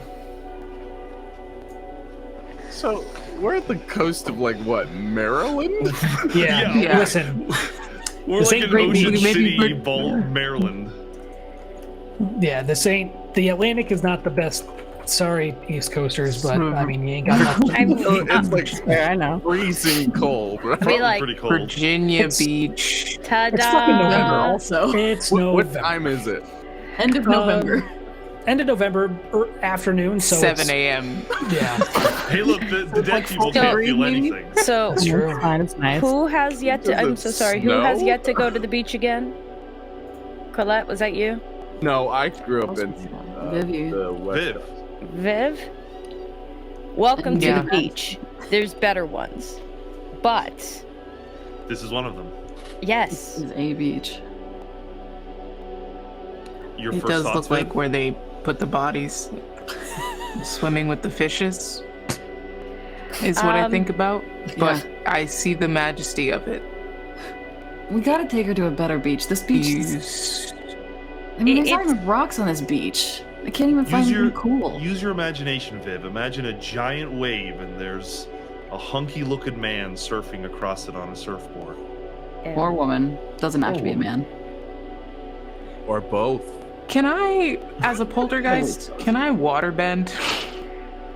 So we're at the coast of Maryland? Yeah. Listen. We're This like ain't in great Ocean news. City, Maryland. Yeah, the Atlantic is not the best. Sorry, East Coasters, but I mean, you ain't got nothing. It's I know. freezing cold, right? Be like, Pretty cold. Virginia Beach. ta-da! It's fucking November also. It's What November. time is it? End of November. End of November afternoon, so 7 a.m. Yeah, Hey, look, the dead people so- can't feel anything. So, that's true. Fine, it's nice. who has yet to? Does I'm it so sorry. Who has snow? yet to go to the beach again? Colette, was that you? No, I grew up in Vivi. the West Viv. Coast. Viv? Welcome to Yeah. the beach. There's better ones, but This is one of them. yes, This is a beach. Your It first does thoughts, look Viv? like where they put the bodies. Swimming with the fishes is what I think about. But I see the majesty of it. We gotta take her to a better beach. This beach is... Use- I mean, there's not It's- even rocks on this beach. I can't even find anything cool. Use your imagination, Viv. Imagine a giant wave and there's a hunky-looking man surfing across it on a surfboard. Or woman. Doesn't have to be a man. Or both. Can I, as a poltergeist, can I waterbend?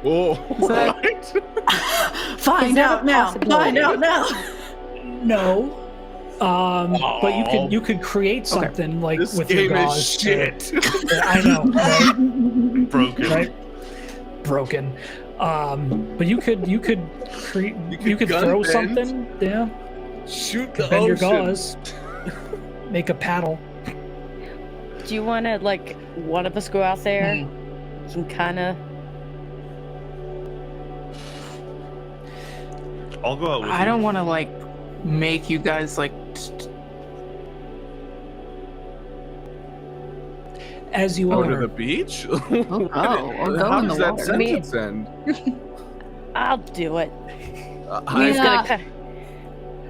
Oh, Is that- what? Find that out a now. possibility? Find out now. No. But you could create something like This with your game gauze. is shit. I know, right? Broken. Right? Broken. But you could create. You could gun throw bend. something. Yeah. Shoot the Bend your ocean. gauze. Make a paddle. do you want to one of us go out there? Can kind of. I'll go out with I you. don't want to make you guys As you Go are. to the beach? Or go in the does that water. sentence end? I'll do it. I- He's gonna cut.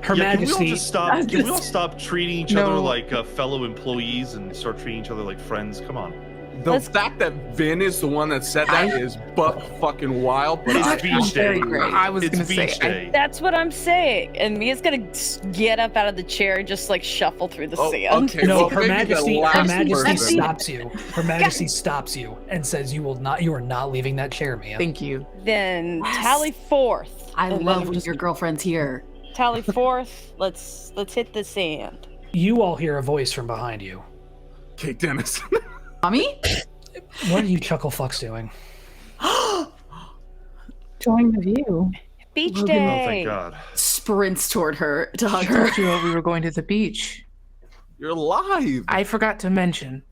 Her Can we all Majesty. just stop? Can we all stop treating each other No. like fellow employees and start treating each other like friends? Come on. The Let's- fact that Vin is the one that said that is buck fucking wild, but It's I, beach very day. great. I was It's gonna say, beach I- day. That's what I'm saying. And Mia's gonna get up out of the chair and just shuffle through the Oh, sand. okay. No, well, Her maybe the Majesty. Her last Majesty person. stops you. Her Majesty stops you and says, "You are not leaving that chair, Mia." thank you. Then Yes. tally fourth. I And then love I'm when just your girlfriend's here. tally fourth. Let's hit the sand. You all hear a voice from behind you. Kate Dennis. Mommy? What are you chuckle fucks doing? Join the view. beach Logan, day. Oh, thank God. Sprints toward her to hug I her. told you we were going to the beach. You're alive. I forgot to mention.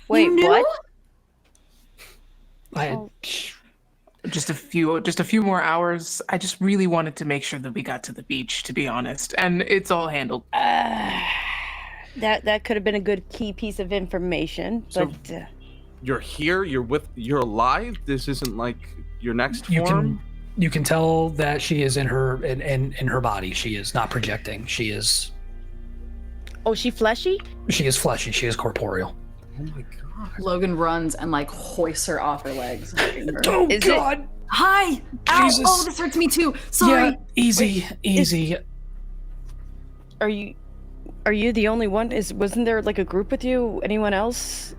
Wait, You knew? what? I, Just a few more hours. I just really wanted to make sure that we got to the beach, to be honest, and it's all handled. That could have been a good key piece of information, So- but You're here. You're alive. This isn't like your next you form. you can tell that she is in her body. She is not projecting. She is she fleshy? fleshy. She is corporeal. Oh my God. Logan runs and like hoists her off her legs. hugging her. Oh Is it- God! Hi! Ow! Jesus. Oh, this hurts me too. Sorry. Yeah, easy. Are you the only one? Wasn't there like a group with you? Anyone else?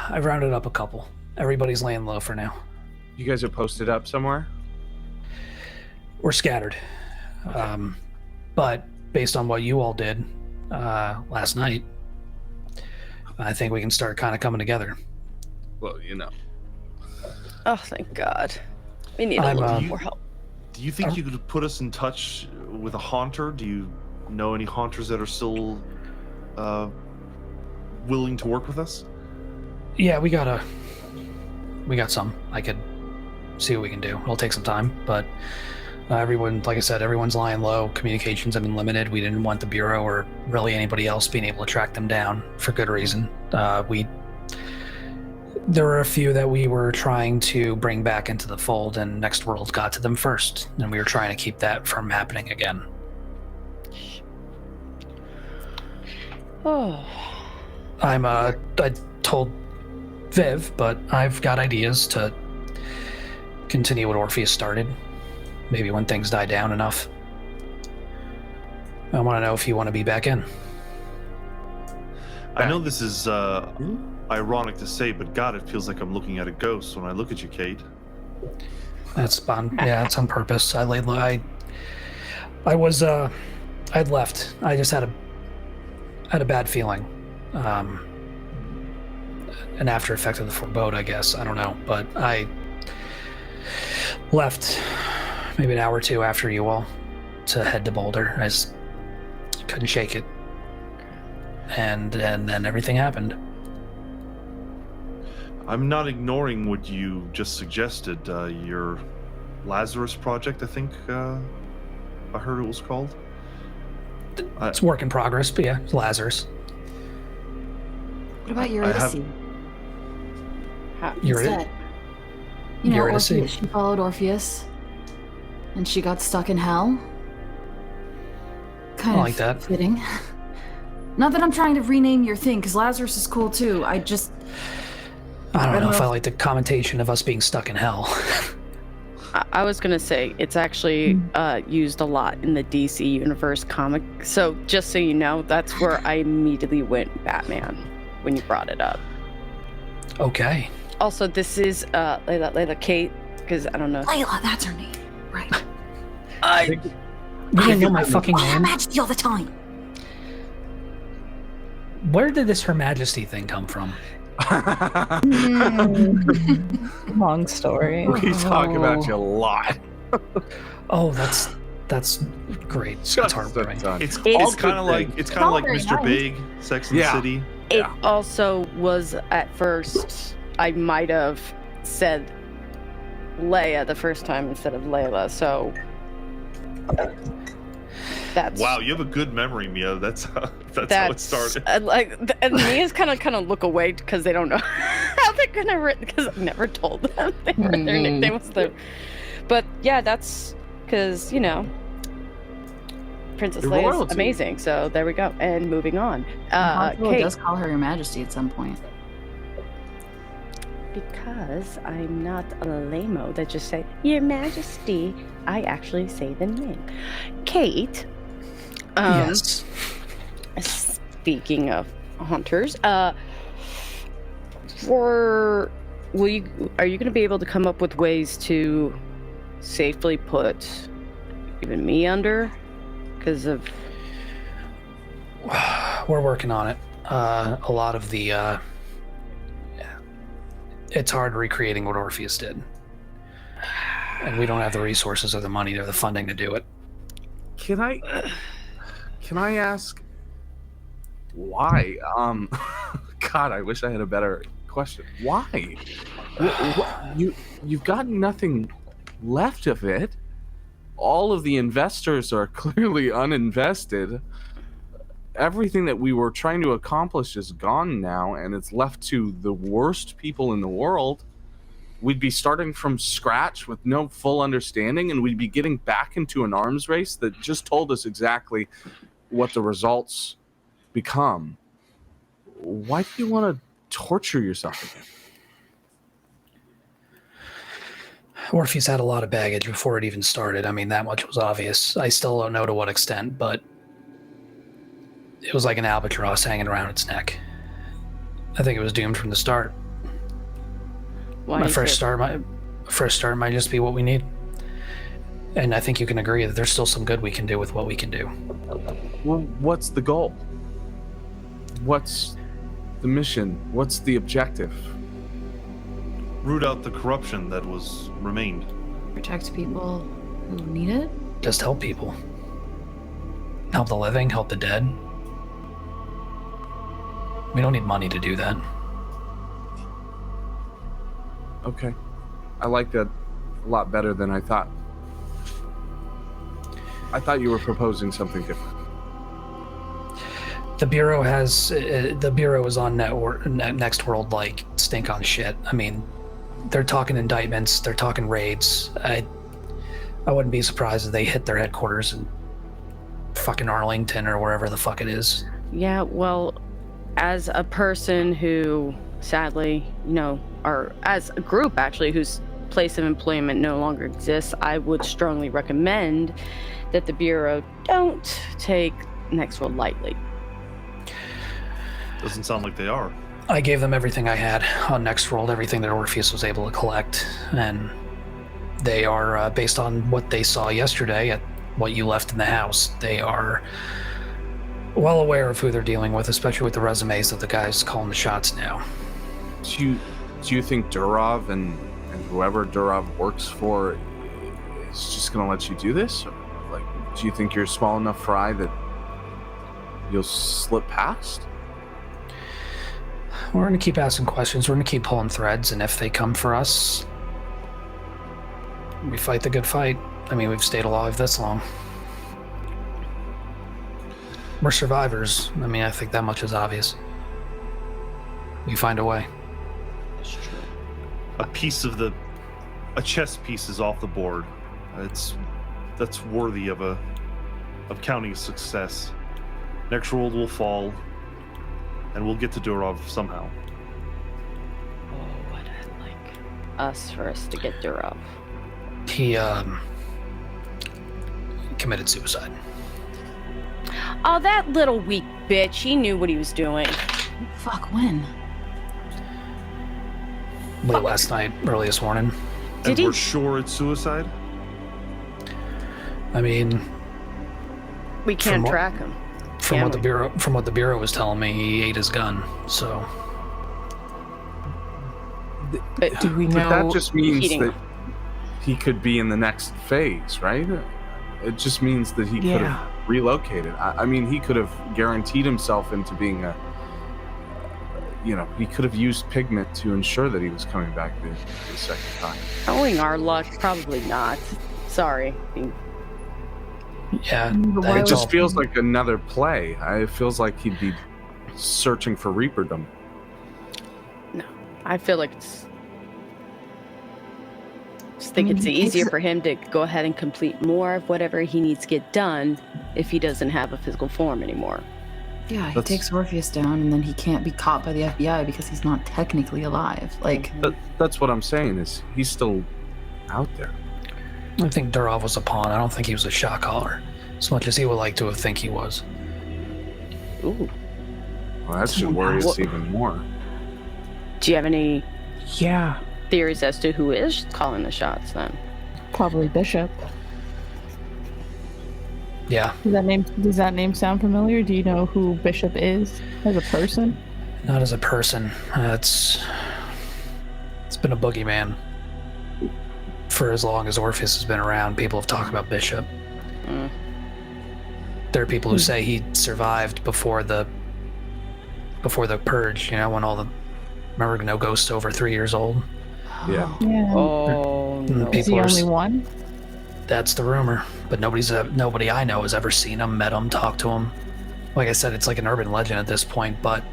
I rounded up a couple. Everybody's laying low for now. You guys are posted up somewhere. We're scattered. But based on what you all did last night, I think we can start kind of coming together. Well, Oh, thank God. We need a I'm, little more help. Do you think you could put us in touch with a haunter? Do you know any haunters that are still willing to work with us? Yeah, we got some. I could see what we can do. It'll take some time, but everyone, like I said, everyone's lying low. Communications have been limited. We didn't want the Bureau or really anybody else being able to track them down for good reason. There were a few that we were trying to bring back into the fold, and Next World got to them first, and we were trying to keep that from happening again. Oh, I told Viv, but I've got ideas to continue what Orpheus started. Maybe when things die down enough. I want to know if you want to be back in. I know this is ironic to say, but God, it feels like I'm looking at a ghost when I look at you, Kate. That's on. Yeah, it's on purpose. I laid low. I'd left. I just had a bad feeling. An after effect of the forebode, I guess. I don't know, but I left maybe an hour or two after you all to head to Boulder. I just couldn't shake it, and then everything happened. I'm not ignoring what you just suggested. Your Lazarus project, I think I heard it was called. It's work in progress, but yeah, it's Lazarus. What about your I have- Odyssey? You're Instead, you know, Eurydice. Orpheus, she followed Orpheus, and she got stuck in hell. Kind I of like that. fitting. Not that I'm trying to rename your thing, because Lazarus is cool too. I don't know if I know. like the commentation of us being stuck in hell. I was gonna say it's actually used a lot in the DC Universe comic. So just so you know, that's where I immediately went Batman when you brought it up. Okay. Also, this is Layla Kate, because I don't know. Layla, that's her name, right? You didn't know my fucking Oh, Her name? Majesty all the time. Where did this Her Majesty thing come from? Long story. We talk about you a lot. Oh, that's great. That's heartbreaking. It's It's kind of like all very Mr. nice. Big, Sex and Yeah. the City. It also was at first, I might have said Leia the first time instead of Layla, so that's Wow, you have a good memory, Mia. That's how it started. And Mia's kind of look away because they don't know how they're gonna written because I never told them their nickname was the. But yeah, that's because Princess You're Leia's royalty. amazing. So there we go. And moving on, Hospital Kate. does call her Your Majesty at some point. Because I'm not a lame-o that just say, Your Majesty, I actually say the name. Kate. Yes. Speaking of hunters, are you going to be able to come up with ways to safely put even me under? Because of... We're working on it. A lot of the it's hard recreating what Orpheus did. and we don't have the resources or the money or the funding to do it. Can I ask why? God, I wish I had a better question. Why? You've got nothing left of it. All of the investors are clearly uninvested. Everything that we were trying to accomplish is gone now, and it's left to the worst people in the world. We'd be starting from scratch with no full understanding, and we'd be getting back into an arms race that just told us exactly what the results become. Why do you want to torture yourself again? ORPHEUS had a lot of baggage before it even started. I mean, that much was obvious. I still don't know to what extent, but it was like an albatross hanging around its neck. I think it was doomed from the start. My first start might just be what we need. And I think you can agree that there's still some good we can do with what we can do. Well, what's the goal? What's the mission? What's the objective? Root out the corruption that remained. Protect people who need it? Just help people. Help the living, help the dead. We don't need money to do that. Okay. I like that a lot better than I thought. I thought you were proposing something different. The Bureau is on Next World like stink on shit. I mean, they're talking indictments, they're talking raids. I wouldn't be surprised if they hit their headquarters in fucking Arlington or wherever the fuck it is. Yeah, well, as a person who sadly, or as a group actually whose place of employment no longer exists, I would strongly recommend that the Bureau don't take Next World lightly. Doesn't sound like they are. I gave them everything I had on Next World, everything that ORPHEUS was able to collect, and they are, based on what they saw yesterday at what you left in the house, they are well aware of who they're dealing with, especially with the resumes of the guys calling the shots now. Do you think Durov and whoever Durov works for is just going to let you do this? Or, do you think you're a small enough fry that you'll slip past? We're going to keep asking questions. We're going to keep pulling threads, and if they come for us, we fight the good fight. I mean, we've stayed alive this long. We're survivors. I mean, I think that much is obvious. We find a way. It's true. A chess piece is off the board. That's worthy of counting a success. Next world will fall, and we'll get to Durov somehow. Oh, what I'd like us first to get Durov. He committed suicide. Oh, that little weak bitch. He knew what he was doing. Fuck, when? Late last night, early this morning. And we're sure it's suicide? I mean, we can't track him. From what the Bureau was telling me, he ate his gun. So, But do we know? But that just means that he could be in the next phase, right? It just means that he could have relocated. I mean, he could have guaranteed himself into being he could have used pigment to ensure that he was coming back the second time. Knowing our luck, probably not. Sorry. Yeah, it just feels like another play. It feels like he'd be searching for Reaperdom. No, I feel like it's. Just think it's easier for him to go ahead and complete more of whatever he needs to get done if he doesn't have a physical form anymore. Yeah, he takes ORPHEUS down, and then he can't be caught by the FBI because he's not technically alive. That's what I'm saying. Is he's still out there? I think Durov was a pawn. I don't think he was a shot caller, as much as he would like to think he was. Ooh. Well, that should worry us even more. Do you have any Yeah. theories as to who is calling the shots then? Probably Bishop. Yeah. Does that name sound familiar? Do you know who Bishop is as a person? Not as a person. It's been a boogeyman for as long as Orpheus has been around, people have talked about Bishop. There are people who say he survived before the purge, you know, when all the... Remember, no ghosts over 3 years old? Yeah. Yeah. Oh, no. Is he only one? That's the rumor, but nobody I know has ever seen him, met him, talked to him. Like I said, it's like an urban legend at this point, but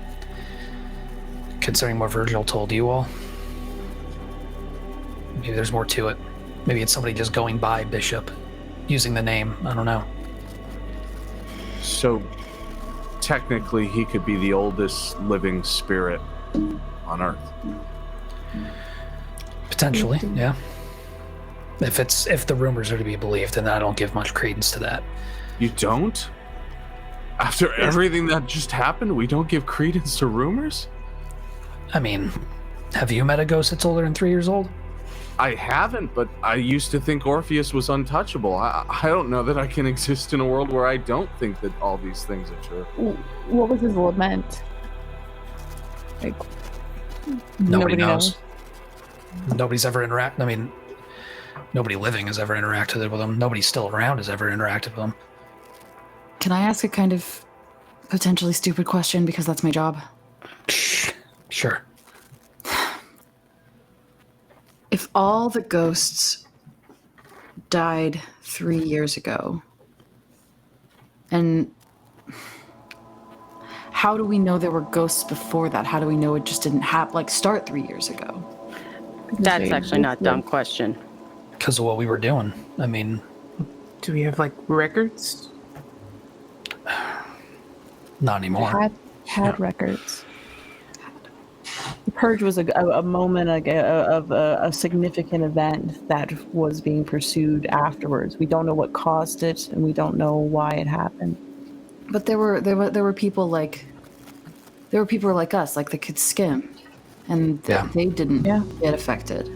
considering what Virgil told you all, maybe there's more to it. Maybe it's somebody just going by Bishop, using the name. I don't know. So, technically, he could be the oldest living spirit on Earth. Potentially, yeah. If the rumors are to be believed, then I don't give much credence to that. You don't? After everything that just happened, we don't give credence to rumors? I mean, have you met a ghost that's older than 3 years old? I haven't, but I used to think Orpheus was untouchable. I don't know that I can exist in a world where I don't think that all these things are true. What was his lament? Like, Nobody knows. Nobody's ever interacted. I mean, nobody living has ever interacted with him. Nobody still around has ever interacted with him. Can I ask a kind of potentially stupid question because that's my job? Sure. If all the ghosts died 3 years ago, and how do we know there were ghosts before that? How do we know it just didn't start 3 years ago? That's actually not a dumb question. Because of what we were doing. I mean... Do we have, records? Not anymore. Had records. The purge was a moment of a significant event that was being pursued afterwards. We don't know what caused it, and we don't know why it happened. But there were people like us, like the could skim, and they didn't get affected.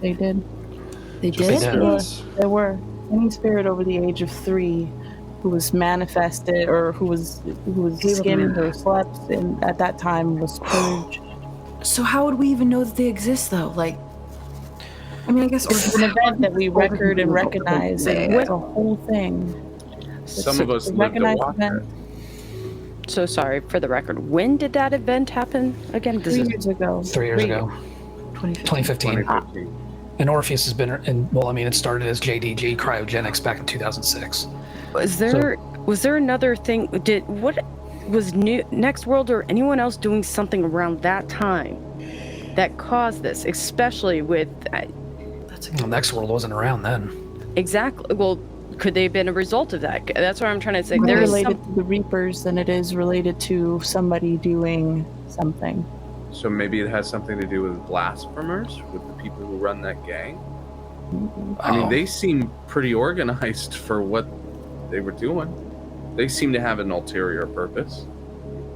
They did. They did? There were. Any spirit over the age of 3 who was manifested or who was skimmed or slept at that time was purged. So how would we even know that they exist, though? I guess it's an event that we record and recognize. It's a whole thing. Some of us lived to watch it. So sorry, for the record, when did that event happen again? 3 years ago. 3 years ago. 2015. And Orpheus has been, it started as JDG cryogenics back in 2006. Was there another thing? What was Next World or anyone else doing something around that time that caused this? Especially with Next World wasn't around then. Exactly. Well, could they have been a result of that? That's what I'm trying to say. More related to the Reapers than it is related to somebody doing something. So maybe it has something to do with blasphemers, with the people who run that gang? I mean, they seem pretty organized for what they were doing. They seem to have an ulterior purpose.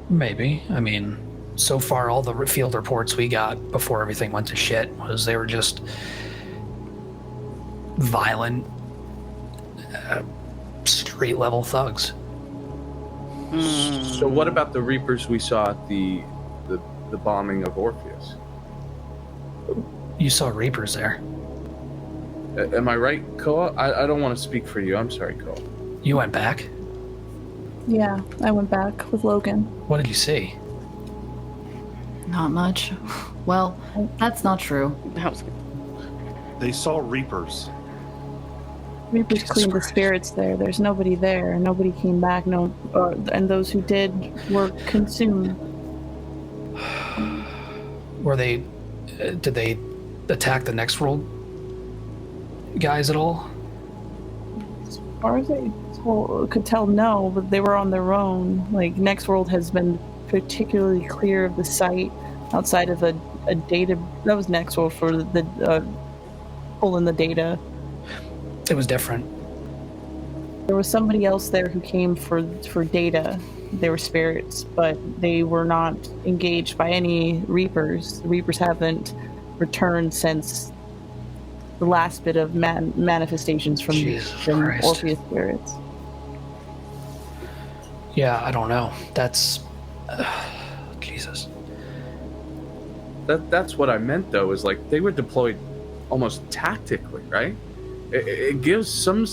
Maybe. I mean, so far all the field reports we got before everything went to shit was they were just violent, street-level thugs. So what about the Reapers we saw at the bombing of Orpheus? You saw Reapers there. Am I right, Koa? I don't want to speak for you. I'm sorry, Koa. You went back? Yeah, I went back with Logan. What did you see? Not much. Well, that's not true. They saw Reapers. Reapers cleaned the spirits there. There's nobody there. Nobody came back. And those who did were consumed. Did they attack the Next World guys at all? As far as I could tell, no, but they were on their own. Next World has been particularly clear of the site outside of a data. That was Next World for the pulling the data. It was different. There was somebody else there who came for data. They were spirits, but they were not engaged by any Reapers. The Reapers haven't returned since the last bit of manifestations from Orpheus spirits. Yeah, I don't know. That's... Jesus. That's what I meant, though, is they were deployed almost tactically, right? It gives some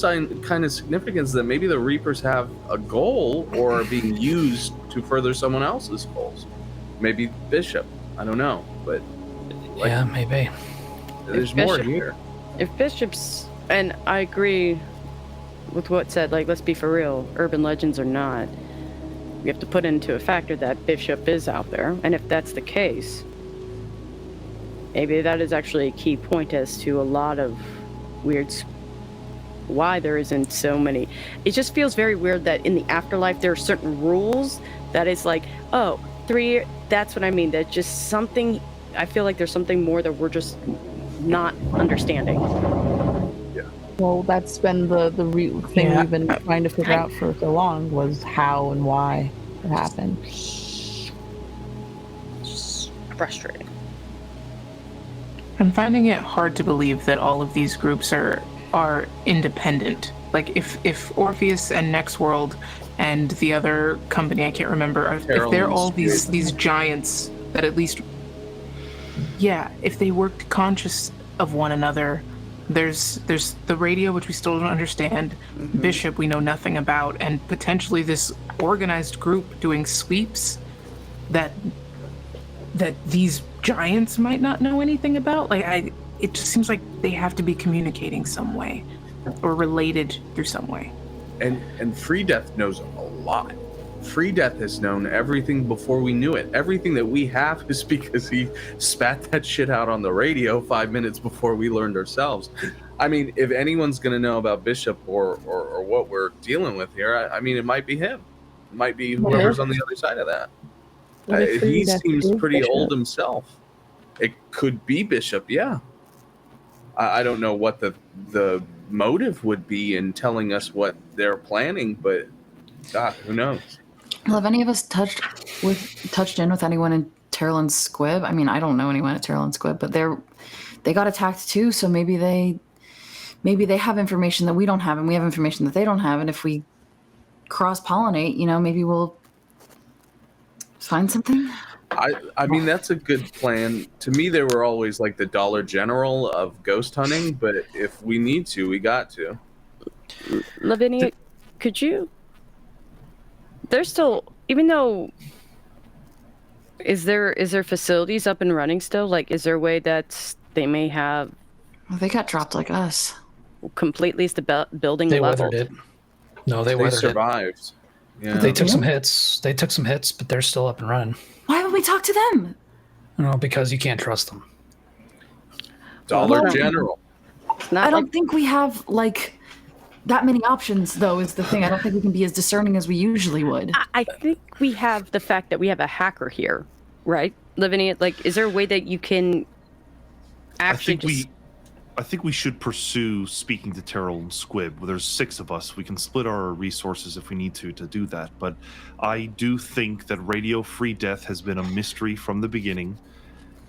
kind of significance that maybe the Reapers have a goal or are being used to further someone else's goals. Maybe Bishop. I don't know, but Yeah, maybe. there's more here. If Bishop's, and I agree with what said, like, let's be for real, urban legends or not, we have to put into a factor that Bishop is out there, and if that's the case, maybe that is actually a key point as to a lot of why there isn't so many. It just feels very weird that in the afterlife there are certain rules that is like, oh, 3, that's what I mean. That just something, I feel like there's something more that we're just not understanding. Well, that's been the real thing we've been trying to figure out for so long, was how and why it happened. Just frustrating. I'm finding it hard to believe that all of these groups are independent. Like if Orpheus and Next World and the other company I can't remember, if they're all these giants that at least, if they worked conscious of one another. There's the radio, which we still don't understand. Mm-hmm. Bishop, we know nothing about, and potentially this organized group doing sweeps that these giants might not know anything about. It just seems like they have to be communicating some way, or related through some way. And Free Death knows a lot. Free Death has known everything before we knew it. Everything that we have is because he spat that shit out on the radio 5 minutes before we learned ourselves. I mean, if anyone's going to know about Bishop or what we're dealing with here, I mean, it might be him. It might be whoever's on the other side of that. He seems pretty old himself. It could be Bishop, yeah. I don't know what the motive would be in telling us what they're planning, but God, who knows? Well, have any of us touched in with anyone in Terrell and Squib? I mean, I don't know anyone at Terrell and Squib, but they got attacked too, so maybe they have information that we don't have, and we have information that they don't have, and if we cross-pollinate, maybe we'll find something. I mean, that's a good plan. To me, they were always like the Dollar General of ghost hunting, but if we need to, we got to. Lavinia, could you... There's still, even though, is there facilities up and running still? Like, is there a way that they may have? Well, they got dropped like us. Completely, is the building They leveled? weathered it. No, they weathered survived. Yeah. They took some hits. They took some hits, but they're still up and running. Why haven't we talked to them? No, because you can't trust them. Dollar General. I don't think we have that many options, though, is the thing. I don't think we can be as discerning as we usually would. I think we have the fact that we have a hacker here, right, Lavinia? Like, is there a way that you can actually I think we should pursue speaking to Terrell and Squib. Well, there's 6 of us. We can split our resources if we need to do that. But I do think that Radio Free Death has been a mystery from the beginning.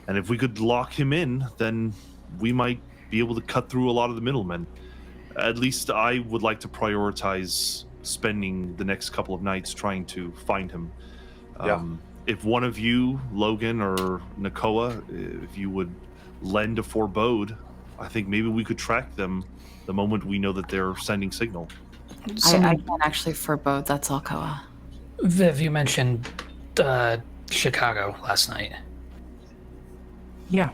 And if we could lock him in, then we might be able to cut through a lot of the middlemen. At least I would like to prioritize spending the next couple of nights trying to find him. If one of you, Logan or Nakoa, if you would lend a forebode, I think maybe we could track them the moment we know that they're sending signal. I can't actually forebode. That's all, Koa. Viv, you mentioned Chicago last night. Yeah.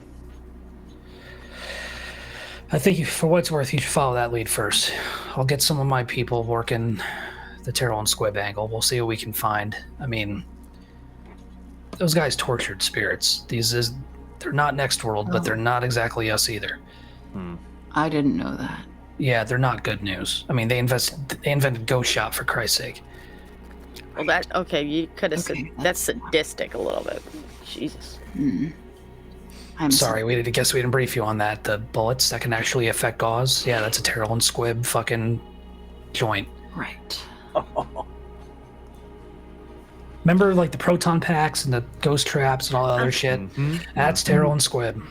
I think for what it's worth, you should follow that lead first. I'll get some of my people working the Terrell and Squib angle. We'll see what we can find. I mean, those guys tortured spirits. They're not Next World, but they're not exactly us either. I didn't know that. Yeah, they're not good news. I mean, they invented Ghost Shot, for Christ's sake. Well, you could have said that's sadistic a little bit. Jesus. I'm sorry, we didn't brief you on that. The bullets that can actually affect gauze. Yeah, that's a Terrell and Squib fucking joint. Right. Remember, the proton packs and the ghost traps and all that other shit? That's Terrell and Squib.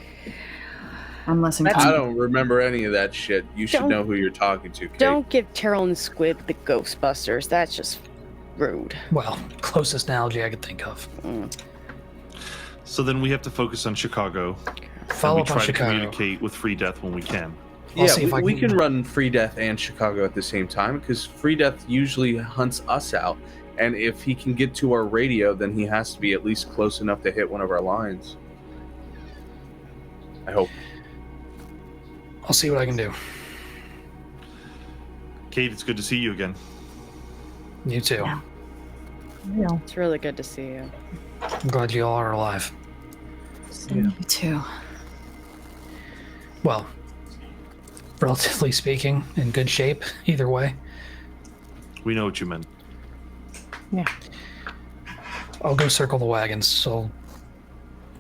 I'm listening. I don't remember any of that shit. You should know who you're talking to, Kate. Don't give Terrell and Squib the Ghostbusters. That's just rude. Well, closest analogy I could think of. So then we have to focus on Chicago. Follow we up on try to Chicago. communicate with Free Death when we can. I'll Yeah, see if I we can- can run Free Death and Chicago at the same time because Free Death usually hunts us out. And if he can get to our radio, then he has to be at least close enough to hit one of our lines. I hope. I'll see what I can do. Kate, it's good to see you again. You too. Yeah. Yeah. It's really good to see you. I'm glad you all are alive. You too. Well, relatively speaking, in good shape, either way. We know what you meant. I'll go circle the wagons, so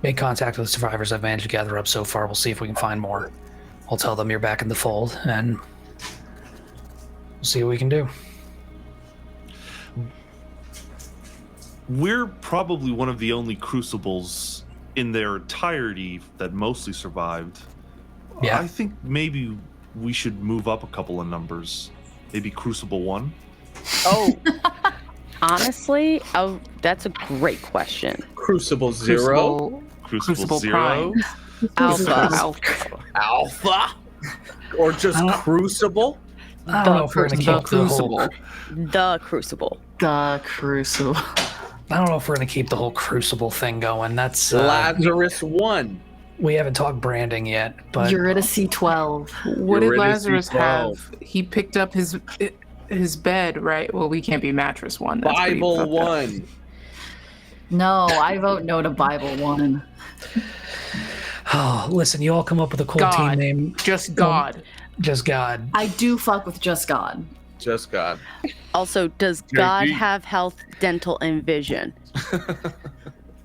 make contact with the survivors I've managed to gather up so far. We'll see if we can find more. I'll tell them you're back in the fold, and we'll see what we can do. We're probably one of the only crucibles in their entirety that mostly survived. Yeah. I think maybe we should move up a couple of numbers. Maybe Crucible 1? Oh, honestly, that's a great question. Crucible 0? Crucible 0? Prime. Alpha. Alpha? Or just I don't- Crucible? I don't know if we're going to The keep the whole... The Crucible. The Crucible. I don't know if we're going to keep the whole Crucible thing going. That's... Lazarus 1. we haven't talked branding yet, but... You're at a C12. What did You're ready to Lazarus see 12. have? He picked up his bed, right? Well, we can't be mattress 1. That's pretty Bible fucked up. 1. No, I vote no to Bible 1. Oh, listen, you all come up with a cool God. team name. Just God. Just God. I do fuck with just God. Just God. Also, does God JG. have health, dental, and vision?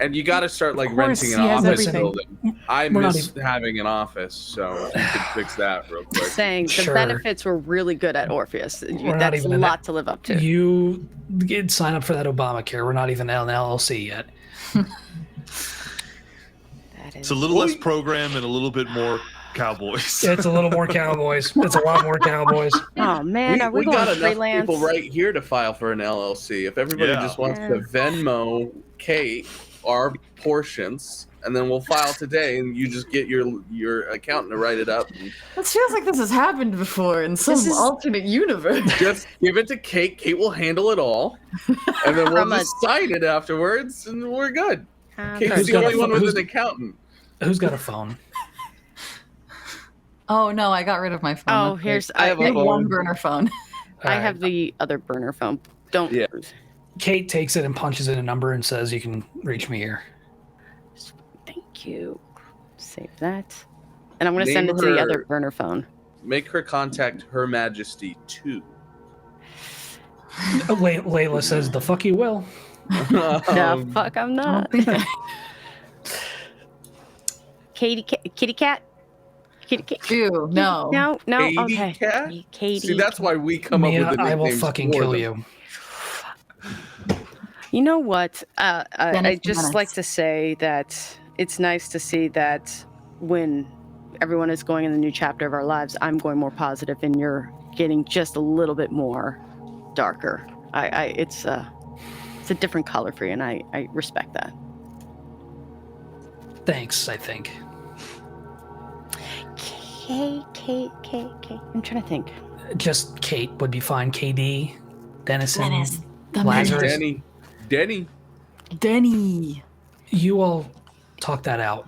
And you got to start like Of course, renting an he has office everything. building. I We're not miss having an office, so you could fix that real quick. Saying the Sure. benefits were really good at Orpheus. We're not That's a even in lot to live up to. You did sign up for that Obamacare. We're not even an LLC yet. That is It's a little less program and a little bit more cowboys. It's a little more cowboys. It's a lot more cowboys. Oh man, are we, got going enough freelance? people right here to file for an LLC. If everybody Yeah. just wants to Venmo Kate our portions, and then we'll file today, and you just get your accountant to write it up. And This feels like this has happened before in some This is- alternate universe. just give it to Kate. Kate will handle it all, and then we'll From a- just sign it afterwards, and we're good. Kate's Who's the got a only one phone? with an accountant. Who's got a phone? Oh no, I got rid of my phone. Oh, That's here's great. I have I a have phone. one burner phone. I Alright. have the other burner phone. Don't. Yeah. Kate takes it and punches in a number and says, "You can reach me here." Thank you. Save that. And I'm going to send Name it to the her- other burner phone. Make her contact Her Majesty 2. Layla says, "The fuck you will." No, fuck, I'm not. Kitty cat? Kitty cat? Ew, no. No, Katie okay. cat? Katie. See, that's why we come Mia, up with the I will nicknames fucking for kill them. you. You know what? I Dennis just Menace. like to say that it's nice to see that when everyone is going in the new chapter of our lives, I'm going more positive and you're getting just a little bit more darker. It's a different color for you, and I respect that. Thanks, I think. K. I'm trying to think. Just Kate would be fine. KD, Dennison, Dennis. The Lazarus. Denny. Denny. You all talk that out.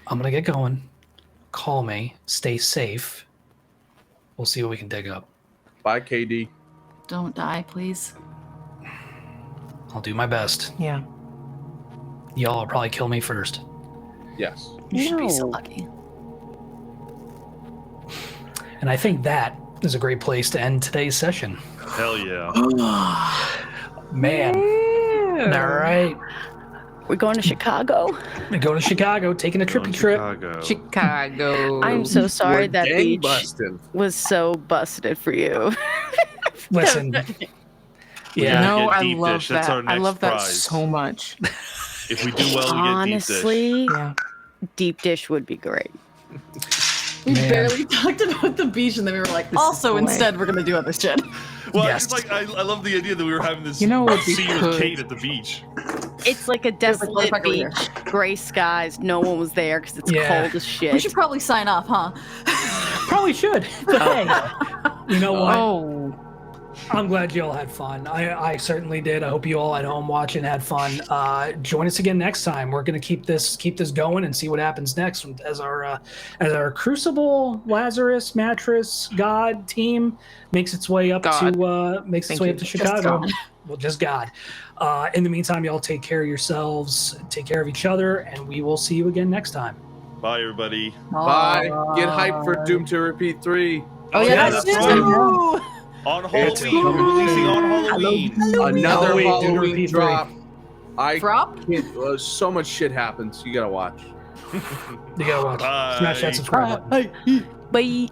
I'm gonna get going. Call me. Stay safe. We'll see what we can dig up. Bye, KD. Don't die, please. I'll do my best. Yeah. Y'all will probably kill me first. Yes. You should be so No. lucky. And I think that is a great place to end today's session. Hell yeah. Man. All right. We're going to Chicago. We go to Chicago, taking a trippy Going trip. Chicago. Chicago. I'm so sorry We're that gang beach busting. was so busted for you. Listen. Yeah. Yeah. No, Get I deep love dish. That's that. our I next love that prize. so much. If we do well, we get deep dish. Honestly, Yeah. deep dish would be great. We Man. barely talked about the beach, and then we were like, This is also, the way. instead, we're going to do other shit. Well, Yes. it's like I love the idea that we were having this You know what we scene could- with Kate at the beach. It's like a desolate motherfucker beach, here. gray skies. No one was there because it's Yeah. cold as shit. We should probably sign off, huh? Probably should. But hey, you know what? Oh, I'm glad you all had fun. I certainly did. I hope you all at home watching had fun. Join us again next time. We're gonna keep this going and see what happens next as our Crucible Lazarus Mattress God team makes its way up God. to Chicago. Well, just God. In the meantime, y'all take care of yourselves, take care of each other, and we will see you again next time. Bye, everybody. Bye. Get hyped for Doom to Repeat 3. Oh yeah, Yeah, that's that's right. right. On Halloween. We're releasing on Halloween. Another Halloween, Doom to Halloween Repeat 3. drop. I Drop? can't, so much shit happens. You gotta watch. You gotta watch. Bye. Smash that subscribe button. Bye.